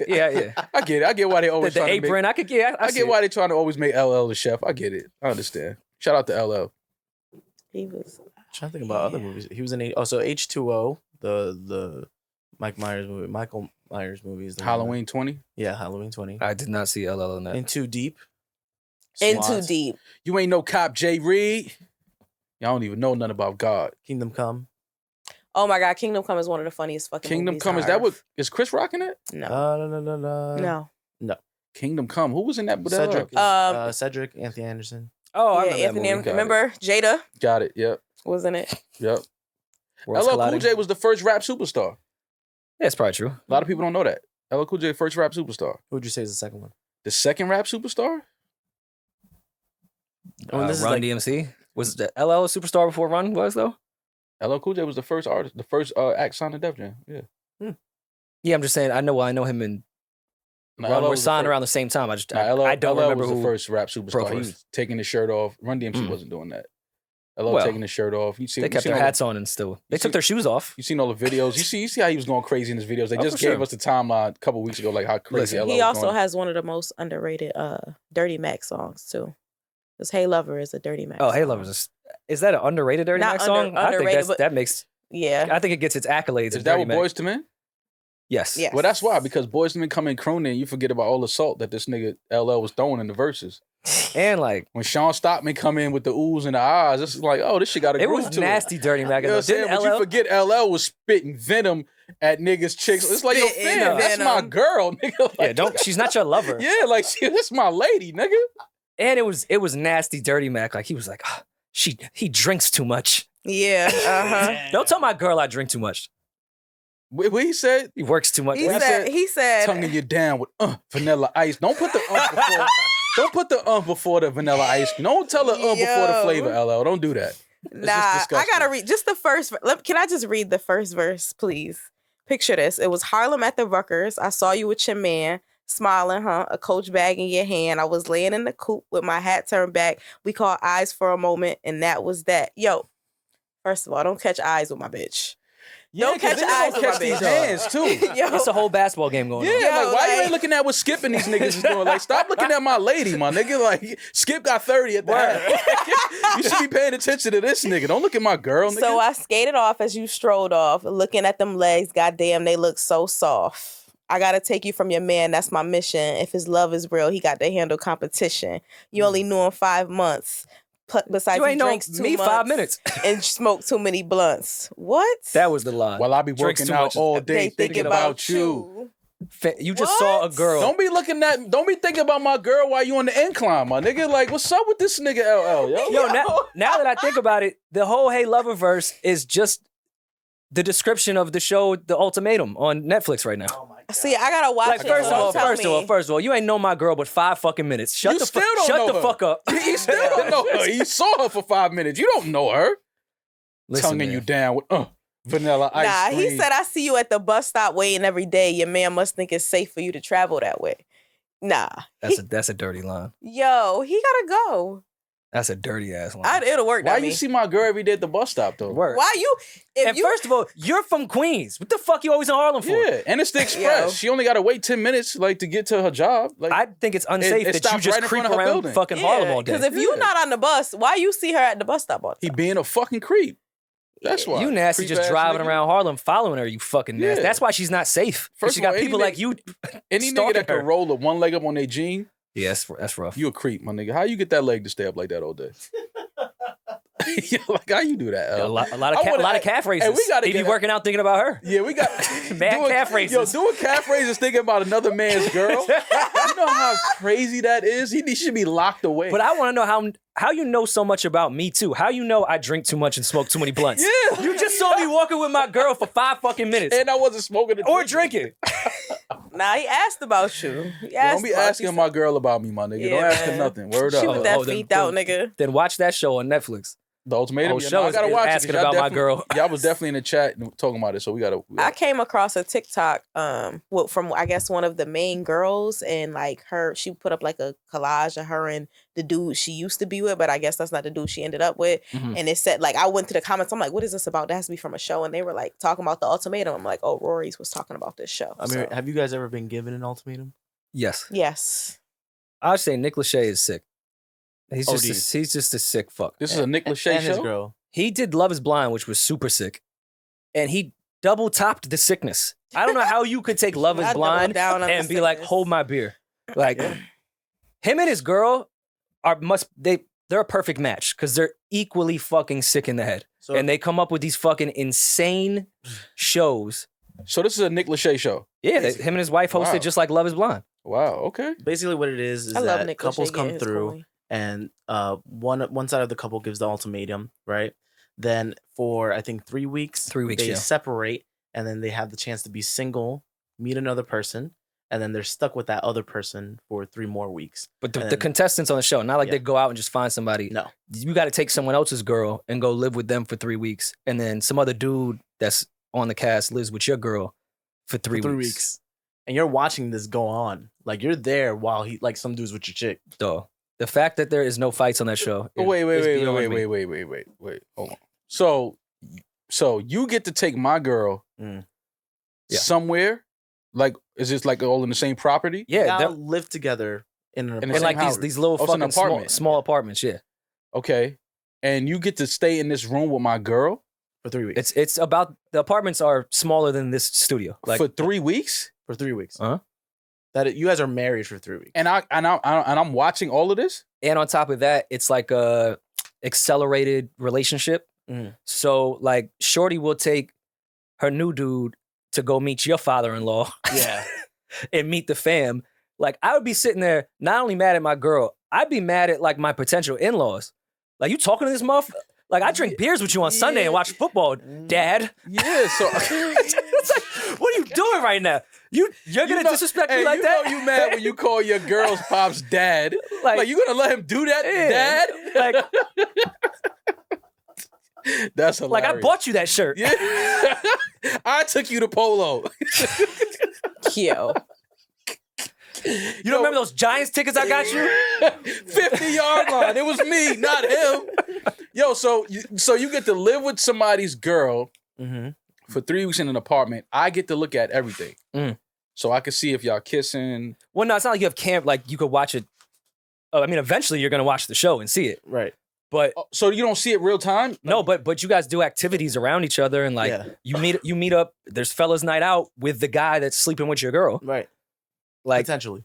I get it. I get why they always the apron. I get why they trying to always make LL the chef. I get it. I understand. Shout out to LL. He was. I'm trying to think about other movies. He was in H2O, the Michael Myers movies. Halloween 20? Yeah, Halloween 20. I did not see LL in that. Into Deep. Into Deep. You ain't no cop, Jay Reed. Y'all don't even know nothing about God. Kingdom Come. Oh my God, Kingdom Come is one of the funniest fucking Kingdom movies. Come, is that what, is Chris Rock in it? No. No. Kingdom Come. Who was in that? Cedric, Anthony Anderson. Oh, I yeah, Anthony Anderson. Remember Jada? Got it. Yep. Was in it. Yep. LL Cool J was the first rap superstar. Yeah, it's probably true. A lot of people don't know that. LL Cool J, first rap superstar. Who would you say is the second one? The second rap superstar? This is Run like- DMC. Was the LL a superstar before Run was though? LL Cool J was the first artist, the first act signed to Def Jam. Yeah. Yeah, I'm just saying. I know him and No, Run LL were was the signed first- around the same time. I LL don't remember was who. the first rap superstar. He first. was taking his shirt off. Run DMC Mm. wasn't doing that. LL Well, taking his shirt off. You see, They you kept seen their all hats on and still they took see- their shoes off. You seen all the videos. You see how he was going crazy in his videos. They Oh, just for gave sure. us the timeline a couple weeks ago, like how crazy Listen, LL He was also going. has one of the most underrated Dirty Mac songs too. Because Hey Lover is a Dirty Mac. Oh, Hey song. Lovers is that an underrated Dirty Not Mac song? I think underrated, but- that makes. Yeah. I think it gets its accolades. Is of that Dirty what Mac. Boys to Men? Yes. Yeah. Well, that's why, because Boys to Men come in crooning, you forget about all the salt that this nigga LL was throwing in the verses. And like When Sean Stockman come in with the oohs and the ahs, it's like, oh, this shit got a it groove was to nasty, Dirty Mac. You know what I'm saying? Didn't But you LL? forget LL was spitting venom at niggas' chicks. It's like, yo, Spitting fam, that's my venom. girl, nigga. Like, Yeah, don't. She's not your lover. Yeah, like, that's my lady, nigga. And it was nasty, Dirty Mac. Like he was like, "Ah, he drinks too much. Yeah. Uh-huh. Don't tell my girl I drink too much. What he said? He works too much. He Well, said Tonguing you down with vanilla ice. Don't put the before. Don't put the before the vanilla ice. Don't tell the before the Yo. flavor, LL. Don't do that. Nah, just I disgusting. gotta read just the first. Can I just read the first verse, please? Picture this: it was Harlem at the Ruckers. I saw you with your man, smiling, huh? A Coach bag in your hand. I was laying in the coop with my hat turned back. We caught eyes for a moment, and that was that. Yo, first of all, don't catch eyes with my bitch. Don't 'cause catch they eyes gonna with catch my these bitch. hands too. Yo, It's a whole basketball game going Yeah, on. Yo, like why you like- ain't looking at what Skip and these niggas is doing? Like, stop looking at my lady, my nigga. Like, Skip got 30 at the half. You should be paying attention to this nigga. Don't look at my girl, nigga. So I skated off as you strolled off, looking at them legs. Goddamn, they look so soft. I gotta take you from your man. That's my mission. If his love is real, he got to handle competition. You only knew him 5 months. Besides, You he ain't know drinks 2 me months 5 minutes. and smoked too many blunts. What? That was the line. While I be Drinks working too out much. all They day thinking about you. You just saw a What? girl. Don't be thinking about my girl while you on the incline, my nigga. Like, what's up with this nigga LL, yo? Yo, now that I think about it, the whole Hey Lover verse is just the description of the show The Ultimatum on Netflix right now. See, I gotta watch Like it. first so tell me. of all, you ain't know my girl but 5 fucking minutes. Shut You the still don't know shut the her. fuck up. He still don't know her. He saw her for 5 minutes. You don't know her. Listen, Tonguing man. you down with vanilla ice Nah, he cream. said, I see you at the bus stop waiting every day. Your man must think it's safe for you to travel that way. Nah. That's a dirty line. Yo, he gotta go. That's a dirty ass line. It'll work. Why on you me. see my girl every day at the bus stop though? Word. Why you? If And you first of all, you're from Queens. What the fuck you always in Harlem for? Yeah, and it's the express. Yo. She only got to wait 10 minutes like to get to her job. Like, I think it's unsafe it that you stops just right in creep front of her around building. fucking Harlem all day. Because if you're Yeah. not on the bus, why you see her at the bus stop all the he time? being a fucking creep. That's why. You nasty Creep just ass driving nigga. around Harlem following her, you fucking nasty. Yeah. That's why she's not safe. First She of all, got any people nigga- like you. Any nigga stalking that her. can roll one leg up on their jean, Yeah, that's rough. you a creep, my nigga. How you get that leg to stay up like that all day? Like, how you do that? a L? lot I of wanna- calf raises. we gotta He be get working out thinking about her. Yeah, we got Mad doing- calf raises. Yo, doing calf raises thinking about another man's girl. You know how crazy that is? He should be locked away. But I want to know how you know so much about me too. How you know I drink too much and smoke too many blunts? Yeah. You just saw me walking with my girl for 5 fucking minutes. And I wasn't smoking the Or drinking. Nah, he asked about you. He asked Don't be about asking you. my girl about me, my nigga. Don't Yeah, ask her man. nothing. Word She up. with that Oh, then- feet out, nigga. Then watch that show on Netflix. The ultimatum. Oh, Yeah, show no, I is- gotta is watch it. asking 'cause y'all about my definitely- girl. Y'all was definitely in the chat talking about it, so we gotta. I came across a TikTok from I guess one of the main girls, and like she put up like a collage of her and the dude she used to be with, but I guess that's not the dude she ended up with. Mhm. And it said, like, I went to the comments, I'm like, what is this about? That has to be from a show. And they were like talking about the ultimatum. I'm like, oh, Rory's was talking about this show. I mean, So, have you guys ever been given an ultimatum? Yes. yes. I would say Nick Lachey is sick. He's OD. just a sick fuck. This is a Nick Lachey And his show. girl. He did Love Is Blind, which was super sick. And he double topped the sickness. I don't know how you could take Love Is I doubled Blind down on the and be like, sickness. hold my beer. Like him and his girl they're a perfect match because they're equally fucking sick in the head. So And they come up with these fucking insane shows. So this is a Nick Lachey show. Yeah, him and his wife hosted Wow. just like Love Is Blind. Wow. Okay. basically what it is I love that Nick couples Lachey come getting his through coin. and one side of the couple gives the ultimatum, right? Then for I think 3 weeks, 3 weeks, they yeah. separate, and then they have the chance to be single, meet another person, and then they're stuck with that other person for 3 more weeks. But the contestants on the show, not like they go out and just find somebody. No. You got to take someone else's girl and go live with them for 3 weeks. And then some other dude that's on the cast lives with your girl for 3 weeks. And you're watching this go on. Like, you're there while some dude's with your chick. So the fact that there is no fights on that show. Wait. Hold on. So you get to take my girl somewhere? Like, is this like all in the same property? Yeah, they live together in like these little fucking small apartments. Yeah. Okay, and you get to stay in this room with my girl for 3 weeks. It's about the apartments are smaller than this studio. Like for 3 weeks. For 3 weeks. Uh-huh. You guys are married for 3 weeks. And I'm watching all of this. And on top of that, it's like a accelerated relationship. Mm. So like, Shorty will take her new dude to go meet your father-in-law. Yeah. And meet the fam. Like, I would be sitting there not only mad at my girl, I'd be mad at like my potential in-laws. Like, you talking to this motherfucker? Like, I drink beers with you on Sunday and watch football, Dad. Yeah, so it's like, what are you doing right now? You're gonna disrespect me like that? You mad when you call your girl's pops dad? Like you gonna let him do that, Dad? Like, that's hilarious. Like, I bought you that shirt. Yeah. I took you to Polo. Yo. You don't remember those Giants tickets I got you? 50-yard line. It was me, not him. Yo, so you get to live with somebody's girl for 3 weeks in an apartment. I get to look at everything. So I can see if y'all kissing. Well, no, it's not like you have camp. Like, you could watch it. I mean, eventually you're going to watch the show and see it. Right. But so you don't see it real time? No, but you guys do activities around each other, and like you meet up. There's fellas' night out with the guy that's sleeping with your girl. Right. Like, potentially.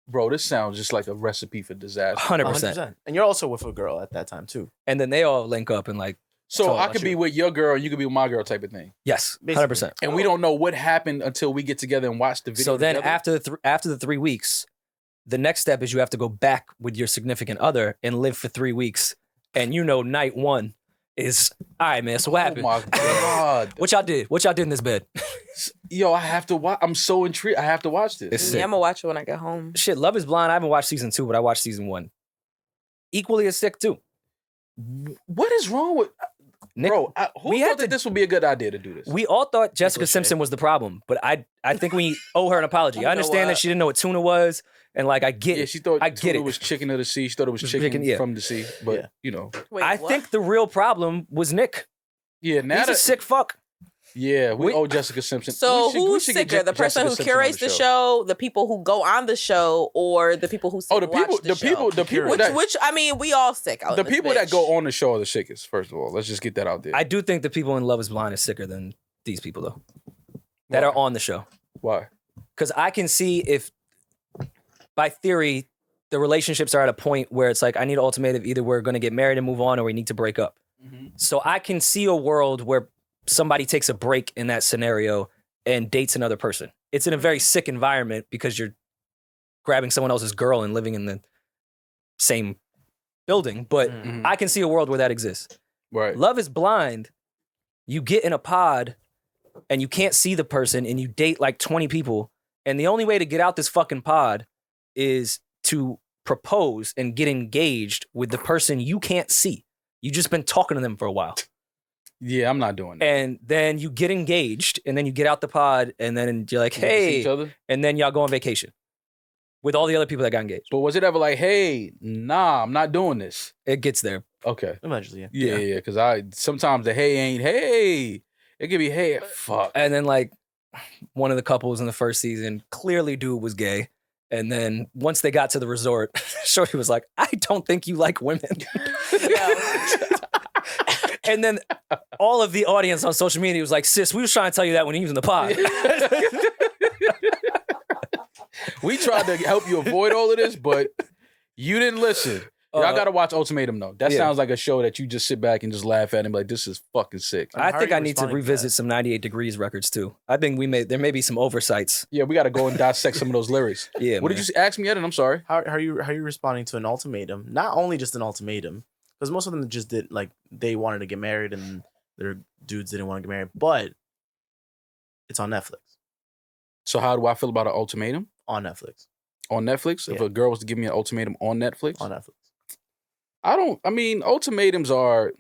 Bro, this sounds just like a recipe for disaster. 100%. And you're also with a girl at that time too. And then they all link up and like. So I could be with your girl, you could be with my girl, type of thing. Yes, 100%. And we don't know what happened until we get together and watch the video. So then together? after the 3 weeks, the next step is you have to go back with your significant other and live for 3 weeks. And night one is, all right, man, so what happened? Oh my God. What y'all did in this bed? Yo, I have to watch. I'm so intrigued. I have to watch this. Yeah, I'm gonna watch it when I get home. Shit, Love is Blind. I haven't watched season 2, but I watched season 1. Equally as sick too. What is wrong with... Nick, bro, who thought that this would be a good idea to do this? We all thought Jessica Simpson was the problem, but I think we owe her an apology. I understand that she didn't know what tuna was, and like, I get it. Yeah, she thought tuna was chicken of the sea. She thought it was chicken from the sea, but Wait, I think the real problem was Nick. Yeah, now he's a sick fuck. Yeah, we owe Jessica Simpson. So who's sicker, the person who curates the show, the people who go on the show, or the people who the people? Which I mean, we all sick. The people that go on the show are the sickest. First of all, let's just get that out there. I do think the people in Love Is Blind is sicker than these people though, that are on the show. Why? Because I can see if, by theory, the relationships are at a point where it's like, I need an ultimatum: either we're going to get married and move on, or we need to break up. So I can see a world where somebody takes a break in that scenario and dates another person. It's in a very sick environment because you're grabbing someone else's girl and living in the same building. But I can see a world where that exists. Right. Love Is Blind. You get in a pod and you can't see the person and you date like 20 people. And the only way to get out this fucking pod is to propose and get engaged with the person you can't see. You just been talking to them for a while. Yeah, I'm not doing that. And then you get engaged, and then you get out the pod, and then you're like, hey, and then y'all go on vacation with all the other people that got engaged. But was it ever like, hey, nah, I'm not doing this? It gets there. Okay. Eventually, yeah. Because sometimes the hey ain't hey. It could be hey, fuck. And then like one of the couples in the first season, clearly dude was gay. And then once they got to the resort, Shorty was like, I don't think you like women. And then all of the audience on social media was like, sis, we was trying to tell you that when he was in the pod. We tried to help you avoid all of this, but you didn't listen. Y'all got to watch Ultimatum, though. That sounds like a show that you just sit back and just laugh at and be like, this is fucking sick. I think I need to revisit some 98 Degrees records, too. I think there may be some oversights. Yeah, we got to go and dissect some of those lyrics. Yeah, what did you ask me, Eddin? I'm sorry. How are you responding to an ultimatum? Not only just an ultimatum, because most of them just did, like, they wanted to get married and their dudes didn't want to get married, but it's on Netflix. So how do I feel about an ultimatum? On Netflix. On Netflix? If Yeah. a girl was to give me an ultimatum on Netflix? On Netflix. I mean, ultimatums are...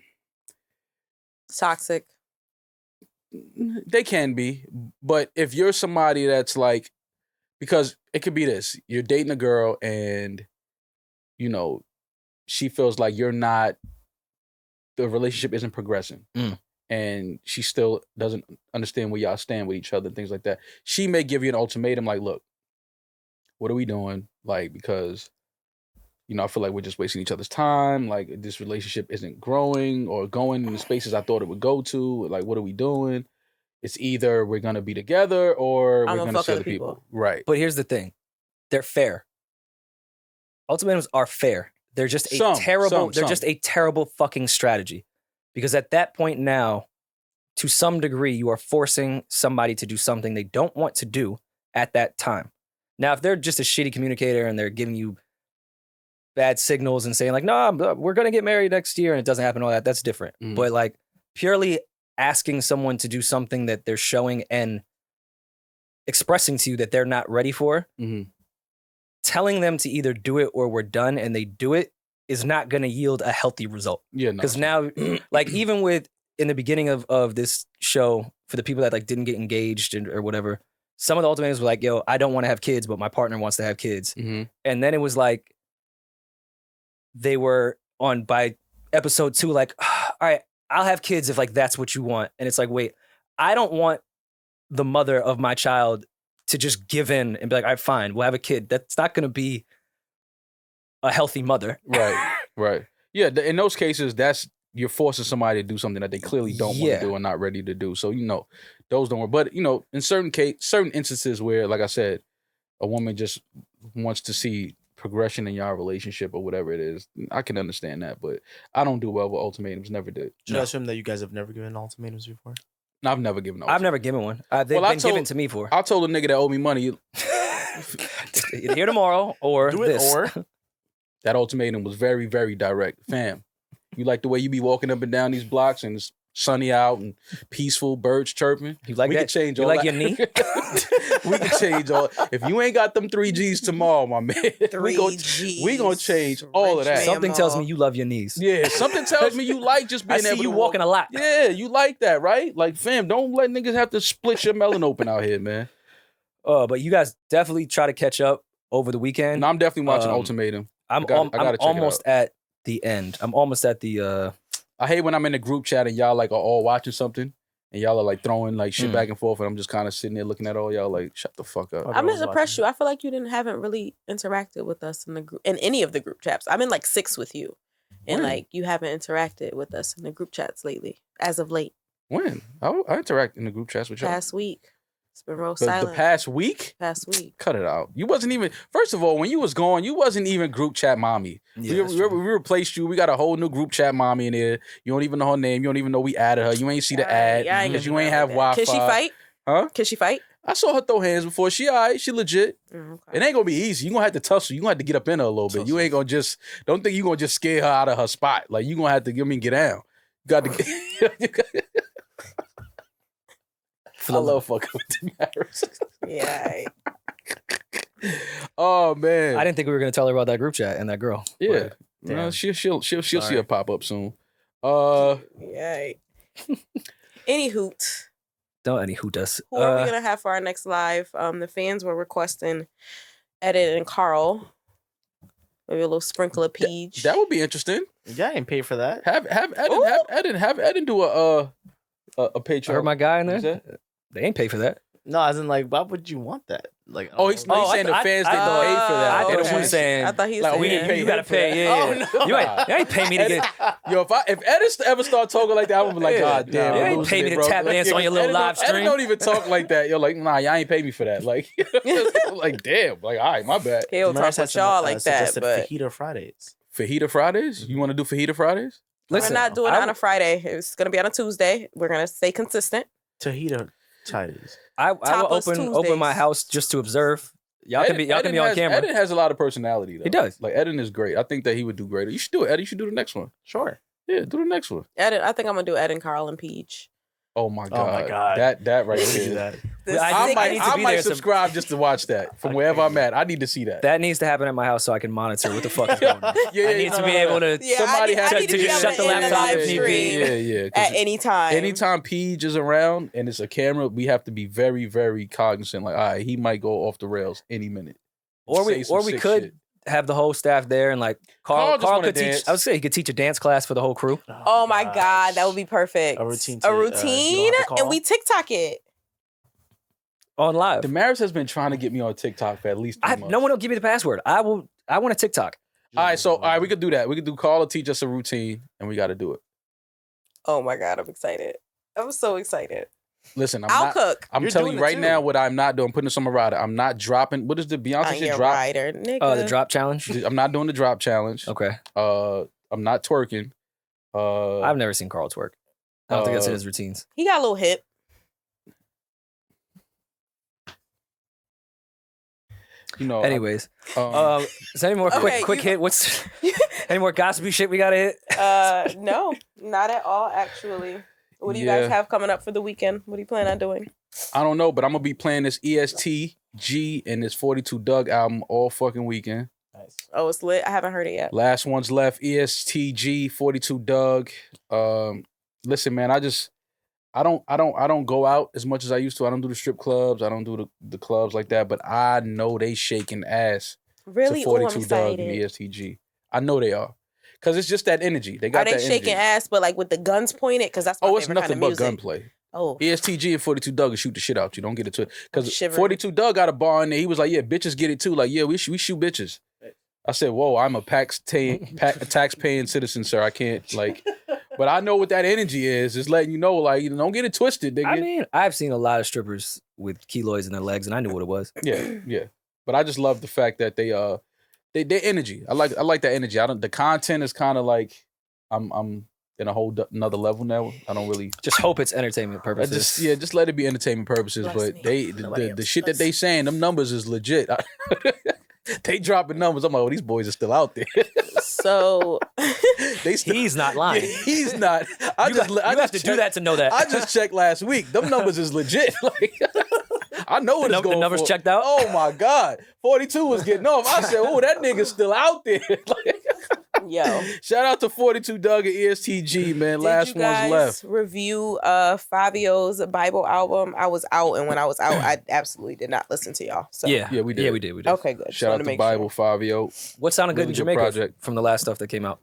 Toxic. They can be. But if you're somebody that's like... Because it could be this. You're dating a girl and, you know, she feels like you're not... The relationship isn't progressing. And she still doesn't understand where y'all stand with each other and things like that. She may give you an ultimatum like, look, what are we doing? Like, because, you know, I feel like we're just wasting each other's time. Like, this relationship isn't growing or going in the spaces I thought it would go to. Like, what are we doing? It's either we're going to be together or we're going to see other people. Right. But here's the thing. They're fair. Ultimatums are fair. They're just just a terrible fucking strategy. Because at that point now, to some degree, you are forcing somebody to do something they don't want to do at that time. Now, if they're just a shitty communicator and they're giving you bad signals and saying like, no, we're going to get married next year and it doesn't happen, all that, that's different. But like purely asking someone to do something that they're showing and expressing to you that they're not ready for, telling them to either do it or we're done and they do it is not going to yield a healthy result. Yeah, because now, like even with in the beginning of this show, for the people that like didn't get engaged or whatever, some of the ultimatums were like, yo, I don't want to have kids, but my partner wants to have kids. And then it was like, they were on by episode 2, like, all right, I'll have kids if like that's what you want. And it's like, wait, I don't want the mother of my child to just give in and be like, all right, fine, we'll have a kid. That's not going to be a healthy mother. Right. Yeah, in those cases, you're forcing somebody to do something that they clearly don't want to do and not ready to do. So, you know, those don't work. But, you know, in certain instances where, like I said, a woman just wants to see progression in your relationship or whatever it is, I can understand that. But I don't do well with ultimatums. Never did. Should I assume that you guys have never given ultimatums before? No, I've never given. I've never given one. They've been given to me for. I told a nigga that owed me money. Either here tomorrow or do it, this. or that ultimatum was very, very direct. Fam, you like the way you be walking up and down these blocks and it's sunny out and peaceful, birds chirping? You like we that? Can change you all like that. your knee? We can change all. If you ain't got them 3 G's tomorrow, my man, we gonna change all of that. Something tells me you love your knees. Yeah, something tells me you like just being I see able to you walking a lot. Yeah, you like that, right? Like, fam, don't let niggas have to split your melon open out here, man. But you guys definitely try to catch up over the weekend. No, I'm definitely watching Ultimatum. I'm almost at the end. I'm almost at the. I hate when I'm in the group chat and y'all like are all watching something and y'all are like throwing like shit back and forth and I'm just kind of sitting there looking at all y'all like, shut the fuck up. I'm just impressed you. I feel like you haven't really interacted with us in the group, in any of the group chats. I'm in like 6 with you, and like you haven't interacted with us in the group chats lately, as of late. When? I interact in the group chats with y'all. Past week. It's been real silent. The past week? Past week. Cut it out. You wasn't even, first of all, when you was gone, you wasn't even group chat mommy. Yeah, we replaced you. We got a whole new group chat mommy in there. You don't even know her name. You don't even know we added her. You ain't see the ad because you ain't have Wi-Fi. Can she fight? Huh? Can she fight? I saw her throw hands before. She all right. She legit. Okay. It ain't gonna be easy. You gonna have to tussle. You gonna have to get up in her a little bit. You ain't gonna don't think you gonna just scare her out of her spot. Like you gonna have to get down. You got to I love fucking with Demaris. Yeah. Oh man. I didn't think we were gonna tell her about that group chat and that girl. Yeah. No, she'll see her pop up soon. Yeah. Any hoot. Don't any hoot us. Who are we gonna have for our next live? The fans were requesting Eddin and Karl. Maybe a little sprinkle of peach. That would be interesting. Yeah, I ain't paid for that. Have Eddin do a Patreon. I heard my guy in there. They ain't pay for that. No, as in like, why would you want that? Like, he's saying the fans didn't pay for that. I thought you were saying. I thought he was like, saying we didn't pay. You gotta pay. Yeah. Oh no, you ain't pay me to get. Yo, if Eddin ever start talking like that, I'm gonna be like, God damn, you ain't pay me to tap dance on your little live stream. Eddin don't even talk like that. You're like, nah, y'all ain't pay me for that. Like, like damn, like all right, my bad. He'll talk with y'all like that, but Fajita Fridays. Fajita Fridays? You want to do Fajita Fridays? Listen, we're not doing it on a Friday. It's gonna be on a Tuesday. We're gonna stay consistent. Tahita Fridays. I will open my house just to observe. Y'all can be on camera. Eddin has a lot of personality though. He does. Like Eddin is great. I think that he would do great. You should do it, Eddin. You should do the next one. Sure. Yeah, do the next one. Eddin, I think I'm gonna do Eddin, Karl, and Peach. Oh my god. Oh my god. That right Do there. that. I I need to be might there subscribe just to watch that from wherever I'm at. I need to see that. That needs to happen at my house so I can monitor what the fuck is going on. Yeah, I need to be able to. Yeah, Somebody has I to need to be be just able shut to the end laptop live if need be. stream Yeah. 'Cause at any time. anytime Peach is around and it's a camera, we have to be very, very cognizant. Like, all right, he might go off the rails any minute. Or Say we some could sick shit. have the whole staff there and like Carl just wanna could teach. dance. I would say he could teach a dance class for the whole crew. Oh my God, that would be perfect. A routine A to, routine, you don't have to and call? we TikTok it. On live. Demaris has been trying to get me on TikTok for at least 3 months. No one will give me the password. I want a TikTok. All right, we could do that. We could do Karl to teach us a routine, and we got to do it. Oh my God, I'm excited. I'm so excited. Listen, I'll cook. I'm You're telling doing you it right too. now what I'm not doing. I'm putting this on my rider. I'm not dropping. What is the Beyonce I'm shit your drop? rider, nigga. The drop challenge. I'm not doing the drop challenge. Okay. I'm not twerking. I've never seen Karl twerk. I don't think that's in his routines. He got a little hip. You know. Anyways, is there any more Okay, quick hit? What's any more gossipy shit we gotta hit? No, not at all. Actually, what do you Yeah. guys have coming up for the weekend? What do you plan on doing? I don't know, but I'm gonna be playing this ESTG and this 42 Doug album all fucking weekend. Nice. Oh, it's lit. I haven't heard it yet. Last one's left. ESTG 42 Doug. Listen, man, I don't go out as much as I used to. I don't do the strip clubs. I don't do the clubs like that. But I know they shaking ass Really? to Oh, I'm 42 Doug and excited. ESTG. I know they are. Because it's just that energy. They got Are they that shaking energy. ass, but like with the guns pointed? Because that's my Oh, it's favorite nothing kind but of music. gunplay. Oh, ESTG and 42 Doug will shoot the shit out you. Don't get it to it. Because Shivering. 42 Doug got a bar in there. He was like, yeah, bitches get it too. Like, yeah, we shoot bitches. I said, whoa, I'm a tax-paying citizen, sir. I can't, like... But I know what that energy is. It's letting you know, like, don't get it twisted, nigga. I mean, I've seen a lot of strippers with keloids in their legs, and I knew what it was. Yeah. But I just love the fact that their energy. I like that energy. The content is kind of like I'm in a whole another level now. I don't really Just hope it's entertainment purposes. just let it be entertainment purposes. Bless But me. the shit that they saying, them numbers is legit. They dropping numbers. I'm like, oh, these boys are still out there. so They still, He's not lying. Yeah, he's not. I You just have to do that to know that. I just checked last week. Them numbers is legit. Like, I know what it's The going numbers for. checked out? Oh my God. 42 was getting off. I said, oh, that nigga's still out there. Like, yo, shout out to 42 Doug and ESTG, man. did Last you one's guys left. review Fabio's Bible album? I was out, and when I was out, I absolutely did not listen to y'all. So Yeah, Yeah, we did. Yeah, we did. okay, good. Just Shout wanted out to make Bible Fabio. What sounded good Really in good Jamaica project. from the last stuff that came out?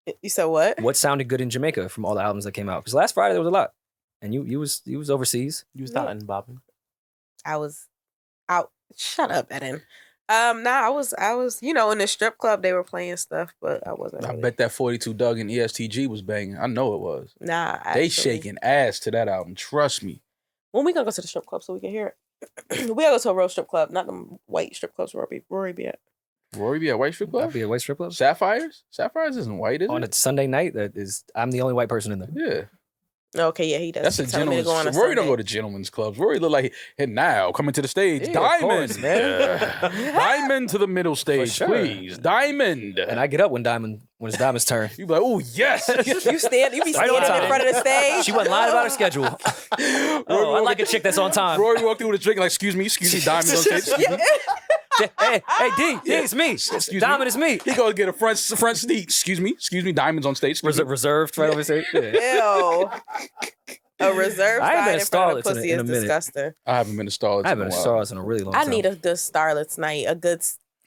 Sure. You said what? What sounded good in Jamaica from all the albums that came out? Because last Friday there was a lot, and you was overseas. You was out and bobbing. I was out. Shut up, Eddin. I was, in the strip club they were playing stuff, but I wasn't. I Really. bet that 42 Doug and ESTG was banging. I know it was. Nah, They actually. shaking ass to that album. Trust me. When we gonna go to the strip club so we can hear it? We gotta go to a real strip club, not them white strip clubs. Rory be at. Rory be at White Strip Club? That'd be a white strip club Sapphires? Sapphires isn't white, is on it? a Sunday night. I'm the only white person in there. Yeah. Okay, yeah, he does. That's a He told me to gentleman's. go on a Rory don't Sunday. go to gentlemen's clubs. Rory look like, and now coming to the stage, Yeah, of Diamond, course, man. Yeah. Diamond to the middle stage, sure. please. Diamond. And I get up when it's Diamond's turn. You be like, oh yes. You be Right standing on in time. front of the stage. She wasn't lying about her schedule. Oh, I like a chick that's on time. Rory walked through with a drink like, excuse me, Diamond on stage. Excuse me. Hey, D, it's me. Excuse Diamond me. is me. He goes get a front seat. Excuse me, Diamond's on stage. Excuse me. Reserved right over there. Yeah. Ew. A reserve I ain't been side a in front of starlet pussy in a is minute. disgusting. I haven't been to Starlets. I haven't been to Stars in a really long time. I need a good starlet's night. A good.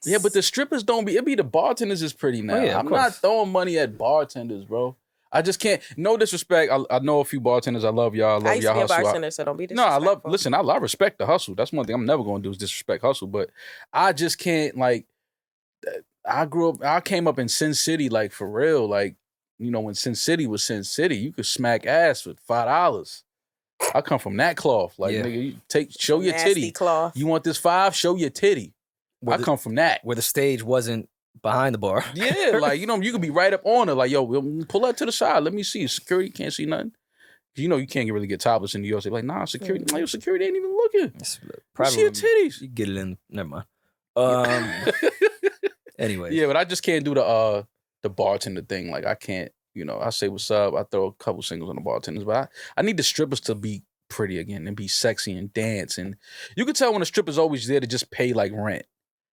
Yeah, but the strippers don't be. It be the bartenders is pretty now. Oh, yeah, of I'm course. not throwing money at bartenders, bro. I just can't. No disrespect. I know a few bartenders. I love y'all. I I love used to y'all be a hustle. bartender, so don't be No, I love. disrespectful. Listen, I respect the hustle. That's one thing I'm never going to do is disrespect hustle. But I just can't like. I came up in Sin City, like for real. Like, when Sin City was Sin City, you could smack ass with $5. I come from that cloth. Like, Yeah. nigga, show your Nasty titty. cloth. You want this 5? Show your titty. I come from that. where the stage wasn't behind the bar. Yeah, like, you could be right up on her. Like, yo, pull that to the side. Let me see. Security can't see nothing. You can't really get topless in New York. So they're like, nah, security. Like, your security ain't even looking. You see your titties. You get it in. Never mind. Anyway. Yeah, but I just can't do the bartender thing. Like, I can't, I say what's up. I throw a couple singles on the bartenders. But I need the strippers to be pretty again and be sexy and dance. And you could tell when a stripper's always there to just pay like rent.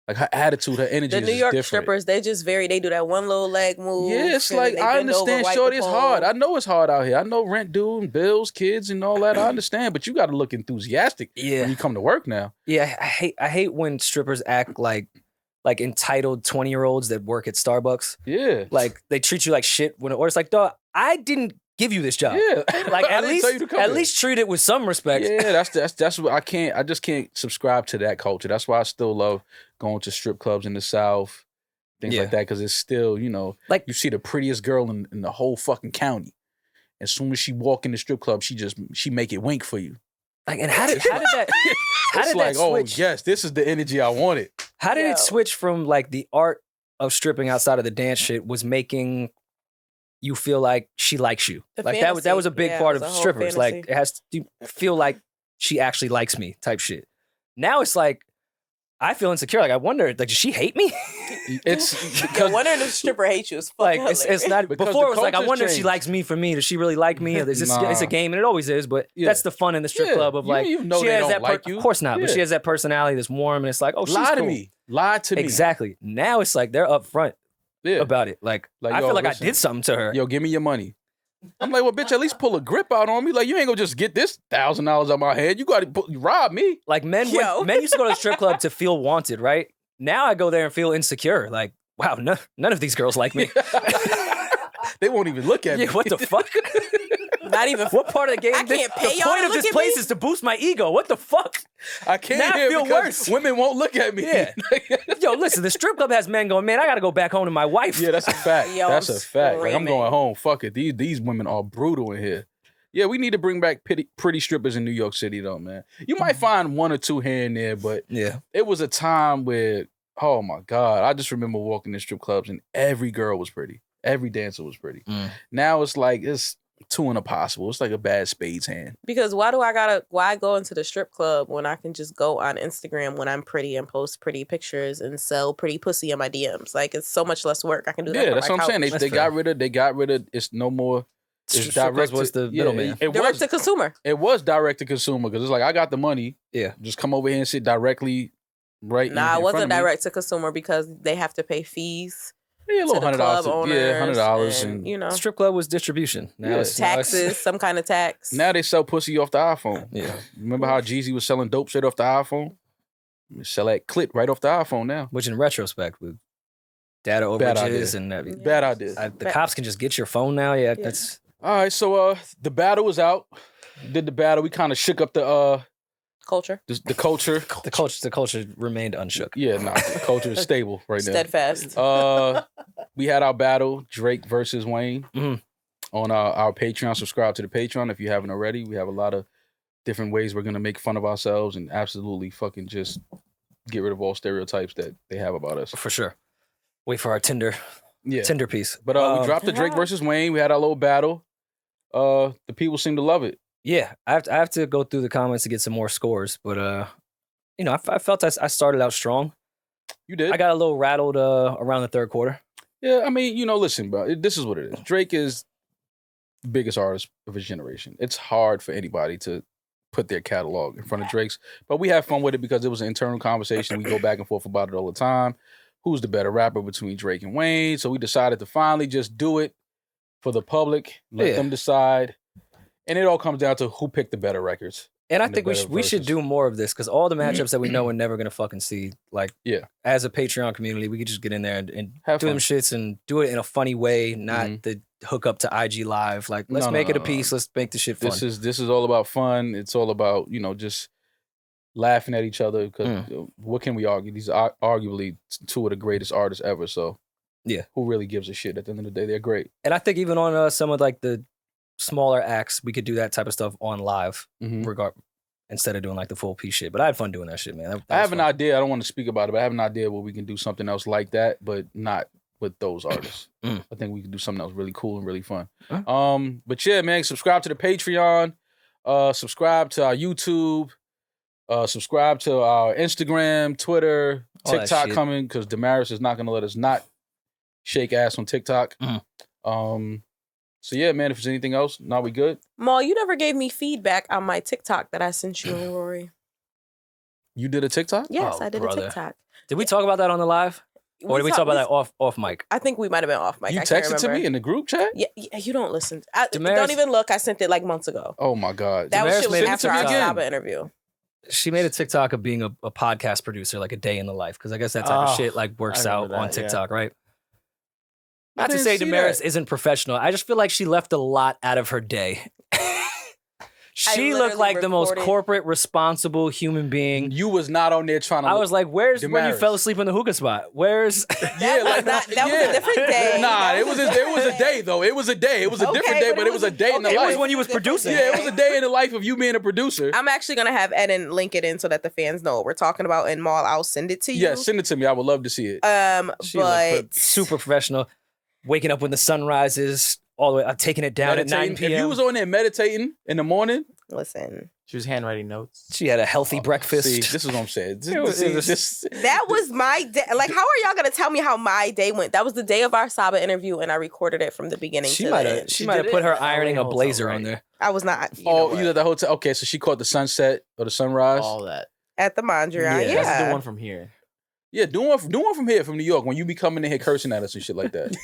Like her attitude, her energy is The New York different. strippers, they just vary. They do that one little leg move. Yeah, it's like, I understand, shorty, it's hard. I know it's hard out here. I know rent due and bills, kids, and all that. I understand, but you got to look enthusiastic when you come to work now. Yeah, I hate when strippers act like entitled 20-year-olds that work at Starbucks. Yeah. Like they treat you like shit or it's like, dog, I didn't give you this job. Yeah. Like at least treat it with some respect. Yeah, that's what I just can't subscribe to that culture. That's why I still love going to strip clubs in the South, things like that, because it's still, like you see the prettiest girl in the whole fucking county. As soon as she walk in the strip club, she make it wink for you. Like, and how did that switch? Oh yes, this is the energy I wanted. How did it switch from like the art of stripping outside of the dance shit was making you feel like she likes you? Like that was a big part of strippers. Like it has to feel like she actually likes me type shit. Now it's like I feel insecure. Like I wonder, like, does she hate me? It's because wondering if the stripper hates you is fucking like it's not. Because before it was like I wonder changed. if she likes me for me. Does she really like me? Or is this it's a game, and it always is. But that's the fun in the strip club of like you know she they has don't that. like you. Of course not. But she has that personality that's warm, and it's like, oh, she's lie cool. to me. Exactly. Now it's like they're upfront about it. Like I feel like I did something to her. Yo, give me your money. I'm like, well, bitch, at least pull a grip out on me. Like, you ain't gonna just get this $1,000 out of my head. You gotta rob me. Like men used to go to the strip club to feel wanted, right? Now I go there and feel insecure. Like, wow, none of these girls like me. They won't even look at me. Yeah, what the fuck? Not even. What part of the game? I can't pay the point of this place is to boost my ego. What the fuck? I can't now I feel worse. Women won't look at me. Yeah. Yo, listen, the strip club has men going, man, I gotta go back home to my wife. Yeah, that's a fact. Yo, that's a fact. Like, I'm screaming. going home. Fuck it. These women are brutal in here. Yeah, we need to bring back pretty strippers in New York City, though, man. You might find one or two here and there, but it was a time where, oh my God, I just remember walking in strip clubs and every girl was pretty. Every dancer was pretty. Now it's like, it's too impossible. It's like a bad spades hand. Because why go into the strip club when I can just go on Instagram when I'm pretty and post pretty pictures and sell pretty pussy in my DMs? Like, it's so much less work. I can do that. Yeah, that's what I'm saying. They got rid of. It's no more. It's direct. Was the middleman? Direct to consumer. It was direct to consumer because it's like, I got the money. Yeah, just come over here and sit directly right. Nah, it wasn't direct to consumer because they have to pay fees. Yeah, a little $100. Yeah, $100, and strip club was distribution. Now it's taxes, some kind of tax. Now they sell pussy off the iPhone. Yeah, remember how Jeezy was selling dope shit off the iPhone? Sell that clip right off the iPhone now. Which, in retrospect, with data overages and bad idea. The cops can just get your phone now. Yeah, that's all right. So the battle was out. Did the battle? We kind of shook up the culture. The culture. The culture remained unshook. Yeah, the culture is stable right now. Steadfast. We had our battle, Drake versus Wayne, on our Patreon. Subscribe to the Patreon if you haven't already. We have a lot of different ways we're gonna make fun of ourselves and absolutely fucking just get rid of all stereotypes that they have about us. For sure. Wait for our Tinder piece. But we dropped the Drake versus Wayne. We had our little battle. The people seem to love it. Yeah, I have to go through the comments to get some more scores, but I felt I started out strong. You did. I got a little rattled around the third quarter. Yeah, I mean, listen, bro. This is what it is. Drake is the biggest artist of his generation. It's hard for anybody to put their catalog in front of Drake's, but we have fun with it because it was an internal conversation. We go back and forth about it all the time. Who's the better rapper between Drake and Wayne? So we decided to finally just do it for the public, let them decide. And it all comes down to who picked the better records. And I think we should do more of this because all the matchups that we know we're never going to fucking see, like, as a Patreon community, we could just get in there and do them shits and do it in a funny way, not the hook up to IG Live. Like, let's make it a piece. Let's make the shit fun. This is all about fun. It's all about, just laughing at each other because what can we argue? These are arguably two of the greatest artists ever. So, who really gives a shit? At the end of the day, they're great. And I think even on some of like the smaller acts, we could do that type of stuff on live, instead of doing like the full piece shit. But I had fun doing that shit, man. I have an idea. I don't want to speak about it, but I have an idea where we can do something else like that, but not with those artists. I think we can do something else really cool and really fun. But yeah, man, subscribe to the Patreon, subscribe to our YouTube, subscribe to our Instagram, Twitter, TikTok coming because Demaris is not going to let us not shake ass on TikTok. So yeah, man, if there's anything else, now we good? Maul, you never gave me feedback on my TikTok that I sent you and Rory. You did a TikTok? Yes, Oh, I did brother. a TikTok. Did we talk about that on the live? Or did we talk about that off mic? I think we might have been off mic. You I can't texted to remember. me in the group chat? Yeah, you don't listen. Demaris- Don't even look. I sent it like months ago. Oh my God. That was Demaris shit was made it after to me our again. Saba interview. She made a TikTok of being a podcast producer, like a day in the life, because I guess that type of shit like works I out remember on that, TikTok, right? I Not to didn't say see Demaris that. isn't professional. I just feel like she left a lot out of her day. She looked literally like the most recorded- corporate, responsible human being. You was not on there trying to. I was like, where's when you Demaris. fell asleep in the hookah spot? Where's yeah, like that was a different day. Nah, That it was a day though. It was a day. It was a Okay, different day, but but it was a day in the okay, It life. was when you was producing. Yeah, it was a day in the life of you being a producer. I'm actually gonna have Eddin link it in so that the fans know what we're talking about. And Maul, I'll send it to you. Yeah, send it to me. I would love to see it. She looked But super professional, waking up when the sun rises, all the way taking it down at 9 Meditating. p.m. If you was on there meditating in the morning, listen, She was handwriting notes. She had a healthy breakfast. see, this is what I'm saying. It was- that was my day. Like, how are y'all gonna tell me how my day went? That was the day of our Saba interview, and I recorded it from the beginning She to might the have. end. She She might have did put it her at the ironing a hotel, blazer right? on there. I was not. Oh, you at the hotel. Okay, so she caught the sunset or the sunrise. All that. at the Mondrian. Yeah, Yeah, That's the one from here. Yeah, do one from here, from New York. When you be coming in here cursing at us and shit like that.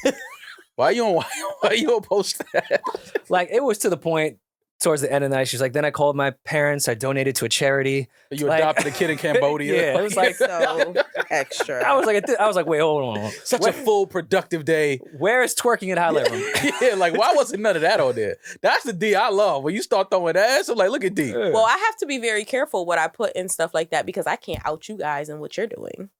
Why you on post that? Like it was to the point towards the end of the night. She's like, then I called my parents. I donated to a charity. You Like- adopted a kid in Cambodia. Yeah, it was like so extra. I was like, wait, hold on. Such a full productive day. Where is twerking at highlight room? Yeah, like why wasn't none of that on there? That's the D I love. When you start throwing ass, I'm like, look at D. Well, I have to be very careful what I put in stuff like that because I can't out you guys and what you're doing.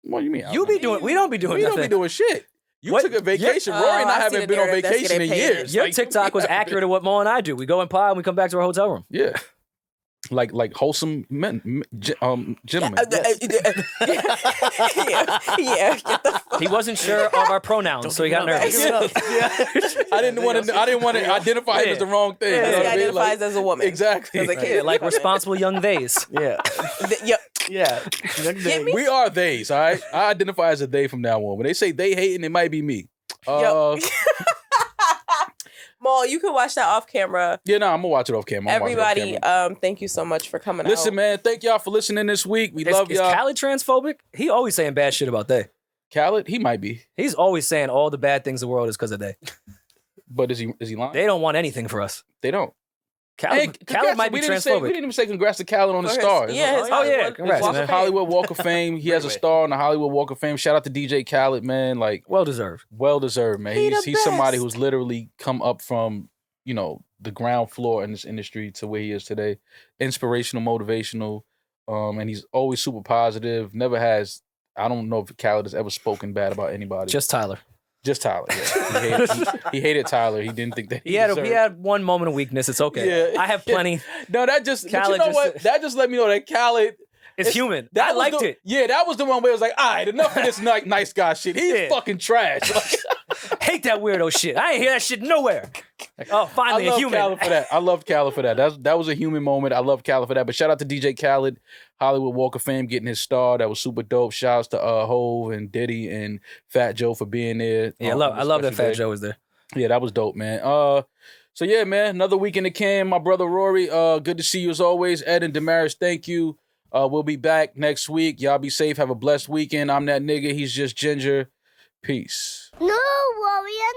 What do you mean? You be doing. We don't be doing We nothing. don't be doing shit. You What? took a vacation. Yeah. Rory and I I see haven't the been on narrative. That's vacation in getting paid. years. Your Like, TikTok was we haven't accurate to what Mo and I do. We go in pod and we come back to our hotel room. been- Yeah. Like wholesome men, gentlemen. yeah. Get the fuck He wasn't sure of our pronouns, so he got nervous. I didn't want to identify him as the wrong thing. Yeah. You know He what I mean? identifies as a woman. Exactly. As a kid. Yeah, like responsible young theys. Yeah. Yeah. Yeah. Get me? We are theys, all right? I identify as a they from now on. When they say they hating, it might be me. Yo. Maul, you can watch that off camera. Yeah, no, I'm gonna watch it off camera. I'm watching it off Everybody, camera. thank you so much for coming Listen, out. man, thank y'all for listening this week. We love Is y'all. Khaled transphobic? He always saying bad shit about they. Khaled, he might be, He's always saying all the bad things in the world is because of they. but is he lying? They don't want anything for us. They don't. Khaled, Hey, Khaled congrats. might be we didn't transphobic. even say congrats to Khaled on the For his- star. yeah, his Oh, yeah, Hollywood- congrats, Walk of man. Fame. Hollywood Walk of Fame. He has a Wait. star on the Hollywood Walk of Fame. Shout out to DJ Khaled, man. Like, Well deserved. well deserved, man. He the He's somebody best. who's literally come up from, the ground floor in this industry to where he is today. Inspirational, motivational, and he's always super positive. Never has. I don't know if Khaled has ever spoken bad about anybody. Just Tyler. Just Tyler. Yeah. He hated Tyler. He didn't think that He had deserved- one moment of weakness. It's okay. Yeah. I have plenty. No, that just. But you Khaled know just- what? That just let me know that Khaled. It's human. That I was liked the- it. Yeah, that was the one where it was like, all right, enough of this nice guy shit. He's Yeah. fucking trash. Hate that weirdo shit. I ain't hear that shit nowhere. Like, oh, I finally a love human. Khaled for that. I love Khaled for that. That was a human moment. I love Khaled for that. But shout out to DJ Khaled, Hollywood Walk of Fame, getting his star. That was super dope. Shouts to Hove and Diddy and Fat Joe for being there. Yeah, on I this love that special Fat day. Joe was there. Yeah, that was dope, man. So yeah, man, another week in the can. My brother Rory, good to see you as always. Ed and Demaris, thank you. We'll be back next week. Y'all be safe. Have a blessed weekend. I'm that nigga. He's just Ginger. Peace. No, warrior,